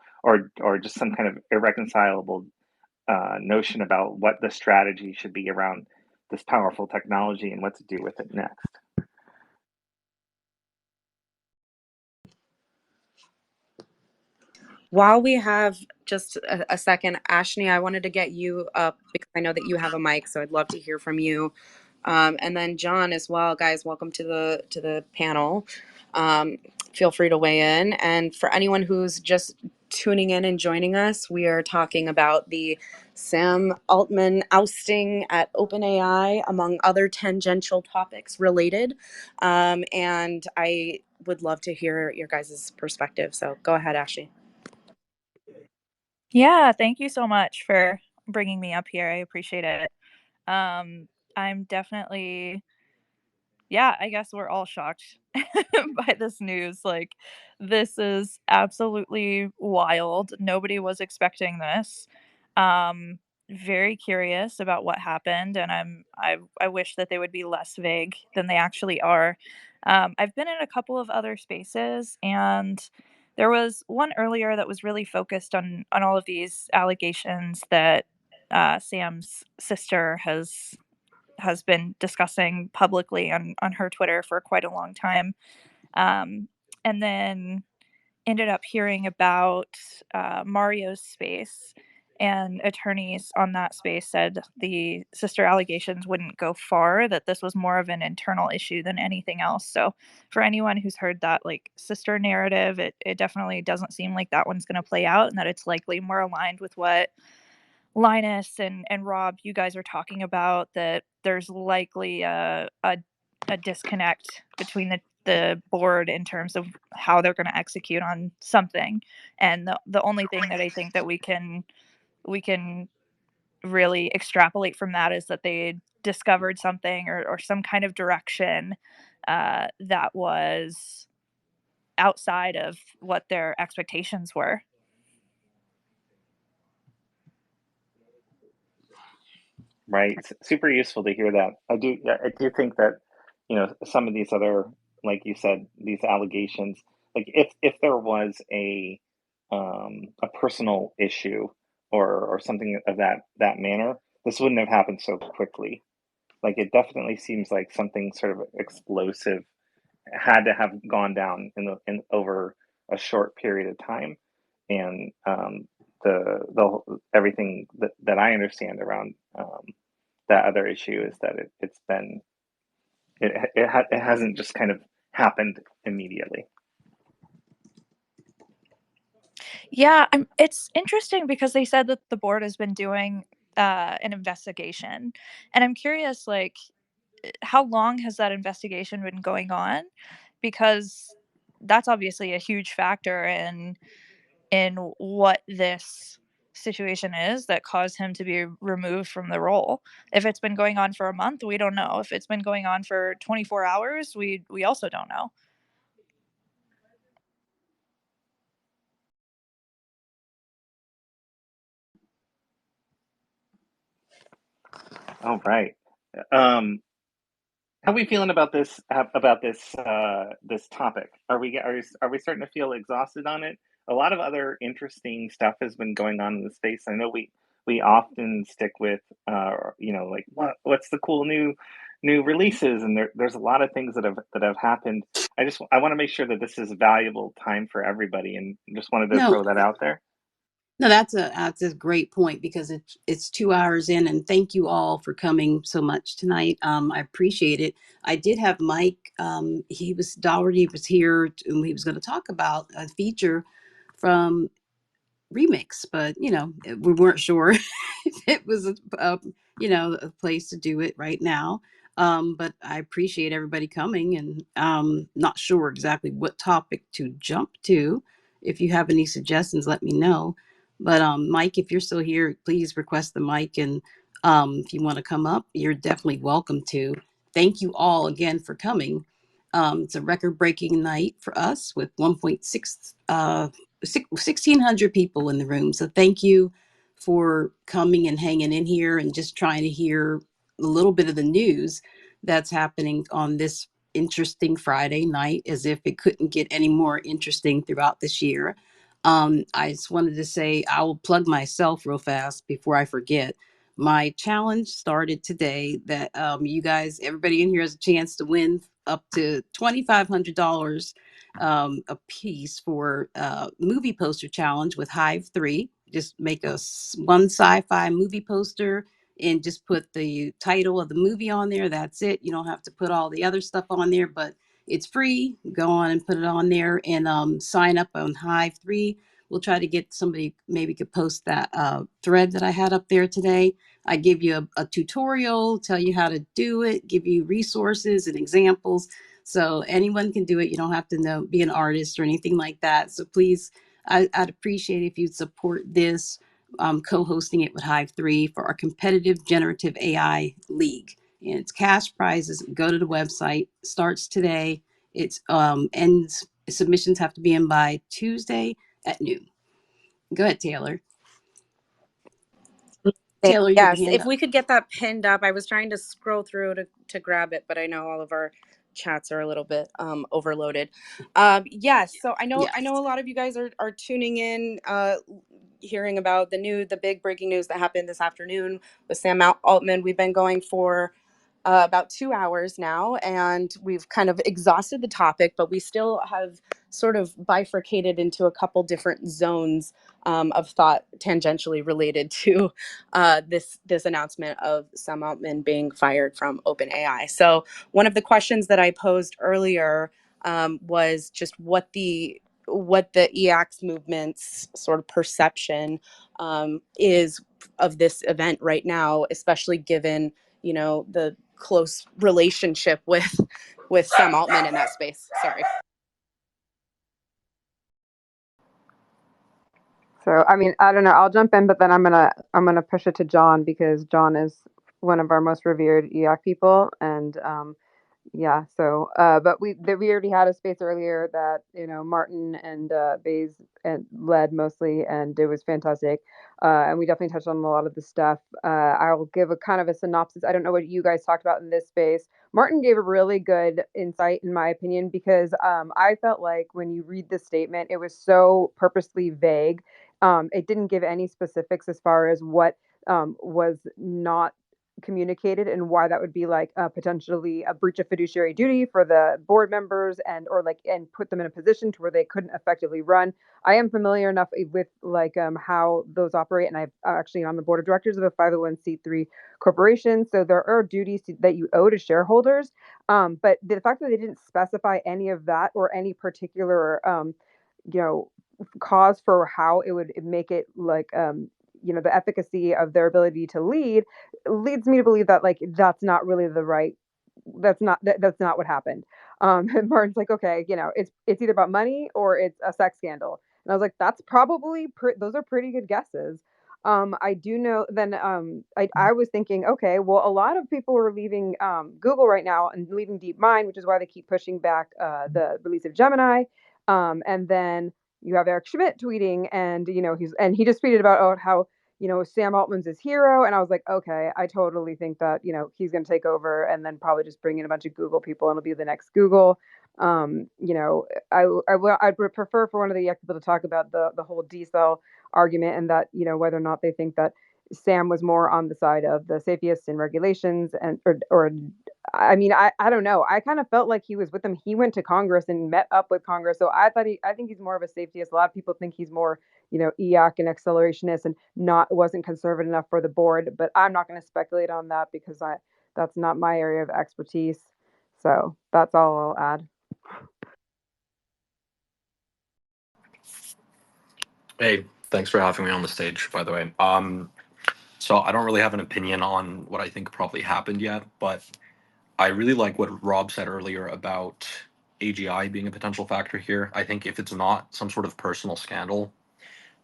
just some kind of irreconcilable notion about what the strategy should be around this powerful technology and what to do with it next. While we have just a second, Ashni, I wanted to get you up because I know that you have a mic, so I'd love to hear from you. And then John as well, guys. Welcome to the panel. Feel free to weigh in. And for anyone who's just tuning in and joining us, we are talking about the Sam Altman ousting at OpenAI, among other tangential topics related. And I would love to hear your guys' perspective. So go ahead, Ashley. Yeah, thank you so much for bringing me up here. I appreciate it. I'm definitely, yeah, I guess we're all shocked by this news. Like, this is absolutely wild. Nobody was expecting this. Um, Very curious about what happened, and I wish that they would be less vague than they actually are. I've been in a couple of other spaces, and there was one earlier that was really focused on all of these allegations that Sam's sister has been discussing publicly on her Twitter for quite a long time. And then ended up hearing about Mario's space. and attorneys on that space said the sister allegations wouldn't go far, that this was more of an internal issue than anything else. So for anyone who's heard that like sister narrative, it definitely doesn't seem like that one's going to play out, and that it's likely more aligned with what Linus and Rob, you guys are talking about, that there's likely a disconnect between the board in terms of how they're going to execute on something. And the only thing that I think that we can really extrapolate from that is that they discovered something or some kind of direction that was outside of what their expectations were. Right. Super useful to hear that. I do think that, some of these other, like you said, these allegations, like if there was a personal issue or something of that manner, this wouldn't have happened so quickly. Like it definitely seems like something sort of explosive had to have gone down in over a short period of time, and the everything that I understand around that other issue is that it hasn't just kind of happened immediately. Yeah, it's interesting because they said that the board has been doing an investigation, and I'm curious, like, how long has that investigation been going on? Because that's obviously a huge factor in what this situation is that caused him to be removed from the role. If it's been going on for a month, we don't know. If it's been going on for 24 hours, we also don't know. All right. How are we feeling about this topic? Are we starting to feel exhausted on it? A lot of other interesting stuff has been going on in the space. I know we often stick with like what's the cool new releases, and there's a lot of things that have happened. I want to make sure that this is valuable time for everybody, and just wanted to No, throw that out there. no, that's a great point because it's 2 hours in, and thank you all for coming so much tonight. I appreciate it. I did have Mike. He was Dougherty was here, and he was going to talk about a feature from Remix, but we weren't sure if it was a place to do it right now. But I appreciate everybody coming, and not sure exactly what topic to jump to. If you have any suggestions, let me know. But Mike, if you're still here, please request the mic, and if you want to come up, you're definitely welcome to. Thank you all again for coming. It's a record-breaking night for us with 1.6 1,600 people in the room. So thank you for coming and hanging in here and just trying to hear a little bit of the news that's happening on this interesting Friday night, as if it couldn't get any more interesting throughout this year. I just wanted to say I will plug myself real fast before I forget. My challenge started today that you guys, everybody in here has a chance to win up to $2,500 a piece for movie poster challenge with Hive 3. Just make one sci-fi movie poster and just put the title of the movie on there. That's it. You don't have to put all the other stuff on there, but it's free. Go on and put it on there and sign up on Hive 3. We'll try to get somebody maybe could post that thread that I had up there today. I give you a tutorial, tell you how to do it, give you resources and examples. So anyone can do it. You don't have to be an artist or anything like that. So please, I'd appreciate if you'd support this, co-hosting it with Hive 3 for our competitive generative AI league. And it's cash prizes. Go to the website. Starts today. It's ends. Submissions have to be in by Tuesday at noon. Go ahead, Taylor. Taylor, you have Yes, your hand if up. we could get that pinned up. I was trying to scroll through to grab it, but I know all of our chats are a little bit overloaded. Yes, so I know Yes. a lot of you guys are tuning in, hearing about the big breaking news that happened this afternoon with Sam Altman. We've been going for about 2 hours now, and we've kind of exhausted the topic, but we still have sort of bifurcated into a couple different zones of thought tangentially related to this announcement of Sam Altman being fired from OpenAI. So one of the questions that I posed earlier was just what the EAX movement's sort of perception is of this event right now, especially given the close relationship with Sam Altman in that space. Sorry. So, I mean, I don't know. I'll jump in, but then I'm gonna push it to John because John is one of our most revered EAC people, and yeah. So, but we already had a space earlier that Martin and Bays and led mostly, and it was fantastic. And we definitely touched on a lot of the stuff. I'll give a kind of a synopsis. I don't know what you guys talked about in this space. Martin gave a really good insight, in my opinion, because I felt like when you read the statement, it was so purposely vague. It didn't give any specifics as far as what was not communicated and why that would be like potentially a breach of fiduciary duty for the board members and put them in a position to where they couldn't effectively run. I am familiar enough with like how those operate, and I'm actually on the board of directors of a 501c3 corporation, so there are duties that you owe to shareholders. But the fact that they didn't specify any of that or any particular you know cause for how it would make it like the efficacy of their ability to lead leads me to believe that like that's not really the right that's not what happened. And Martin's like, okay, it's either about money or it's a sex scandal, and I was like, that's probably those are pretty good guesses. I do know then I was thinking, okay, well, a lot of people are leaving Google right now and leaving DeepMind, which is why they keep pushing back the release of Gemini. And then you have Eric Schmidt tweeting, and he just tweeted about how Sam Altman's his hero. And I was like, okay, I totally think that, he's going to take over and then probably just bring in a bunch of Google people and it'll be the next Google. I'd prefer for one of the people to talk about the whole decel argument and that, whether or not they think that Sam was more on the side of the safest in regulations or I mean, I don't know. I kind of felt like he was with them. He went to Congress and met up with Congress. So I think he's more of a safetyist. A lot of people think he's more, EAC and accelerationist and wasn't conservative enough for the board. But I'm not going to speculate on that because that's not my area of expertise. So that's all I'll add. Hey, thanks for having me on the stage, by the way. So I don't really have an opinion on what I think probably happened yet, but I really like what Rob said earlier about AGI being a potential factor here. I think if it's not some sort of personal scandal,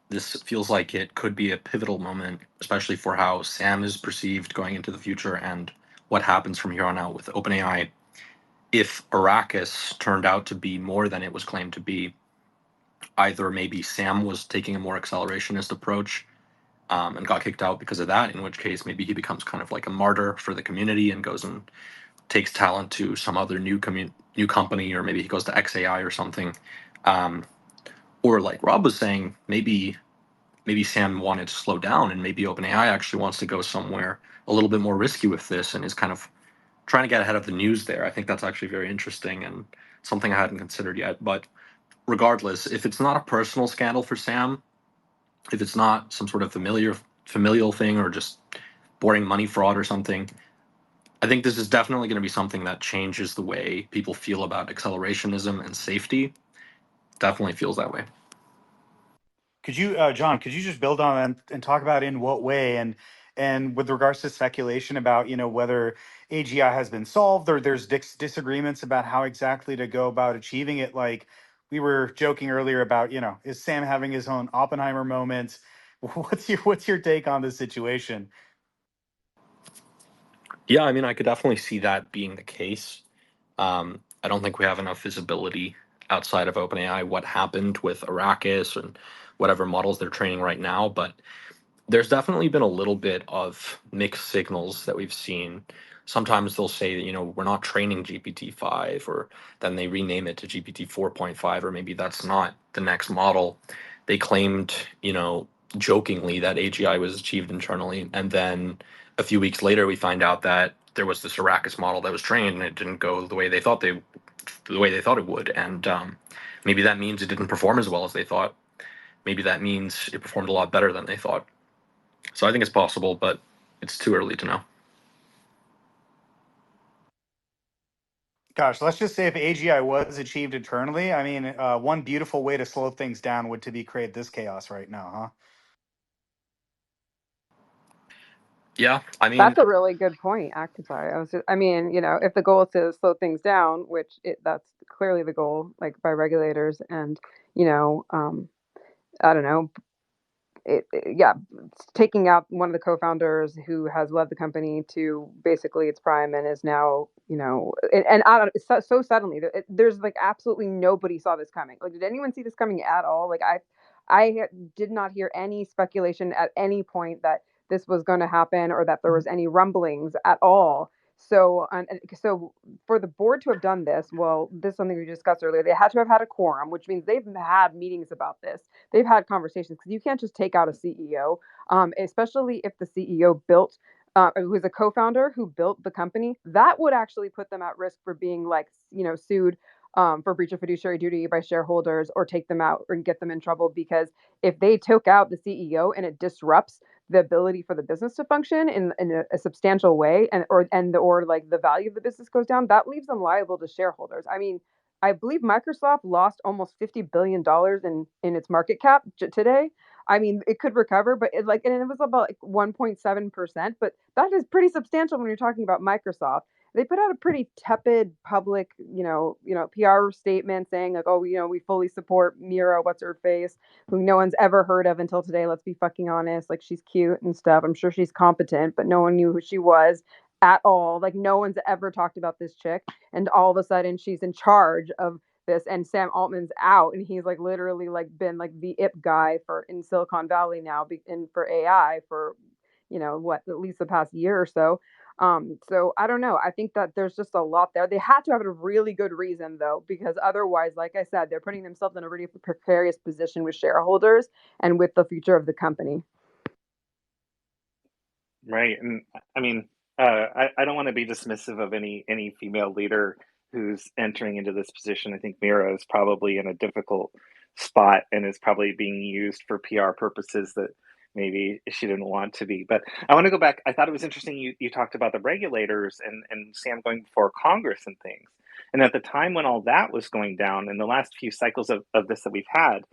this feels like it could be a pivotal moment, especially for how Sam is perceived going into the future and what happens from here on out with OpenAI. If Arrakis turned out to be more than it was claimed to be, either maybe Sam was taking a more accelerationist approach and got kicked out because of that, in which case maybe he becomes kind of like a martyr for the community and goes and takes talent to some other new company, or maybe he goes to XAI or something. Um, or like Rob was saying, maybe Sam wanted to slow down, and maybe OpenAI actually wants to go somewhere a little bit more risky with this, and is kind of trying to get ahead of the news there. I think that's actually very interesting and something I hadn't considered yet. But regardless, if it's not a personal scandal for Sam, if it's not some sort of familial thing or just boring money fraud or something, I think this is definitely going to be something that changes the way people feel about accelerationism and safety. Definitely feels that way. Could you, John, could you just build on that and talk about in what way and with regards to speculation about whether AGI has been solved or there's disagreements about how exactly to go about achieving it? Like we were joking earlier about is Sam having his own Oppenheimer moment? What's your take on this situation? Yeah, I mean, I could definitely see that being the case. I don't think we have enough visibility outside of OpenAI what happened with Arrakis and whatever models they're training right now, but there's definitely been a little bit of mixed signals that we've seen. Sometimes they'll say that, we're not training GPT-5, or then they rename it to GPT 4.5, or maybe that's not the next model. They claimed, jokingly that AGI was achieved internally. And then a few weeks later, we find out that there was this Arrakis model that was trained and it didn't go the way they thought it would, and maybe that means it didn't perform as well as they thought. Maybe that means it performed a lot better than they thought. So I think it's possible, but it's too early to know. Gosh, let's just say if AGI was achieved internally, I mean, one beautiful way to slow things down would to be create this chaos right now, huh? Yeah, I mean, That's a really good point, Akatai. I mean, if the goal is to slow things down, which that's clearly the goal, like by regulators, and you know, I don't know, yeah, taking out one of the co-founders who has led the company to basically its prime and is now, and I don't, so suddenly there's like absolutely nobody saw this coming. Like, did anyone see this coming at all? Like, I did not hear any speculation at any point that this was going to happen or that there was any rumblings at all. So for the board to have done this, well, this is something we discussed earlier. They had to have had a quorum, which means they've had meetings about this. They've had conversations because you can't just take out a CEO, especially if the CEO built. Who was a co-founder who built the company, that would actually put them at risk for being like, sued for breach of fiduciary duty by shareholders or take them out or get them in trouble, because if they took out the CEO and it disrupts the ability for the business to function in a substantial way, or like the value of the business goes down, that leaves them liable to shareholders. I mean, I believe Microsoft lost almost $50 billion in its market cap today. I mean, it could recover, but and it was about like 1.7%, but that is pretty substantial when you're talking about Microsoft. They put out a pretty tepid public, PR statement saying like, oh, we fully support Mira, what's her face, who no one's ever heard of until today. Let's be fucking honest. Like, she's cute and stuff. I'm sure she's competent, but no one knew who she was at all. Like, no one's ever talked about this chick, and all of a sudden she's in charge of this, and Sam Altman's out, and he's like literally like been like the IP guy in Silicon Valley now, and for AI for what, at least the past year or so. So I don't know. I think that there's just a lot there. They had to have a really good reason though, because otherwise, like I said, they're putting themselves in a really precarious position with shareholders and with the future of the company. Right. And I mean, I don't want to be dismissive of any female leader who's entering into this position. I think Mira is probably in a difficult spot and is probably being used for PR purposes that maybe she didn't want to be. But I want to go back. I thought it was interesting you talked about the regulators and Sam going before Congress and things. And at the time when all that was going down in the last few cycles of this that we've had,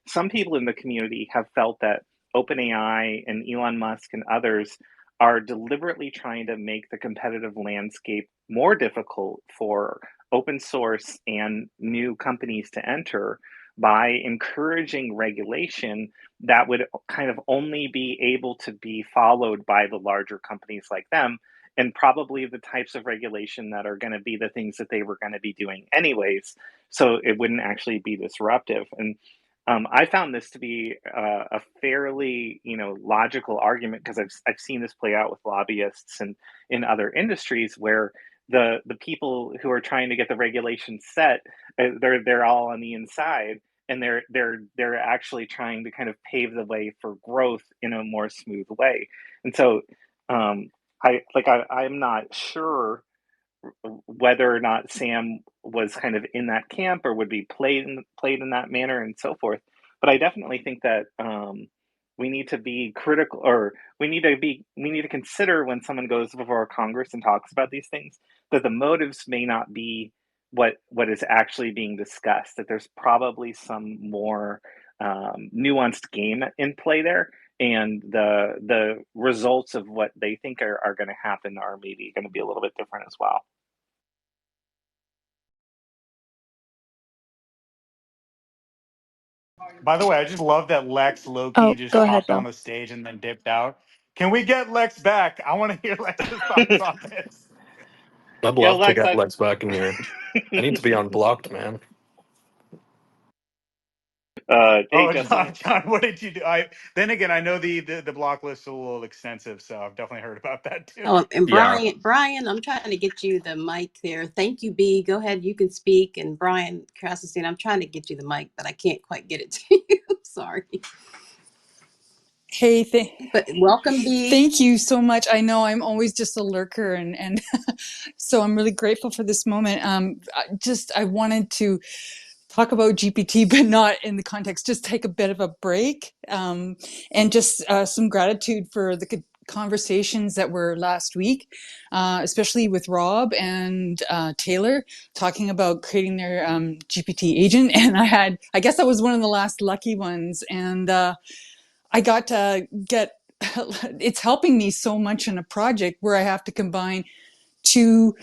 some people in the community have felt that OpenAI and Elon Musk and others are deliberately trying to make the competitive landscape more difficult for open source and new companies to enter by encouraging regulation that would kind of only be able to be followed by the larger companies like them, and probably the types of regulation that are going to be the things that they were going to be doing anyways, so it wouldn't actually be disruptive. And I found this to be a fairly, logical argument, because I've seen this play out with lobbyists and in other industries where the people who are trying to get the regulations set, they're all on the inside, and they're actually trying to kind of pave the way for growth in a more smooth way. And so, I'm not sure whether or not Sam was kind of in that camp or would be played in that manner and so forth. But I definitely think that we need to be critical, or we need to consider when someone goes before Congress and talks about these things, that the motives may not be what is actually being discussed. That there's probably some more nuanced game in play there, and the results of what they think are going to happen are maybe going to be a little bit different as well. By the way, I just love that Lex low-key Oh, just go ahead, hopped on Bill. the stage and then dipped out. Can we get Lex back? I want to hear Lex's thoughts on this. I'd Yeah, love to Lex, get Lex back in here. I need to be unblocked, man. hey, Oh, Justin. John, what did you do? Then again, I know the block list is a little extensive, so I've definitely heard about that too. Oh, and Yeah. Brian, I'm trying to get you the mic there. Thank you, B. Go ahead, you can speak. And Brian Krassenstein, I'm trying to get you the mic, but I can't quite get it to you. Sorry. Hey, But welcome, B. thank you so much. I know I'm always just a lurker, and so I'm really grateful for this moment. I wanted to talk about GPT, but not in the context, just take a bit of a break, and just some gratitude for the conversations that were last week, especially with Rob and Taylor talking about creating their GPT agent. And I guess I was one of the last lucky ones. And I got to get, it's helping me so much in a project where I have to combine two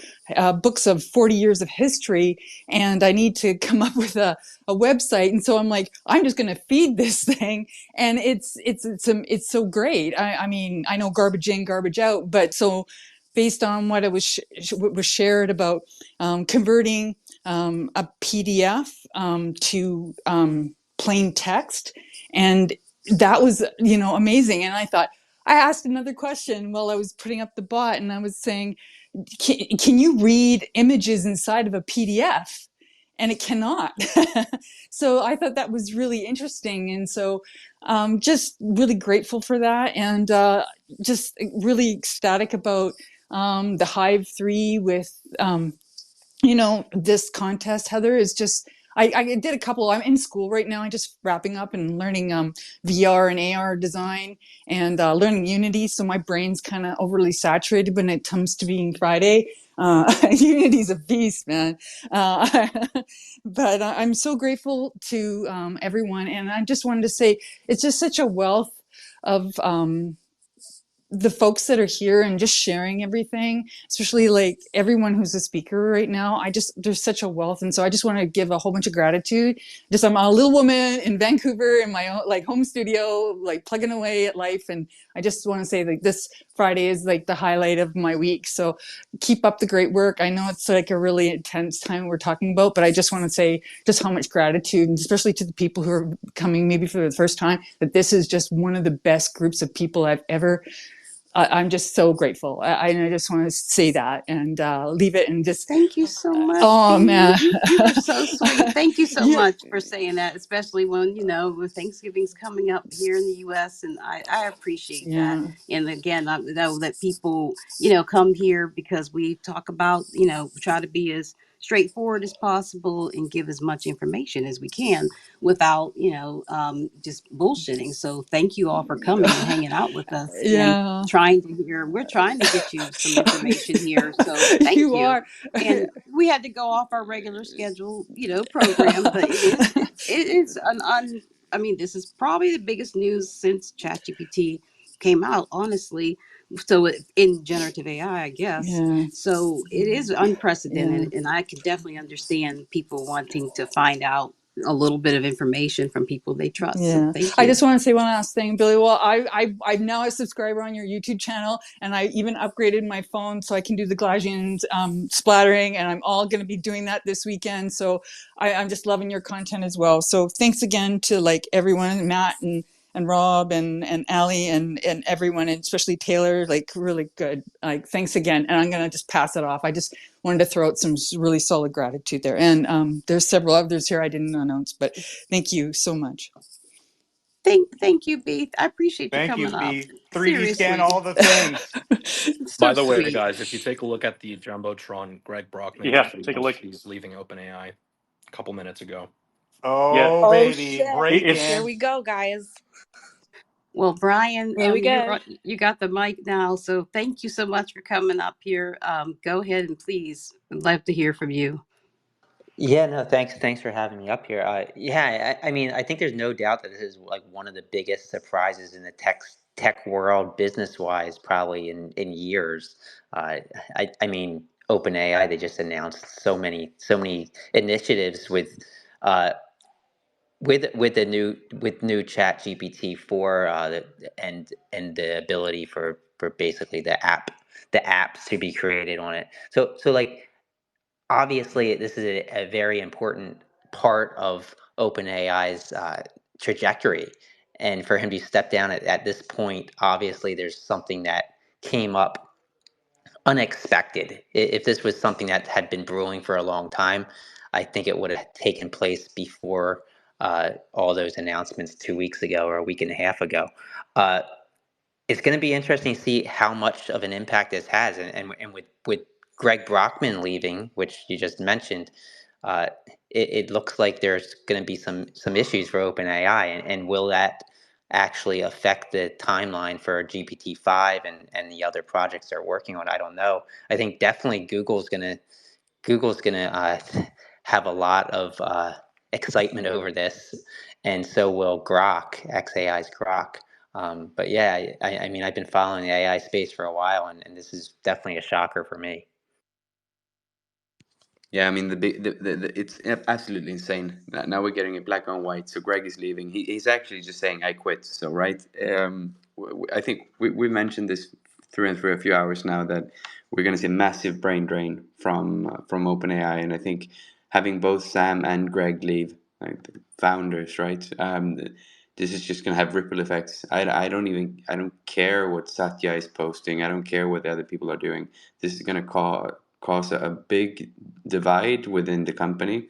books of 40 years of history, and I need to come up with a website. And so I'm like, I'm just going to feed this thing, and it's so great. I mean, I know garbage in, garbage out, but so based on what it was what was shared about converting a PDF to plain text, and that was amazing. And I thought, I asked another question while I was putting up the bot, and I was saying, can you read images inside of a PDF? And it cannot. So I thought that was really interesting. And so just really grateful for that, and just really ecstatic about the Hive 3 with this contest. Heather, is just, I did a couple. I'm in school right now. I'm just wrapping up and learning VR and AR design, and learning Unity. So my brain's kind of overly saturated when it comes to being Friday. Unity's a beast, man. Uh, but I'm so grateful to everyone. And I just wanted to say, it's just such a wealth of the folks that are here and just sharing everything, especially like everyone who's a speaker right now. There's such a wealth. And so I just want to give a whole bunch of gratitude. Just, I'm a little woman in Vancouver in my own like home studio, like plugging away at life. And I just want to say, like, this Friday is like the highlight of my week. So keep up the great work. I know it's like a really intense time we're talking about, but I just want to say just how much gratitude, and especially to the people who are coming maybe for the first time, that this is just one of the best groups of people I've ever. I'm just so grateful. I just want to say that, and leave it, and just, Thank you so much, oh B. man. You are so sweet. Thank you so Yeah, much for saying that, especially when, when Thanksgiving's coming up here in the US, and I appreciate that. yeah, And again, I know that people, come here because we talk about, try to be as straightforward as possible and give as much information as we can without, just bullshitting. So thank you all for coming and hanging out with us and yeah. we're trying to get you some information here. So thank You you. are. And we had to go off our regular schedule, program, but it is I mean, this is probably the biggest news since ChatGPT came out, honestly. So in generative AI, I guess. Yeah, So it is yeah. unprecedented, and I could definitely understand people wanting to find out a little bit of information from people they trust. So Yeah, thank I you. just want to say one last thing, Billy. Well, I'm now a subscriber on your YouTube channel, and I even upgraded my phone so I can do the Galatian splattering, and I'm all going to be doing that this weekend. So I'm just loving your content as well. So thanks again to like everyone, Matt and Rob and Ali and everyone, and especially Taylor. Like, really good. Like, thanks again. And I'm going to just pass it off. I just wanted to throw out some really solid gratitude there. And there's several others here I didn't announce, but thank you so much. Thank you, B. I appreciate you Thank you, coming up. B. 3D scan Seriously. all the things. It's By so the way, sweet. guys, if you take a look at the jumbotron, Greg Brockman Yeah, just take a look. announced he's leaving OpenAI a couple minutes ago. Yeah, Oh, Oh baby, shit. break Here it's in. we go, guys. Well, Brian, Here we go. you got the mic now, so thank you so much for coming up here. Go ahead and please, I'd love to hear from you. Yeah, no, thanks for having me up here. Yeah, I mean, I think there's no doubt that this is like one of the biggest surprises in the tech world, business wise, probably in years. I mean, OpenAI, they just announced so many initiatives uh, with new Chat GPT for and the ability for basically the apps to be created on it. So like obviously this is a very important part of OpenAI's trajectory, and for him to step down at this point, obviously there's something that came up unexpected. If this was something that had been brewing for a long time, I think it would have taken place before all those announcements 2 weeks ago or a week and a half ago. Uh, it's going to be interesting to see how much of an impact this has. And with Greg Brockman leaving, which you just mentioned, uh, it looks like there's going to be some issues for OpenAI. And will that actually affect the timeline for GPT-5 and the other projects they're working on? I don't know. I think definitely Google's gonna have a lot of excitement over this, and so will Grok, xAI's Grok. But yeah, I mean, I've been following the AI space for a while, and this is definitely a shocker for me. Yeah, I mean it's absolutely insane. Now we're getting it black on white. So Greg is leaving. He's actually just saying I quit. So right, I think we mentioned this through and through a few hours now that we're going to see a massive brain drain from OpenAI, and I think having both Sam and Greg leave, like the founders, right? This is just going to have ripple effects. I don't care what Satya is posting. I don't care what the other people are doing. This is going to cause a big divide within the company,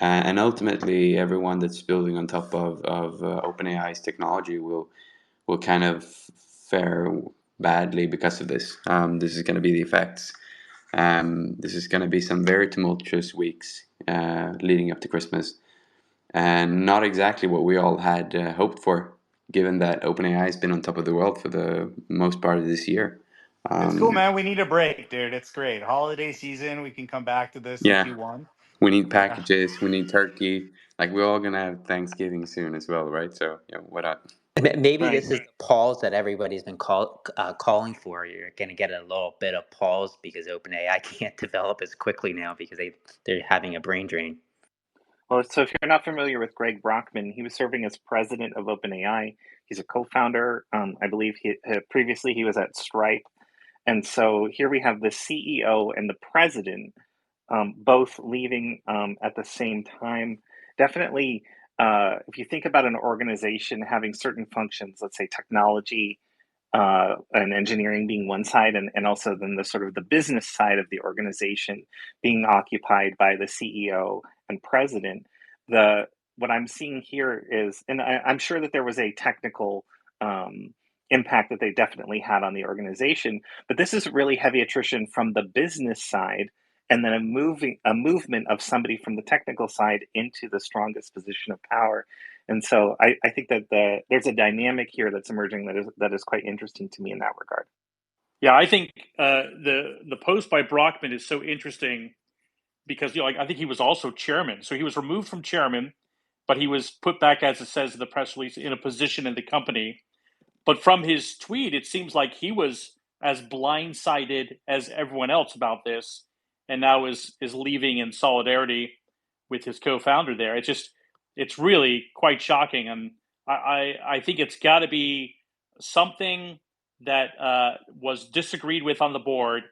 and ultimately everyone that's building on top of OpenAI's technology will kind of fare badly because of this. This is going to be the effects. This is going to be some very tumultuous weeks leading up to Christmas, and not exactly what we all had hoped for, given that OpenAI has been on top of the world for the most part of this year. It's cool, man. We need a break, dude. It's great. Holiday season. We can come back to this in Yeah, Q1. we need Yeah. packages. We need turkey. Like we're all gonna have Thanksgiving soon as well, right? So yeah, what up? Maybe Right. this is the pause that everybody's been calling for. You're going to get a little bit of pause because OpenAI can't develop as quickly now because they're having a brain drain. Well, so if you're not familiar with Greg Brockman, he was serving as president of OpenAI. He's a co-founder. I believe previously he was at Stripe. And so here we have the CEO and the president both leaving at the same time. Definitely, if you think about an organization having certain functions, let's say technology and engineering being one side, and also then the sort of the business side of the organization being occupied by the CEO and president. The what I'm seeing here is, and I'm sure that there was a technical impact that they definitely had on the organization, but this is really heavy attrition from the business side, and then a movement of somebody from the technical side into the strongest position of power. And so I think that there's a dynamic here that's emerging that is quite interesting to me in that regard. Yeah, I think the post by Brockman is so interesting because like I think he was also chairman, so he was removed from chairman, but he was put back, as it says in the press release, in a position in the company. But from his tweet, it seems like he was as blindsided as everyone else about this, and now is leaving in solidarity with his co-founder there. It's really quite shocking, and I think it's got to be something that was disagreed with on the board.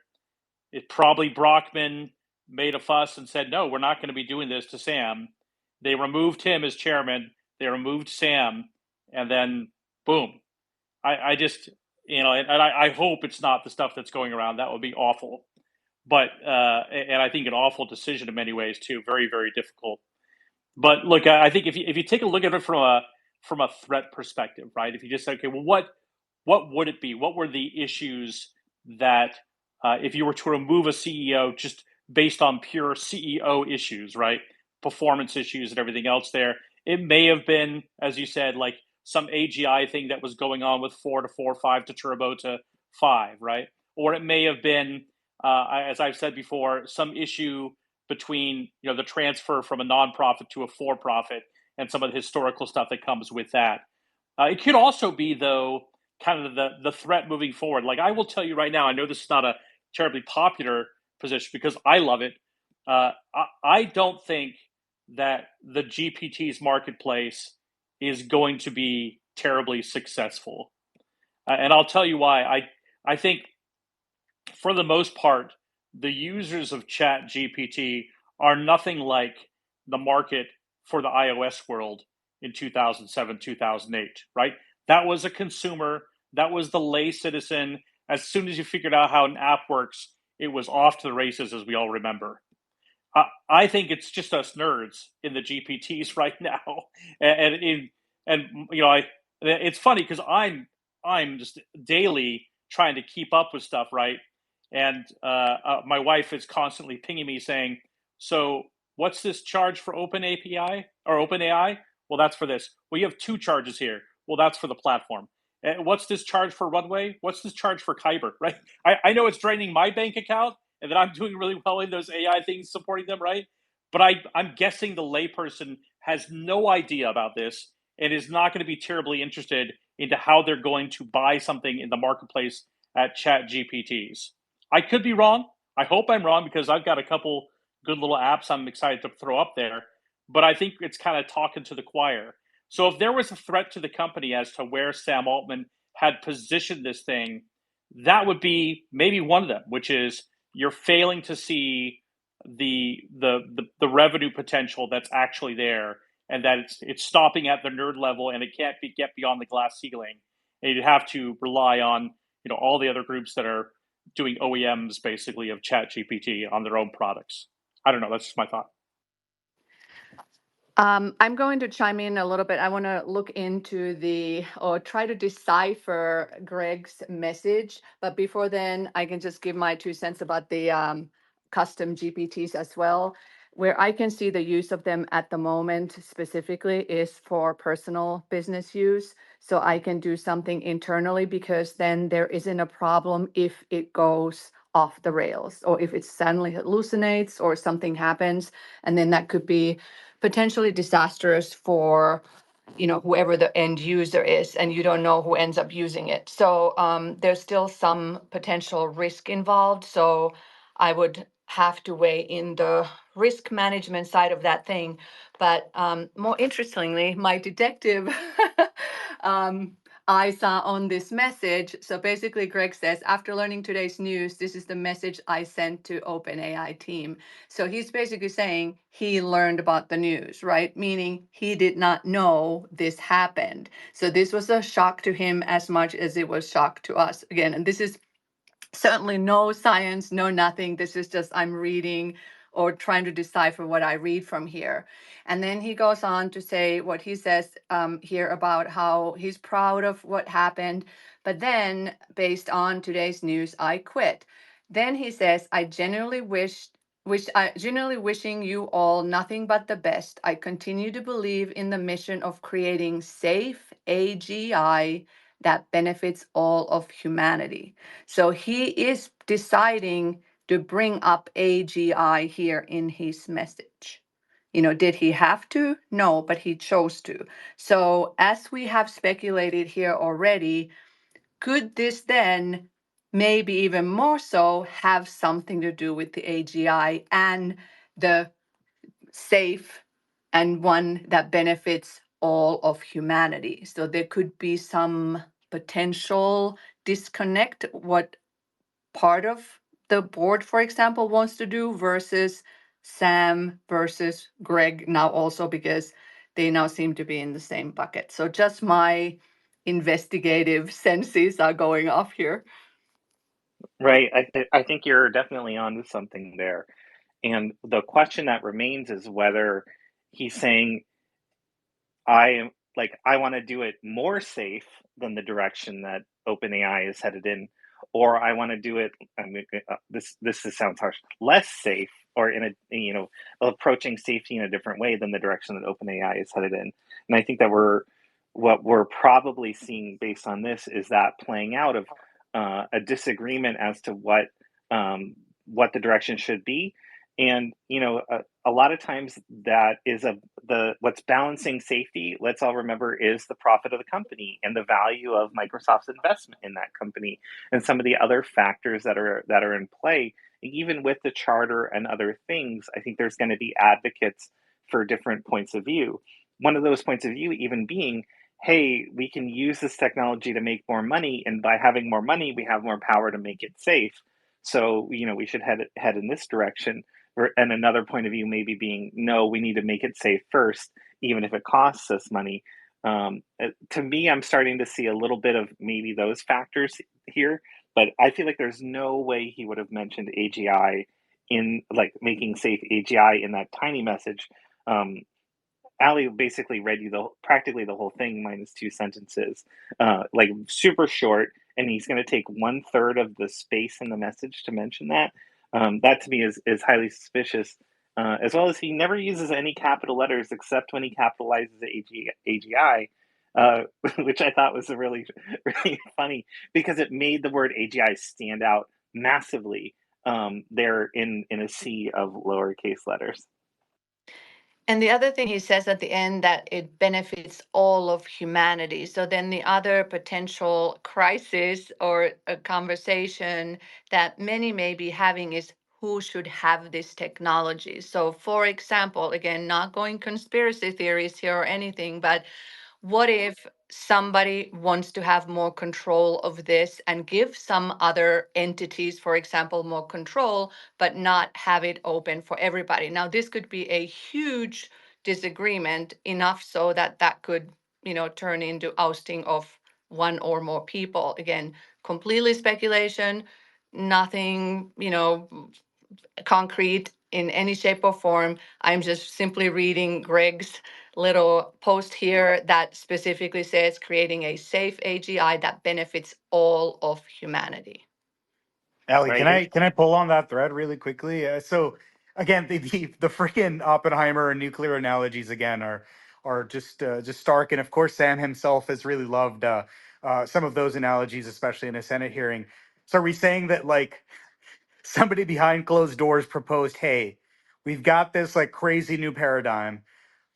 It probably Brockman made a fuss and said, "No, we're not going to be doing this to Sam." They removed him as chairman. They removed Sam, and then boom. I just, and I hope it's not the stuff that's going around. That would be awful. But and I think an awful decision in many ways too. Very, very difficult. But look, I think if you take a look at it from a threat perspective, right? If you just say, okay, well, what would it be? What were the issues that if you were to remove a CEO just based on pure CEO issues, right? Performance issues and everything else there. It may have been, as you said, like some AGI thing that was going on with 4 to 4, 5 to turbo to 5, right? Or it may have been, as I've said before, some issue between the transfer from a nonprofit to a for-profit and some of the historical stuff that comes with that. It could also be, though, kind of the threat moving forward. Like I will tell you right now, I know this is not a terribly popular position because I love it. I don't think that the GPT's marketplace is going to be terribly successful, and I'll tell you why. I think for the most part, the users of Chat GPT are nothing like the market for the iOS world in 2007, 2008, right? That was a consumer, that was the lay citizen. As soon as you figured out how an app works, it was off to the races, as we all remember. I think it's just us nerds in the GPTs right now, and you know, it's funny because I'm just daily trying to keep up with stuff, right? And my wife is constantly pinging me saying, "So what's this charge for OpenAI? Well, that's for this. Well, you have two charges here. Well, that's for the platform. What's this charge for Runway? What's this charge for Kyber? Right? I know it's draining my bank account, and that I'm doing really well in those AI things supporting them, right? But I'm guessing the layperson has no idea about this and is not going to be terribly interested into how they're going to buy something in the marketplace at Chat GPTs. I could be wrong. I hope I'm wrong because I've got a couple good little apps I'm excited to throw up there. But I think it's kind of talking to the choir. So if there was a threat to the company as to where Sam Altman had positioned this thing, that would be maybe one of them, which is you're failing to see the revenue potential that's actually there, and that it's stopping at the nerd level, and it can't get beyond the glass ceiling, and you'd have to rely on all the other groups that are doing OEMs basically of Chat GPT on their own products. I don't know. That's just my thought. I'm going to chime in a little bit. I want to look into or try to decipher Greg's message. But before then, I can just give my 2 cents about the custom GPTs as well. Where I can see the use of them at the moment specifically is for personal business use. So I can do something internally because then there isn't a problem if it goes off the rails or if it suddenly hallucinates or something happens. And then that could be potentially disastrous for whoever the end user is, and you don't know who ends up using it. So there's still some potential risk involved. So I would have to weigh in the risk management side of that thing. But more interestingly, my detective eyes are on this message. So basically, Greg says, after learning today's news, this is the message I sent to OpenAI team. So he's basically saying he learned about the news, right? Meaning he did not know this happened. So this was a shock to him as much as it was shock to us. Again, and this is certainly no science, no nothing. This is just I'm reading or trying to decipher what I read from here. And then he goes on to say what he says here about how he's proud of what happened. But then, based on today's news, I quit. Then he says, I genuinely wishing you all nothing but the best. I continue to believe in the mission of creating safe AGI that benefits all of humanity. So he is deciding to bring up AGI here in his message. Did he have to? No, but he chose to. So as we have speculated here already, could this then maybe even more so have something to do with the AGI and the safe and one that benefits all of humanity? So there could be some potential disconnect what part of the board, for example, wants to do versus Sam versus Greg now also because they now seem to be in the same bucket. So just my investigative senses are going off here. Right. I think you're definitely onto something there. And the question that remains is whether he's saying, I want to do it more safe than the direction that OpenAI is headed in, or I want to do it. I mean, this sounds harsh, less safe, or in a approaching safety in a different way than the direction that OpenAI is headed in. And I think that what we're probably seeing based on this is that playing out of a disagreement as to what the direction should be. And a lot of times that is what's balancing safety. Let's all remember is the profit of the company and the value of Microsoft's investment in that company, and some of the other factors that are in play. Even with the charter and other things, I think there's going to be advocates for different points of view. One of those points of view, even being, hey, we can use this technology to make more money, and by having more money, we have more power to make it safe. So we should head in this direction. And another point of view maybe being, no, we need to make it safe first, even if it costs us money. To me, I'm starting to see a little bit of maybe those factors here, but I feel like there's no way he would have mentioned AGI in like making safe AGI in that tiny message. Ali basically read you practically the whole thing minus two sentences, like super short, and he's going to take 1/3 of the space in the message to mention that. That to me is highly suspicious. As well as he never uses any capital letters except when he capitalizes AGI, which I thought was a really really funny because it made the word AGI stand out massively there in a sea of lowercase letters. And the other thing he says at the end that it benefits all of humanity. So then the other potential crisis or a conversation that many may be having is who should have this technology. So for example, again, not going conspiracy theories here or anything, but what if somebody wants to have more control of this and give some other entities, for example, more control, but not have it open for everybody? Now, this could be a huge disagreement, enough so that that could, turn into ousting of one or more people. Again, completely speculation, nothing, concrete in any shape or form. I'm just simply reading Greg's little post here that specifically says creating a safe AGI that benefits all of humanity. Ellie, Right. can I pull on that thread really quickly? So again, the freaking Oppenheimer and nuclear analogies again are just stark, and of course Sam himself has really loved some of those analogies, especially in a Senate hearing. So are we saying that like somebody behind closed doors proposed, hey, we've got this like crazy new paradigm.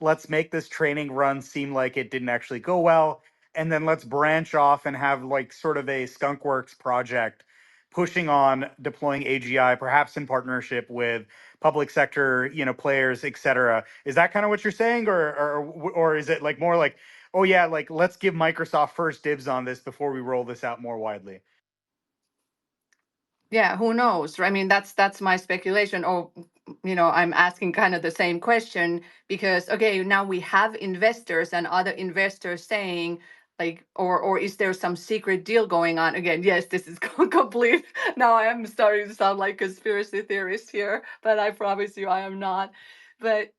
Let's make this training run seem like it didn't actually go well. And then let's branch off and have like sort of a skunkworks project pushing on deploying AGI, perhaps in partnership with public sector, players, et cetera. Is that kind of what you're saying? Or is it like more like, oh yeah, like let's give Microsoft first dibs on this before we roll this out more widely? Yeah, who knows? I mean, that's my speculation. Or, I'm asking kind of the same question because okay, now we have investors and other investors saying like, or is there some secret deal going on? Again, yes, this is complete. Now I am starting to sound like conspiracy theorist here, but I promise you I am not. But,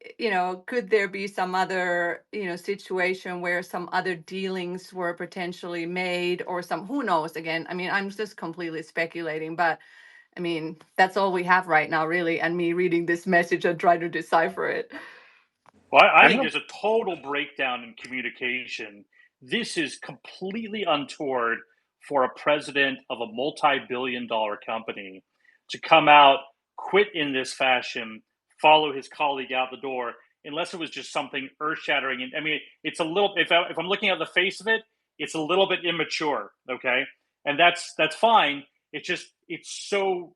could there be some other, situation where some other dealings were potentially made or some, who knows? Again, I mean, I'm just completely speculating, but I mean, that's all we have right now, really. And me reading this message and trying to decipher it. Well, I I think have there's a total breakdown in communication. This is completely untoward for a president of a multi-billion-dollar company to come out, quit in this fashion, follow his colleague out the door, unless it was just something earth-shattering. And I mean, it's a little. If I'm looking at the face of it, it's a little bit immature. Okay, and that's fine. It's so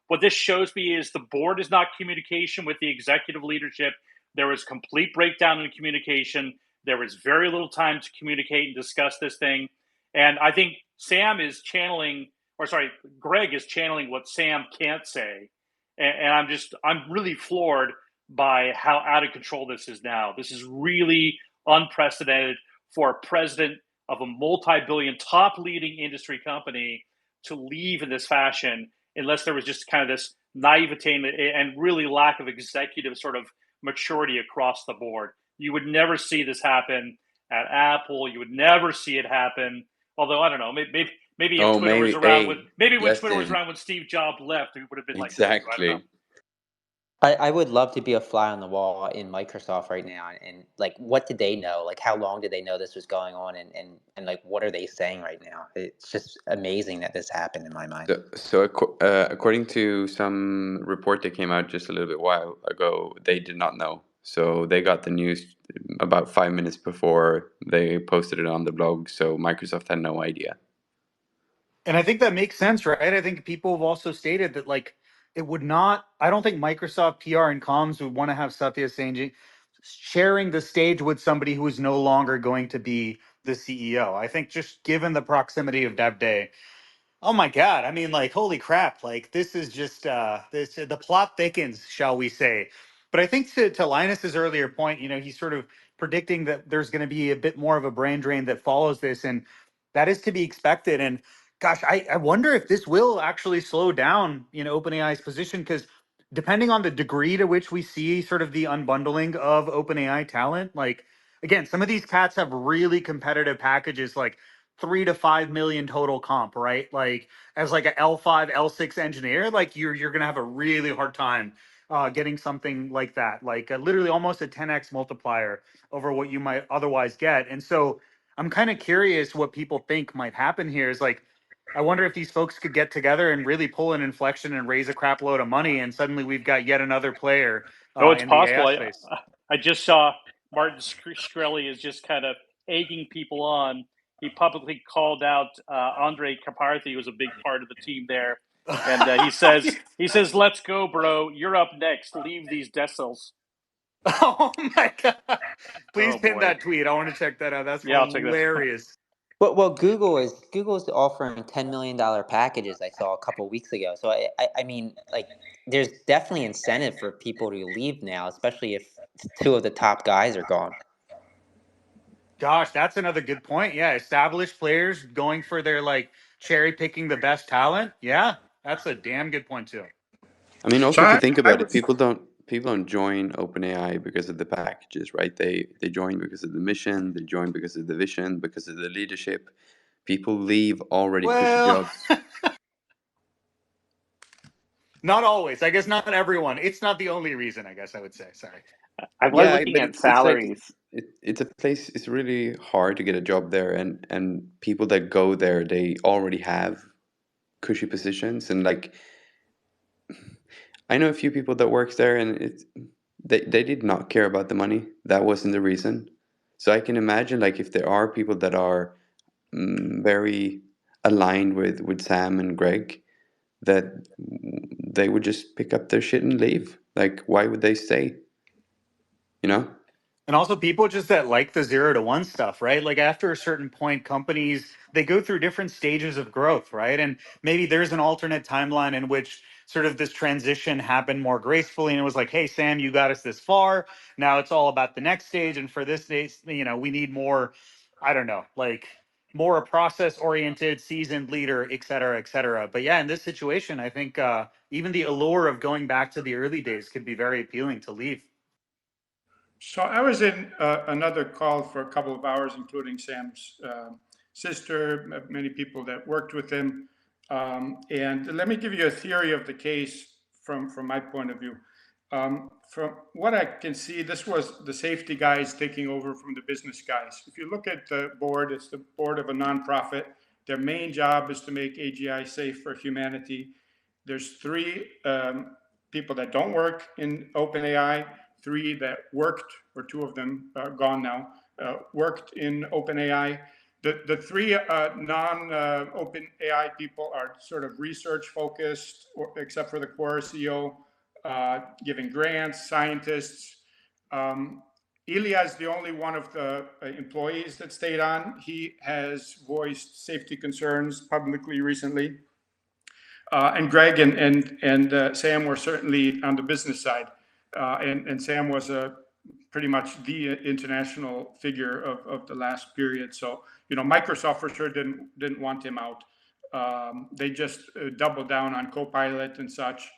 what this shows me is the board is not communication with the executive leadership. There was complete breakdown in communication. There was very little time to communicate and discuss this thing. And I think Greg is channeling what Sam can't say. And I'm really floored by how out of control this is now. This is really unprecedented for a president of a multi-billion top leading industry company to leave in this fashion, unless there was just kind of this naivete and really lack of executive sort of maturity across the board. You would never see this happen at Apple. You would never see it happen. Although I don't know, maybe if oh Twitter was maybe around hey when Twitter was Justin, around when Steve Jobs left, it would have been like this too. I don't know. exactly. I would love to be a fly on the wall in Microsoft right now and like what did they know? Like how long did they know this was going on and like what are they saying right now? It's just amazing that this happened in my mind. So according to some report that came out just a little bit while ago, they did not know. So they got the news about 5 minutes before they posted it on the blog. So Microsoft had no idea. And I think that makes sense, right? I think people have also stated that like it would not. I don't think Microsoft PR and comms would want to have Satya Sanjay sharing the stage with somebody who is no longer going to be the CEO. I think just given the proximity of Dev Day, oh my God, I mean, like, holy crap, like this is just this the plot thickens, shall we say? But I think to Linus's earlier point, he's sort of predicting that there's going to be a bit more of a brain drain that follows this, and that is to be expected. And gosh, I wonder if this will actually slow down, OpenAI's position, because depending on the degree to which we see sort of the unbundling of OpenAI talent, like again, some of these cats have really competitive packages, like 3 to 5 million total comp, right? Like as like a L5, L6 engineer, like you're gonna have a really hard time getting something like that, like literally almost a 10x multiplier over what you might otherwise get. And so I'm kind of curious what people think might happen here. Is like I wonder if these folks could get together and really pull an inflection and raise a crap load of money, and suddenly we've got yet another player Oh, it's in the AI possible. space. I just saw Martin Shkreli is just kind of egging people on. He publicly called out Andre Karpathy, who was a big part of the team there, and he says, "Let's go, bro. You're up next. Leave these decils." Oh my god! Please Oh pin boy. that tweet. I want to check that out. That's Yeah, I'll check this. hilarious. Well, Google's offering $10 million packages. I saw a couple weeks ago. So I mean, like, there's definitely incentive for people to leave now, especially if two of the top guys are gone. Gosh, that's another good point. Yeah, established players going for their like cherry picking the best talent. Yeah, that's a damn good point too. I mean, So also if you think I about it, was people don't join OpenAI because of the packages, right? They join because of the mission, they join because of the vision, because of the leadership. People leave already cushy Well, jobs. not always. I guess not everyone. It's not the only reason, I guess I would say. Sorry. I was Yeah, looking but at it's like salaries. it's a place. It's really hard to get a job there, and people that go there, they already have cushy positions, and like I know a few people that works there, and they did not care about the money. That wasn't the reason. So I can imagine like if there are people that are very aligned with Sam and Greg, that they would just pick up their shit and leave. Like, why would they stay? You know? And also people just that like the 0 to 1 stuff, right? Like after a certain point, companies they go through different stages of growth, right? And maybe there's an alternate timeline in which sort of this transition happened more gracefully and it was like, hey Sam, you got us this far. Now it's all about the next stage. And for this stage, we need more, I don't know, like more a process oriented, seasoned leader, et cetera, et cetera. But yeah, in this situation, I think even the allure of going back to the early days could be very appealing to leave. So I was in another call for a couple of hours, including Sam's sister, many people that worked with him. And let me give you a theory of the case from my point of view. From what I can see, this was the safety guys taking over from the business guys. If you look at the board, it's the board of a nonprofit. Their main job is to make AGI safe for humanity. There's three people that don't work in OpenAI, three that worked, or two of them are gone now, worked in OpenAI. The three non-OpenAI people are sort of research focused, except for the core CEO, giving grants, scientists. Ilya is the only one of the employees that stayed on. He has voiced safety concerns publicly recently. And Greg and Sam were certainly on the business side. And Sam was pretty much the international figure of the last period. So, Microsoft for sure didn't want him out. They just doubled down on Copilot and such.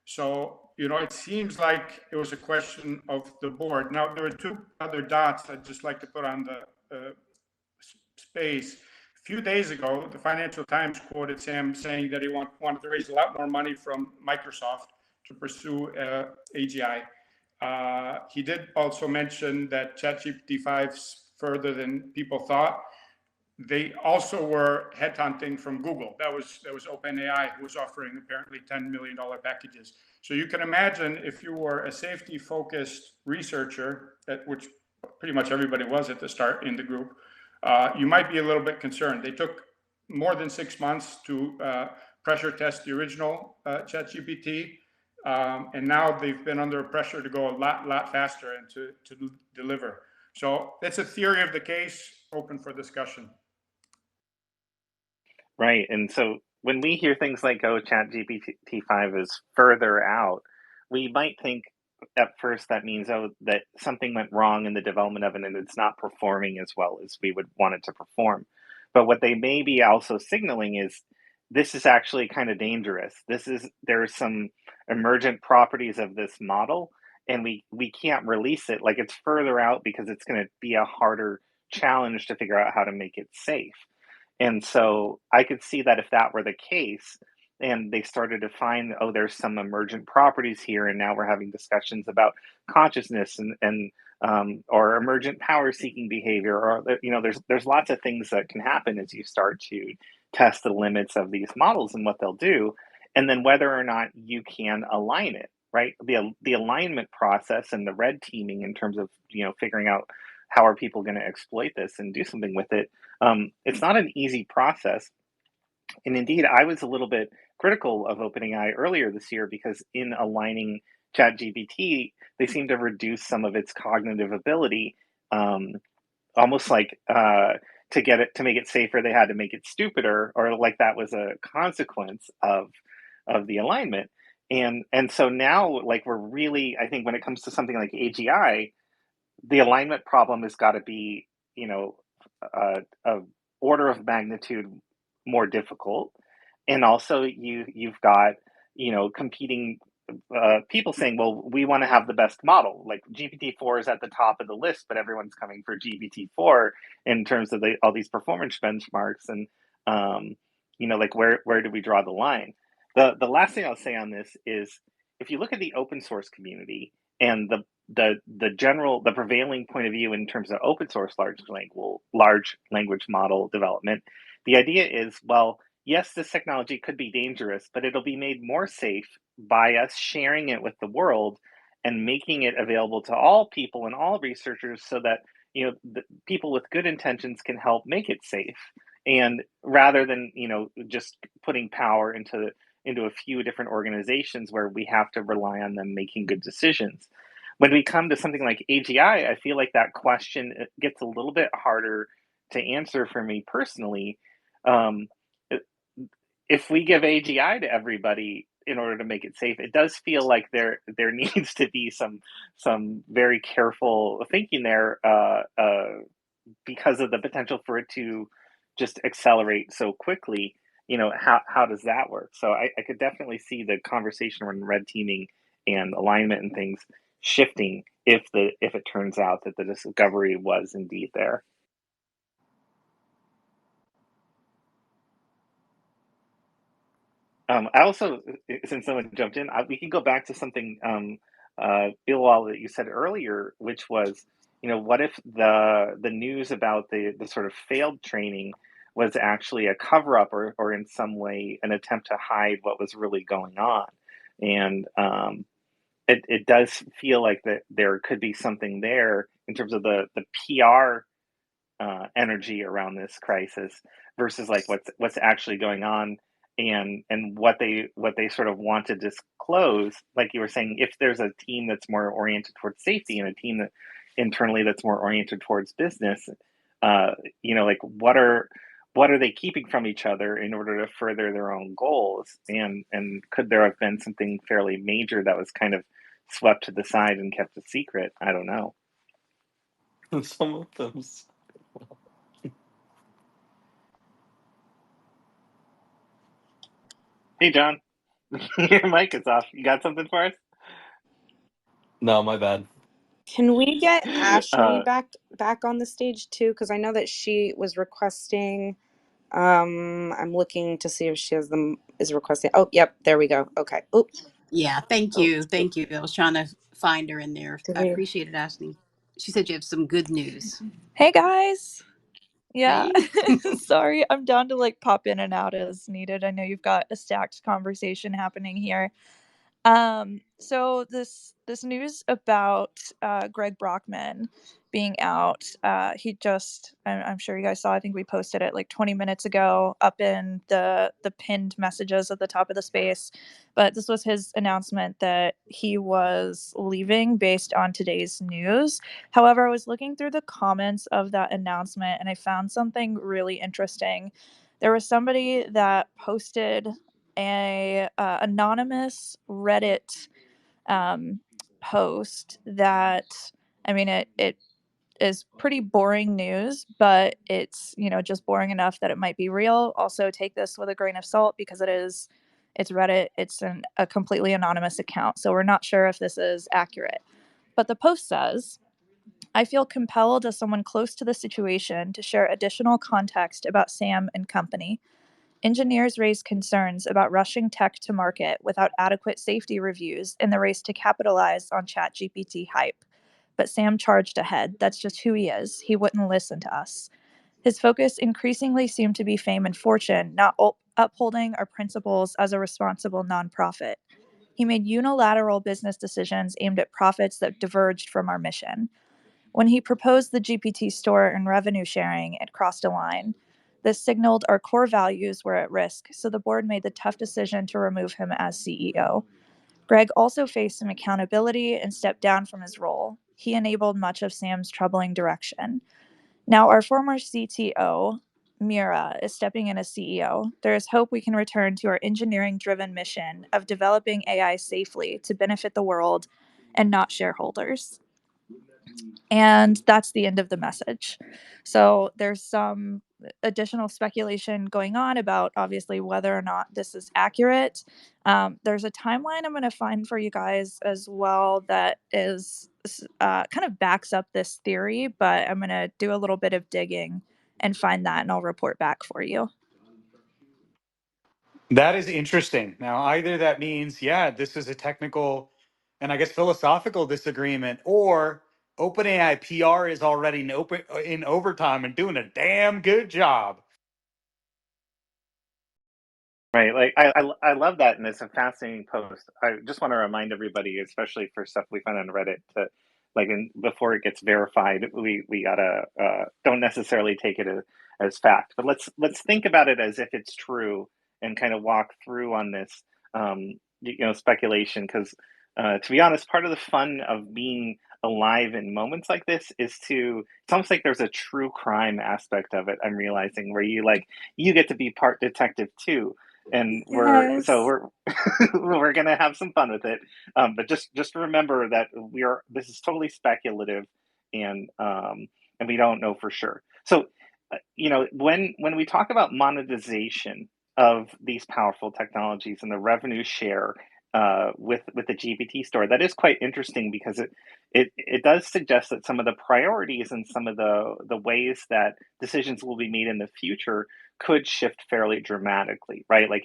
So, it seems like it was a question of the board. Now, there are two other dots I'd just like to put on the space. A few days ago, the Financial Times quoted Sam saying that he wanted to raise a lot more money from Microsoft to pursue AGI. He did also mention that ChatGPT 5's further than people thought. They also were headhunting from Google. That was OpenAI, who was offering apparently $10 million packages. So you can imagine if you were a safety-focused researcher, which pretty much everybody was at the start in the group, you might be a little bit concerned. They took more than 6 months to pressure test the original ChatGPT, and now they've been under pressure to go a lot faster and to deliver. So it's a theory of the case, open for discussion. Right. And so when we hear things like, oh, ChatGPT 5 is further out, we might think at first that means, oh, that something went wrong in the development of it and it's not performing as well as we would want it to perform. But what they may be also signaling is this is actually kind of dangerous. There's some emergent properties of this model, and we can't release it. Like, it's further out because it's going to be a harder challenge to figure out how to make it safe. And so I could see that if that were the case, and they started to find, oh, there's some emergent properties here, and now we're having discussions about consciousness and or emergent power seeking behavior, or there's lots of things that can happen as you start to test the limits of these models and what they'll do, and then whether or not you can align it, right? The alignment process and the red teaming in terms of figuring out how are people going to exploit this and do something with it. It's not an easy process. And indeed, I was a little bit critical of OpenAI earlier this year because in aligning ChatGPT, they seem to reduce some of its cognitive ability, um, almost like to make it safer, they had to make it stupider, or like that was a consequence of the alignment. And so now, like, we're really, I think, when it comes to something like AGI, the alignment problem has got to be, a order of magnitude more difficult. And also, you've got, competing people saying, well, we want to have the best model. Like, GPT-4 is at the top of the list, but everyone's coming for GPT-4 in terms of all these performance benchmarks. And like, where do we draw the line? The last thing I'll say on this is, if you look at the open source community and the prevailing point of view in terms of open source large language model development, the idea is, well, yes, this technology could be dangerous, but it'll be made more safe by us sharing it with the world and making it available to all people and all researchers, so that the people with good intentions can help make it safe, and rather than just putting power into a few different organizations where we have to rely on them making good decisions. When we come to something like AGI, I feel like that question gets a little bit harder to answer for me personally. Um, if we give AGI to everybody in order to make it safe, it does feel like there needs to be some very careful thinking there, because of the potential for it to just accelerate so quickly. How does that work? So I could definitely see the conversation around red teaming and alignment and things shifting if it turns out that the discovery was indeed there. I also, since someone jumped in, we can go back to something, Bilal, that you said earlier, which was, what if the news about the sort of failed training was actually a cover up, or in some way an attempt to hide what was really going on, and it does feel like that there could be something there in terms of the PR energy around this crisis versus like what's actually going on, and what they sort of want to disclose. Like you were saying, if there's a team that's more oriented towards safety and a team that internally that's more oriented towards business, uh, like, what are they keeping from each other in order to further their own goals? And could there have been something fairly major that was kind of swept to the side and kept a secret? I don't know. Some of them. Hey, John, your mic is off. You got something for us? No, my bad. Can we get Ashley Uh, back on the stage too? Because I know that she was requesting. I'm looking to see if she is requesting. Oh, yep, there we go. Okay. Oh, Yeah, thank oh, you. Thank you. I was trying to find her in there. did I we? appreciate it, Ashley. She said you have some good news. Hey guys. Yeah. Hey. Sorry, I'm down to like pop in and out as needed. I know you've got a stacked conversation happening here. So this news about Greg Brockman being out, he just I'm sure you guys saw, I think we posted it like 20 minutes ago up in the pinned messages at the top of the space. But this was his announcement that he was leaving based on today's news. However, I was looking through the comments of that announcement and I found something really interesting. There was somebody that posted a anonymous Reddit post that, I mean, it is pretty boring news, but it's, just boring enough that it might be real. Also, take this with a grain of salt because it's Reddit. It's a completely anonymous account. So we're not sure if this is accurate. But the post says, I feel compelled as someone close to the situation to share additional context about Sam and company. Engineers raised concerns about rushing tech to market without adequate safety reviews in the race to capitalize on ChatGPT hype. But Sam charged ahead. That's just who he is. He wouldn't listen to us. His focus increasingly seemed to be fame and fortune, not upholding our principles as a responsible nonprofit. He made unilateral business decisions aimed at profits that diverged from our mission. When he proposed the GPT store and revenue sharing, it crossed a line. This signaled our core values were at risk, so the board made the tough decision to remove him as CEO. Greg also faced some accountability and stepped down from his role. He enabled much of Sam's troubling direction. Now, our former CTO, Mira, is stepping in as CEO. There is hope we can return to our engineering driven mission of developing AI safely to benefit the world and not shareholders. And that's the end of the message. So there's some additional speculation going on about obviously whether or not this is accurate. There's a timeline I'm going to find for you guys as well that is kind of backs up this theory, but I'm going to do a little bit of digging and find that, and I'll report back for you. That is interesting. Now, either that means, yeah, this is a technical and I guess philosophical disagreement, or OpenAI PR is already in overtime and doing a damn good job. Right. Like I love that, and it's a fascinating post. I just want to remind everybody, especially for stuff we find on Reddit, to before it gets verified, we gotta don't necessarily take it as fact, but let's think about it as if it's true and kind of walk through on this speculation, because to be honest, part of the fun of being alive in moments like this is it's almost like there's a true crime aspect of it. I'm realizing where you get to be part detective too, and Yes. we're we're gonna have some fun with it. But just remember that this is totally speculative, and we don't know for sure. So when we talk about monetization of these powerful technologies and the revenue share with the GPT store, that is quite interesting because it does suggest that some of the priorities and some of the ways that decisions will be made in the future could shift fairly dramatically, right? Like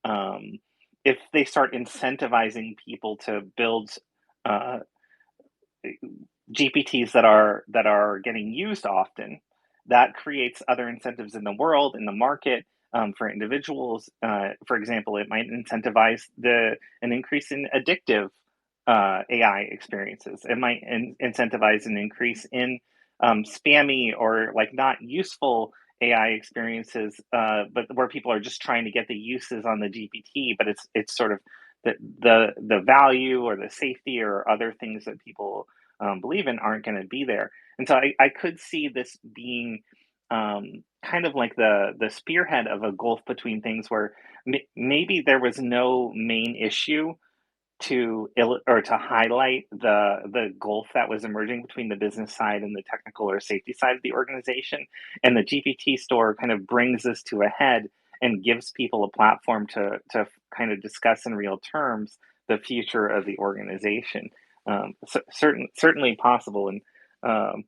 um, if they start incentivizing people to build uh, GPTs that are getting used often, that creates other incentives in the world, in the market, for individuals. For example, it might incentivize an increase in addictive AI experiences. It might incentivize an increase in spammy or like not useful AI experiences, but where people are just trying to get the uses on the GPT, but it's sort of the value or the safety or other things that people believe in aren't going to be there. And so I could see this being kind of like the spearhead of a gulf between things where maybe there was no main issue or to highlight the gulf that was emerging between the business side and the technical or safety side of the organization, and the GPT store kind of brings this to a head and gives people a platform to kind of discuss in real terms the future of the organization. Certainly possible, and um,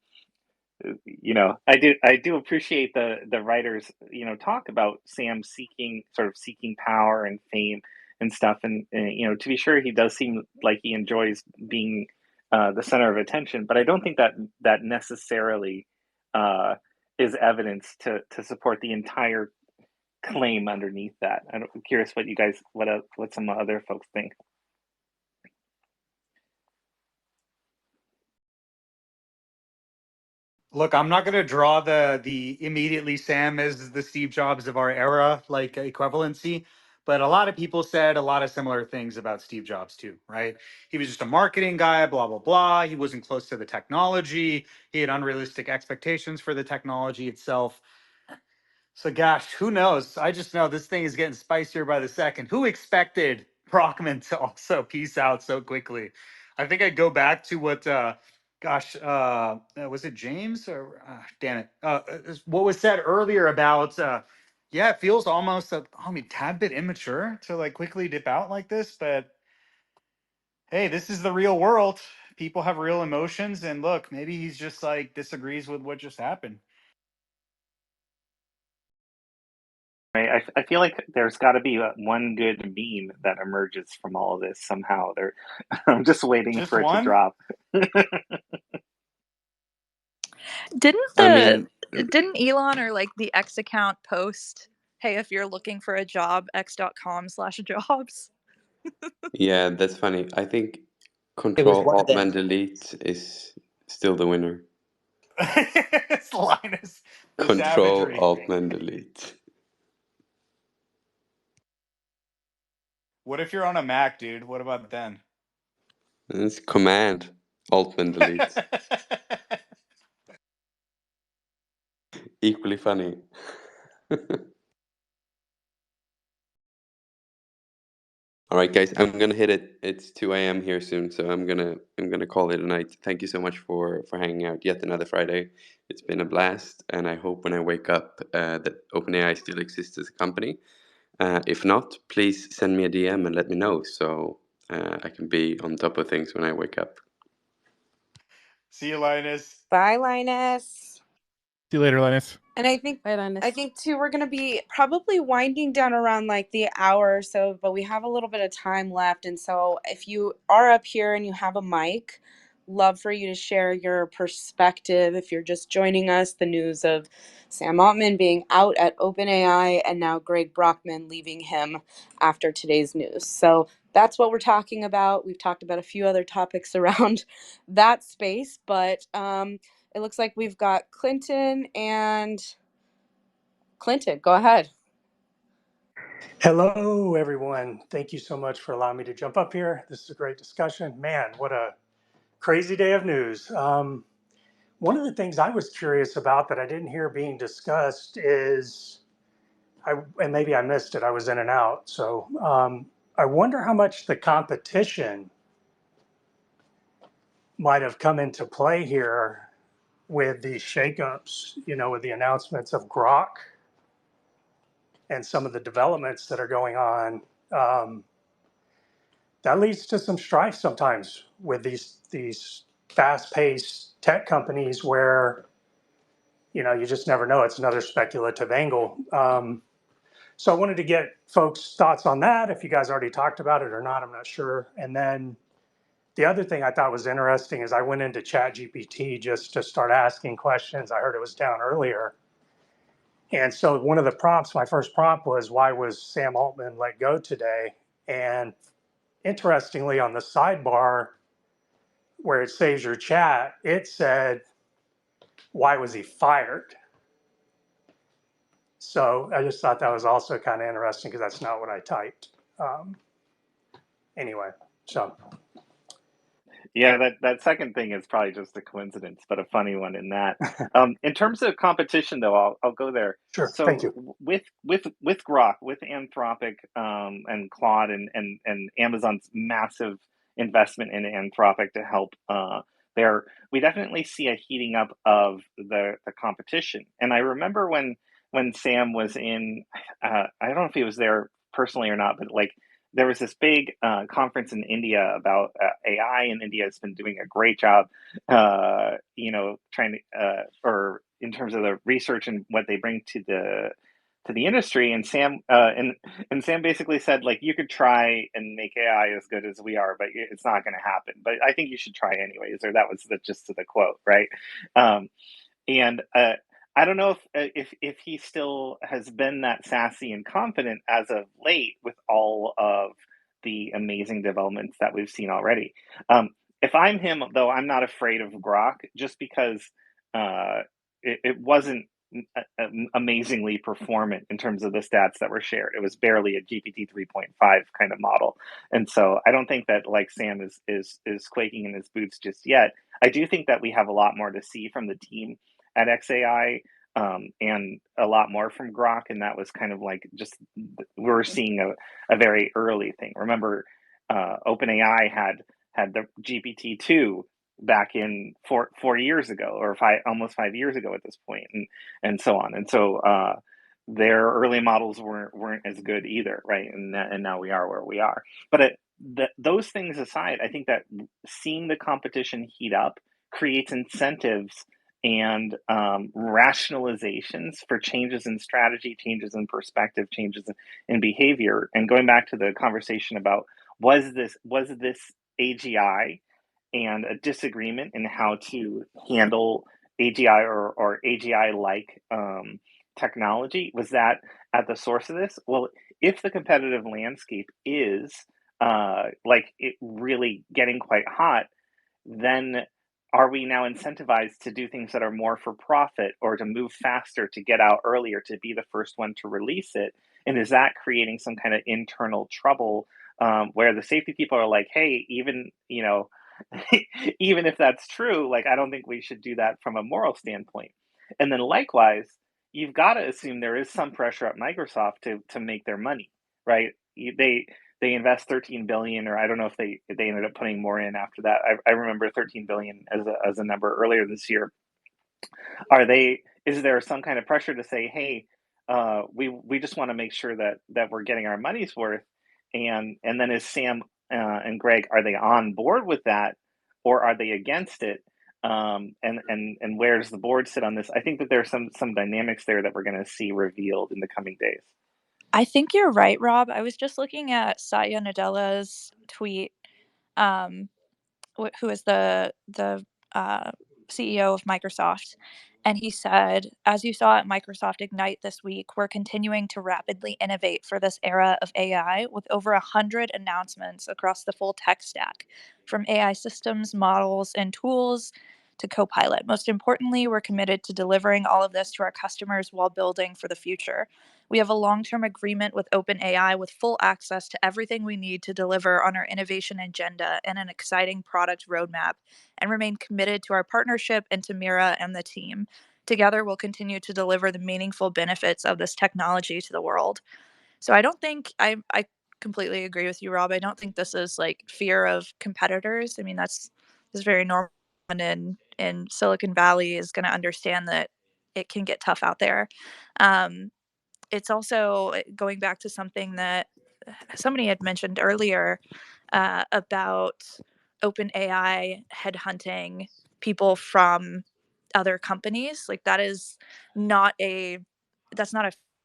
I do appreciate the writers talk about Sam seeking power and fame and stuff, and to be sure, he does seem like he enjoys being the center of attention, but I don't think that necessarily uh, is evidence to support the entire claim underneath that. I'm curious what you guys what some other folks think. Look, I'm not going to draw the immediately Sam as the Steve Jobs of our era like equivalency, but a lot of people said a lot of similar things about Steve Jobs too, right? He was just a marketing guy, blah blah blah. He wasn't close to the technology. He had unrealistic expectations for the technology itself. So gosh, who knows? I just know this thing is getting spicier by the second. Who expected Brockman to also peace out so quickly? I think I'd go back to what gosh, was it James or damn it? What was said earlier about yeah, it feels almost I mean tad bit immature to like quickly dip out like this, but hey, this is the real world. People have real emotions, and look, maybe he's just like disagrees with what just happened. I feel like there's got to be one good meme that emerges from all of this somehow. I'm just waiting Just for it to one? drop. Didn't I the mean, didn't Elon or like the X account post, hey, if you're looking for a job, x.com/jobs? yeah, that's funny. I think It was Control one of Alt them. Man Delete is still the winner. It's Linus, the Control savagery. Alt Man Delete. What if you're on a Mac, dude? What about then? It's Command Alt Man Delete. Equally funny. All right, guys, I'm gonna hit it. It's 2 a.m. here soon, so I'm gonna call it a night. Thank you so much for hanging out yet another Friday. It's been a blast, and I hope when I wake up that OpenAI still exists as a company. If not, please send me a DM and let me know so I can be on top of things when I wake up. See you, Linus. Bye, Linus. See you later, Linus. And I think Bye, Linus. too we're gonna be probably winding down around like the hour or so, but we have a little bit of time left. And so if you are up here and you have a mic, love for you to share your perspective. If you're just joining us, the news of Sam Altman being out at OpenAI and now Greg Brockman leaving him after today's news. So that's what we're talking about. We've talked about a few other topics around that space, but it looks like we've got Clinton and Clinton. Go ahead. Hello, everyone. Thank you so much for allowing me to jump up here. This is a great discussion. Man, what a crazy day of news. One of the things I was curious about that I didn't hear being discussed is, and maybe I missed it, I was in and out. So I wonder how much the competition might have come into play here with these shakeups, with the announcements of Grok and some of the developments that are going on. That leads to some strife sometimes with these fast-paced tech companies where you just never know. It's another speculative angle. So I wanted to get folks' thoughts on that. If you guys already talked about it or not, I'm not sure. And then the other thing I thought was interesting is I went into ChatGPT just to start asking questions. I heard it was down earlier. And so one of the prompts, my first prompt was, why was Sam Altman let go today? And interestingly, on the sidebar where it saves your chat, it said, why was he fired? So I just thought that was also kind of interesting because that's not what I typed. Anyway, so Yeah, that second thing is probably just a coincidence, but a funny one in that. In terms of competition, though, I'll go there. sure. Thank So you. with Grok, with Anthropic, and Claude, and Amazon's massive investment in Anthropic to help there, we definitely see a heating up of the competition. And I remember when Sam was in, I don't know if he was there personally or not, but like there was this big conference in India about AI, and India has been doing a great job, trying to, or in terms of the research and what they bring to the industry. And Sam basically said, like, you could try and make AI as good as we are, but it's not going to happen. But I think you should try anyways. Or that was the gist of the quote, right? Um, and I don't know if he still has been that sassy and confident as of late with all of the amazing developments that we've seen already. If I'm him, though, I'm not afraid of Grok just because uh, it wasn't amazingly performant in terms of the stats that were shared. It was barely a GPT 3.5 kind of model, and so I don't think that like Sam is quaking in his boots just yet. I do think that we have a lot more to see from the team at XAI, and a lot more from Grok. And that was kind of like just, we're seeing a very early thing. Remember, OpenAI had the GPT-2 back in 4 years ago, or almost 5 years ago at this point, and so on. And so their early models weren't as good either, right? And now we are where we are. But those things aside, I think that seeing the competition heat up creates incentives and rationalizations for changes in strategy, changes in perspective, changes in behavior. And going back to the conversation about was this AGI and a disagreement in how to handle AGI or AGI like technology, was that at the source of this? Well, if the competitive landscape is like it really getting quite hot, then are we now incentivized to do things that are more for profit or to move faster, to get out earlier, to be the first one to release it? And is that creating some kind of internal trouble where the safety people are like, hey, even, even if that's true, like, I don't think we should do that from a moral standpoint. And then likewise, you've got to assume there is some pressure at Microsoft to make their money, right? They invest 13 billion, or I don't know if they ended up putting more in after that. I remember 13 billion as a number earlier this year. Is there some kind of pressure to say, hey, we just want to make sure that we're getting our money's worth? And then is Sam and Greg, are they on board with that, or are they against it? And where does the board sit on this? I think that there's some dynamics there that we're going to see revealed in the coming days. I think you're right, Rob. I was just looking at Satya Nadella's tweet, um, who is the uh, CEO of Microsoft, and he said, "As you saw at Microsoft Ignite this week, we're continuing to rapidly innovate for this era of AI, with over 100 announcements across the full tech stack, from AI systems, models, and tools." To Copilot. Most importantly, we're committed to delivering all of this to our customers while building for the future. We have a long term agreement with OpenAI with full access to everything we need to deliver on our innovation agenda and an exciting product roadmap, and remain committed to our partnership and to Mira and the team. Together, we'll continue to deliver the meaningful benefits of this technology to the world. So I don't think I completely agree with you, Rob. I don't think this is like fear of competitors. I mean, that's very normal. And in Silicon Valley is going to understand that it can get tough out there. Um, it's also going back to something that somebody had mentioned earlier about OpenAI headhunting people from other companies. Like that's not a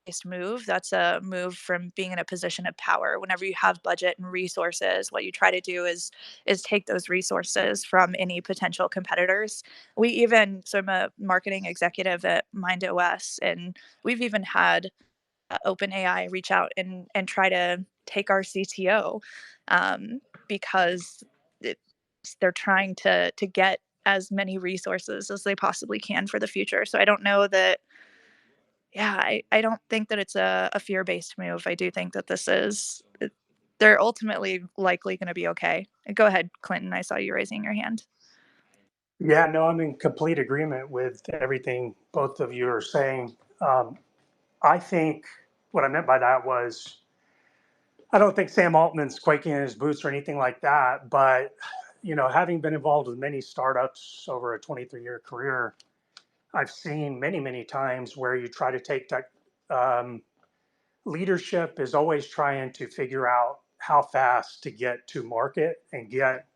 based move. That's a move from being in a position of power. Whenever you have budget and resources, what you try to do is take those resources from any potential competitors. So I'm a marketing executive at MindOS, and we've even had OpenAI reach out and try to take our CTO, because it, they're trying to get as many resources as they possibly can for the future. So I don't know that. Yeah, I don't think that it's a fear based move. I do think that they're ultimately likely going to be okay. Go ahead, Clinton. I saw you raising your hand. Yeah, no, I'm in complete agreement with everything both of you are saying. I think what I meant by that was I don't think Sam Altman's quaking in his boots or anything like that. But, having been involved with many startups over a 23-year career, I've seen many, many times where you try to take tech. Leadership is always trying to figure out how fast to get to market and get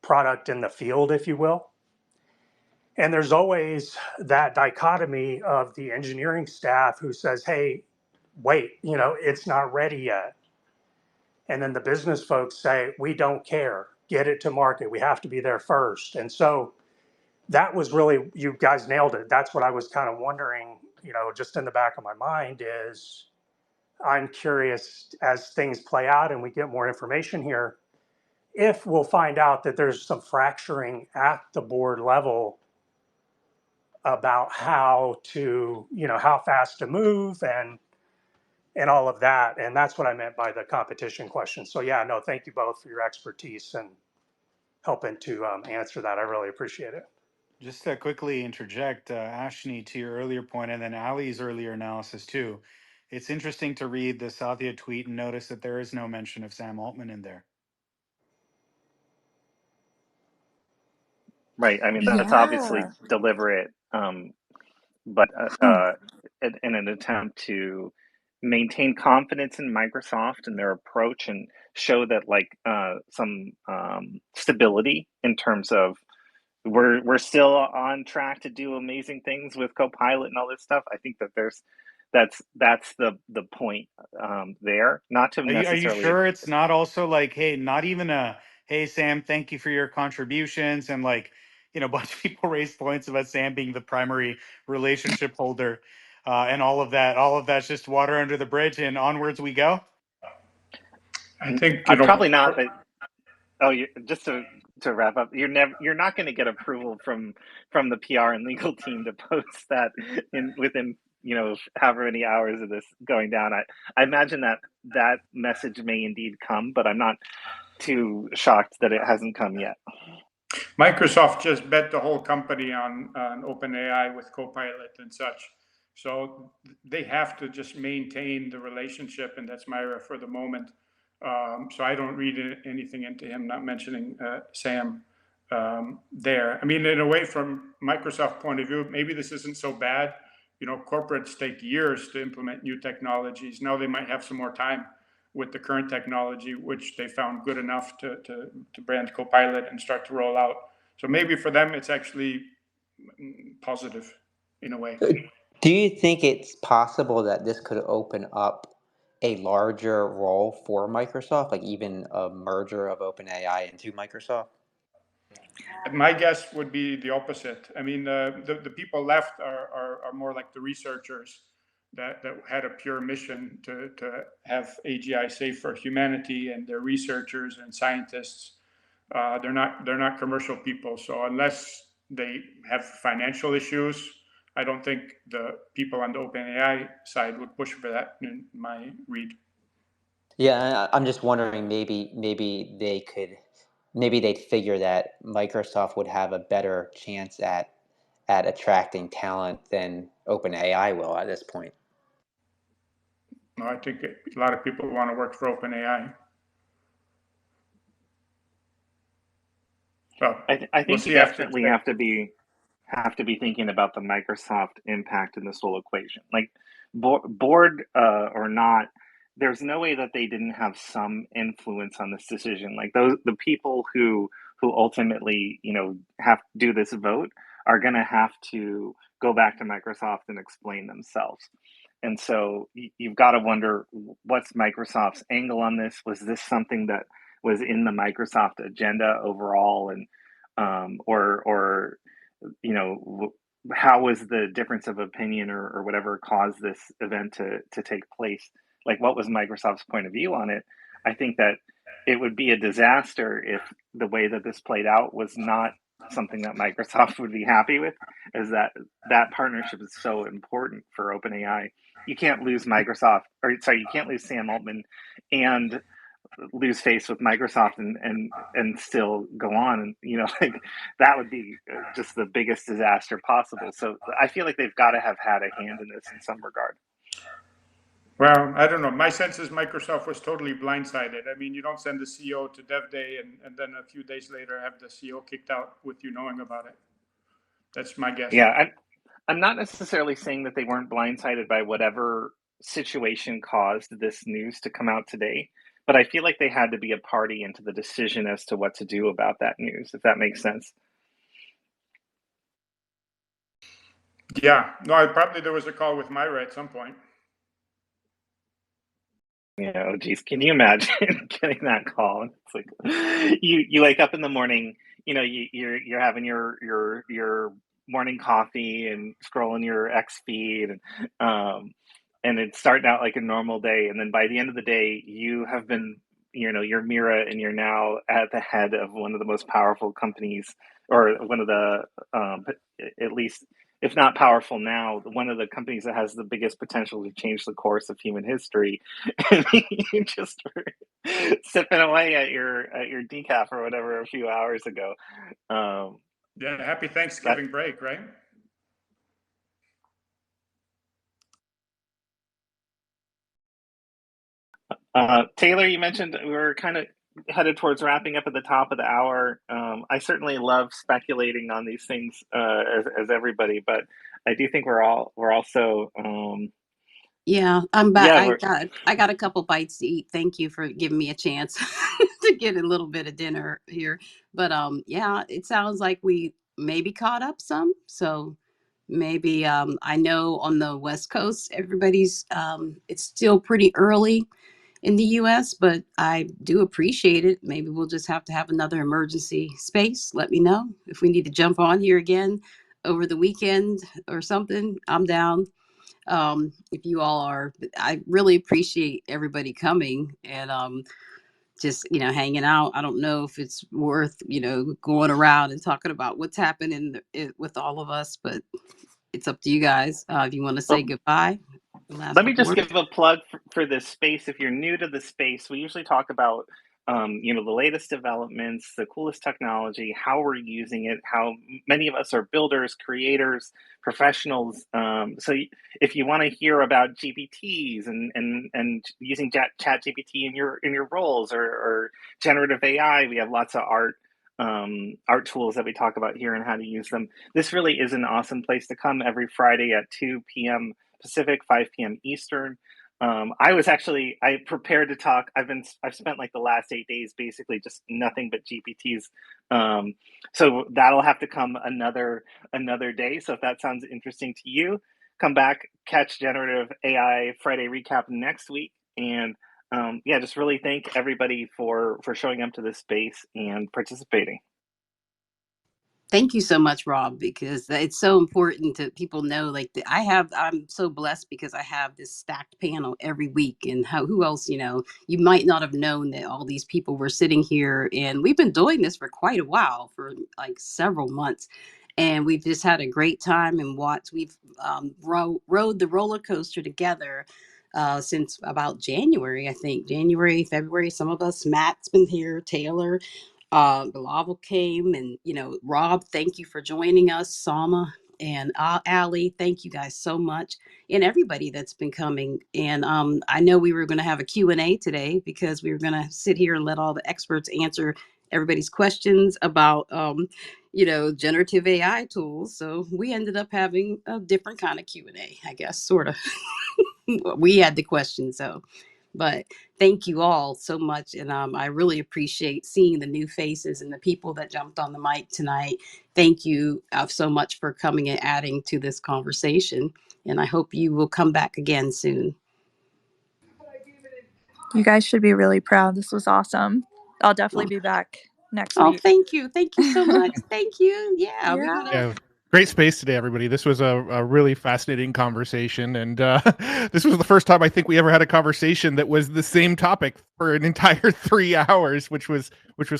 product in the field, if you will. And there's always that dichotomy of the engineering staff who says, hey, wait, it's not ready yet. And then the business folks say, we don't care, get it to market. We have to be there first. And so that was really, you guys nailed it. That's what I was kind of wondering, just in the back of my mind is I'm curious as things play out and we get more information here, if we'll find out that there's some fracturing at the board level about how fast to move and all of that. And that's what I meant by the competition question. So yeah, no, thank you both for your expertise and helping to answer that. I really appreciate it. Just to quickly interject, Ashni, to your earlier point, and then Ali's earlier analysis too. It's interesting to read the Satya tweet and notice that there is no mention of Sam Altman in there. right. I mean, that's obviously Yeah. deliberate, but Hmm. in an attempt to maintain confidence in Microsoft and their approach and show that like some stability in terms of we're still on track to do amazing things with Copilot and all this stuff. I think that that's the point there, not to Are you necessarily. sure it's not also like, hey, not even a, hey, Sam, thank you for your contributions, and like, a bunch of people raised points about Sam being the primary relationship holder, and all of that. All of that's just water under the bridge, and onwards we go. I think, Probably not, but oh, just to wrap up, you're not going to get approval from the PR and legal team to post that within however many hours of this going down. I imagine that message may indeed come, but I'm not too shocked that it hasn't come yet. Microsoft just bet the whole company on OpenAI with Copilot and such. So they have to just maintain the relationship, and that's Myra for the moment. So I don't read anything into him not mentioning Sam there. I mean, in a way, from Microsoft point of view, maybe this isn't so bad. Corporates take years to implement new technologies. Now they might have some more time with the current technology, which they found good enough to brand Copilot and start to roll out. So maybe for them, it's actually positive in a way. Do you think it's possible that this could open up a larger role for Microsoft, like even a merger of OpenAI into Microsoft? My guess would be the opposite. I mean, the people left are more like the researchers that had a pure mission to have AGI safe for humanity, and they're researchers and scientists. They're not commercial people. So unless they have financial issues, I don't think the people on the OpenAI side would push for that in my read. Yeah, I'm just wondering maybe they'd figure that Microsoft would have a better chance at attracting talent than OpenAI will at this point. No, I think a lot of people want to work for OpenAI. Well, I we'll think you see after definitely today. have to be thinking about the Microsoft impact in this whole equation. Like board or not, there's no way that they didn't have some influence on this decision. Like the people who ultimately have to do this vote are going to have to go back to Microsoft and explain themselves. And so you've got to wonder, what's Microsoft's angle on this? Was this something that was in the Microsoft agenda overall, and or how was the difference of opinion or whatever caused this event to take place? Like, what was Microsoft's point of view on it? I think that it would be a disaster if the way that this played out was not something that Microsoft would be happy with, as that partnership is so important for OpenAI. You can't lose Microsoft, or sorry, you can't lose Sam Altman and lose face with Microsoft and still go on, and like that would be just the biggest disaster possible. So I feel like they've got to have had a hand in this in some regard. Well, I don't know. My sense is Microsoft was totally blindsided. I mean, you don't send the CEO to Dev Day and then a few days later have the CEO kicked out with you knowing about it. That's my guess. Yeah, I'm not necessarily saying that they weren't blindsided by whatever situation caused this news to come out today, but I feel like they had to be a party into the decision as to what to do about that news, if that makes sense. Yeah. No, probably there was a call with Myra at some point. Geez, can you imagine getting that call? It's like you wake up in the morning, you're having your morning coffee and scrolling your X feed, and it's starting out like a normal day, and then by the end of the day, you have been, you're Mira, and you're now at the head of one of the most powerful companies, or one of the, at least, if not powerful now, one of the companies that has the biggest potential to change the course of human history. And you just were sipping away at your decaf or whatever a few hours ago. Yeah. Happy Thanksgiving break, right? Taylor, you mentioned we were kind of headed towards wrapping up at the top of the hour. I certainly love speculating on these things as everybody, but I do think we're also Yeah, I'm back. yeah, I got a couple bites to eat. Thank you for giving me a chance to get a little bit of dinner here. But yeah, it sounds like we maybe caught up some. So maybe I know on the West Coast everybody's it's still pretty early in the US, but I do appreciate it. Maybe we'll just have to have another emergency space. Let me know if we need to jump on here again over the weekend or something. I'm down. If you all are, I really appreciate everybody coming and just hanging out. I don't know if it's worth going around and talking about what's happening with all of us, but it's up to you guys. If you want to say well, goodbye, the last let me couple just words. give a plug for this space. If you're new to the space, we usually talk about the latest developments, the coolest technology, how we're using it, how many of us are builders, creators, professionals. If you want to hear about GPTs and using Chat GPT in your roles or generative AI, we have lots of art tools that we talk about here and how to use them. This really is an awesome place to come every Friday at 2 p.m. Pacific, 5 p.m. Eastern. I prepared to talk. I've spent like the last 8 days basically just nothing but GPTs. So that'll have to come another day. So if that sounds interesting to you, come back, catch Generative AI Friday recap next week, and yeah, just really thank everybody for showing up to this space and participating. Thank you so much, Rob, because it's so important to people know. Like I'm so blessed because I have this stacked panel every week, and who else? You might not have known that all these people were sitting here, and we've been doing this for quite a while, for like several months, and we've just had a great time and watched. We've rode the roller coaster together. Since about January, I think January, February. Some of us, Matt's been here, Taylor, Bilal came, and Rob, thank you for joining us. Sama and Ali, thank you guys so much, and everybody that's been coming. And I know we were going to have a Q&A today because we were going to sit here and let all the experts answer everybody's questions about generative AI tools. So we ended up having a different kind of Q&A, I guess, sort of. We had the questions, so. But thank you all so much. And I really appreciate seeing the new faces and the people that jumped on the mic tonight. Thank you so much for coming and adding to this conversation. And I hope you will come back again soon. You guys should be really proud. This was awesome. I'll definitely be back next week. Thank you. Thank you so much. Thank you. Yeah, we're going to. Yeah. Great space today, everybody. This was a really fascinating conversation. And this was the first time I think we ever had a conversation that was the same topic for an entire 3 hours, which was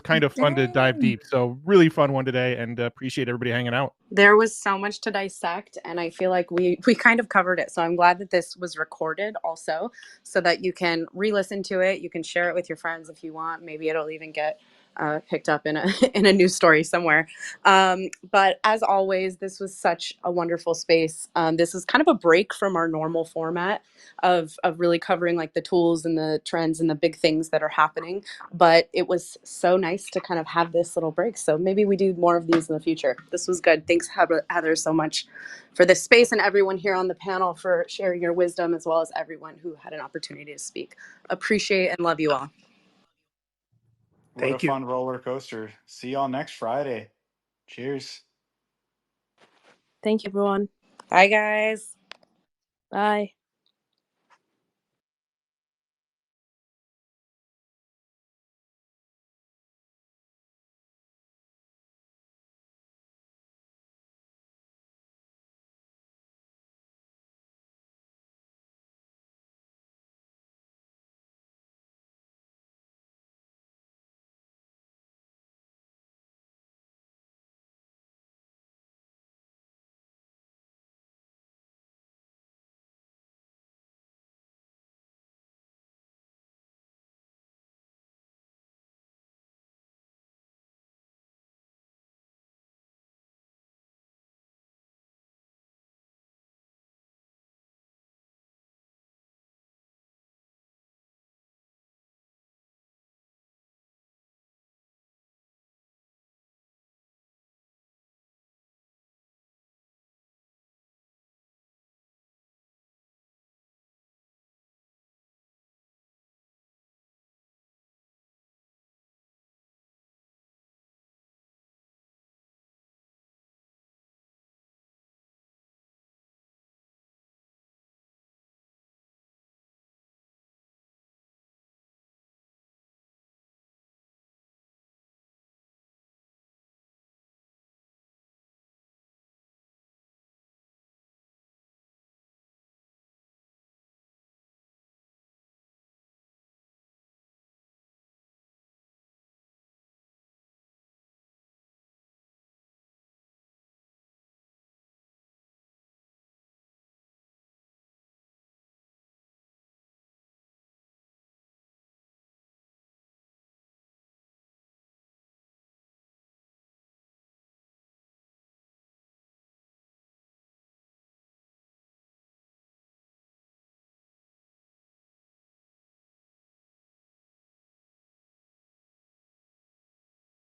kind of fun to dive deep. So really fun one today, and appreciate everybody hanging out. There was so much to dissect, and I feel like we kind of covered it. So I'm glad that this was recorded also, so that you can re-listen to it. You can share it with your friends if you want. Maybe it'll even get picked up in a in a news story somewhere. But as always, this was such a wonderful space. This is kind of a break from our normal format of really covering like the tools and the trends and the big things that are happening. But it was so nice to kind of have this little break. So maybe we do more of these in the future. This was good. Thanks, Heather, so much for this space, and everyone here on the panel for sharing your wisdom, as well as everyone who had an opportunity to speak. Appreciate and love you all. What a fun roller coaster. See y'all next Friday. Cheers. Thank you, everyone. Bye, guys. Bye.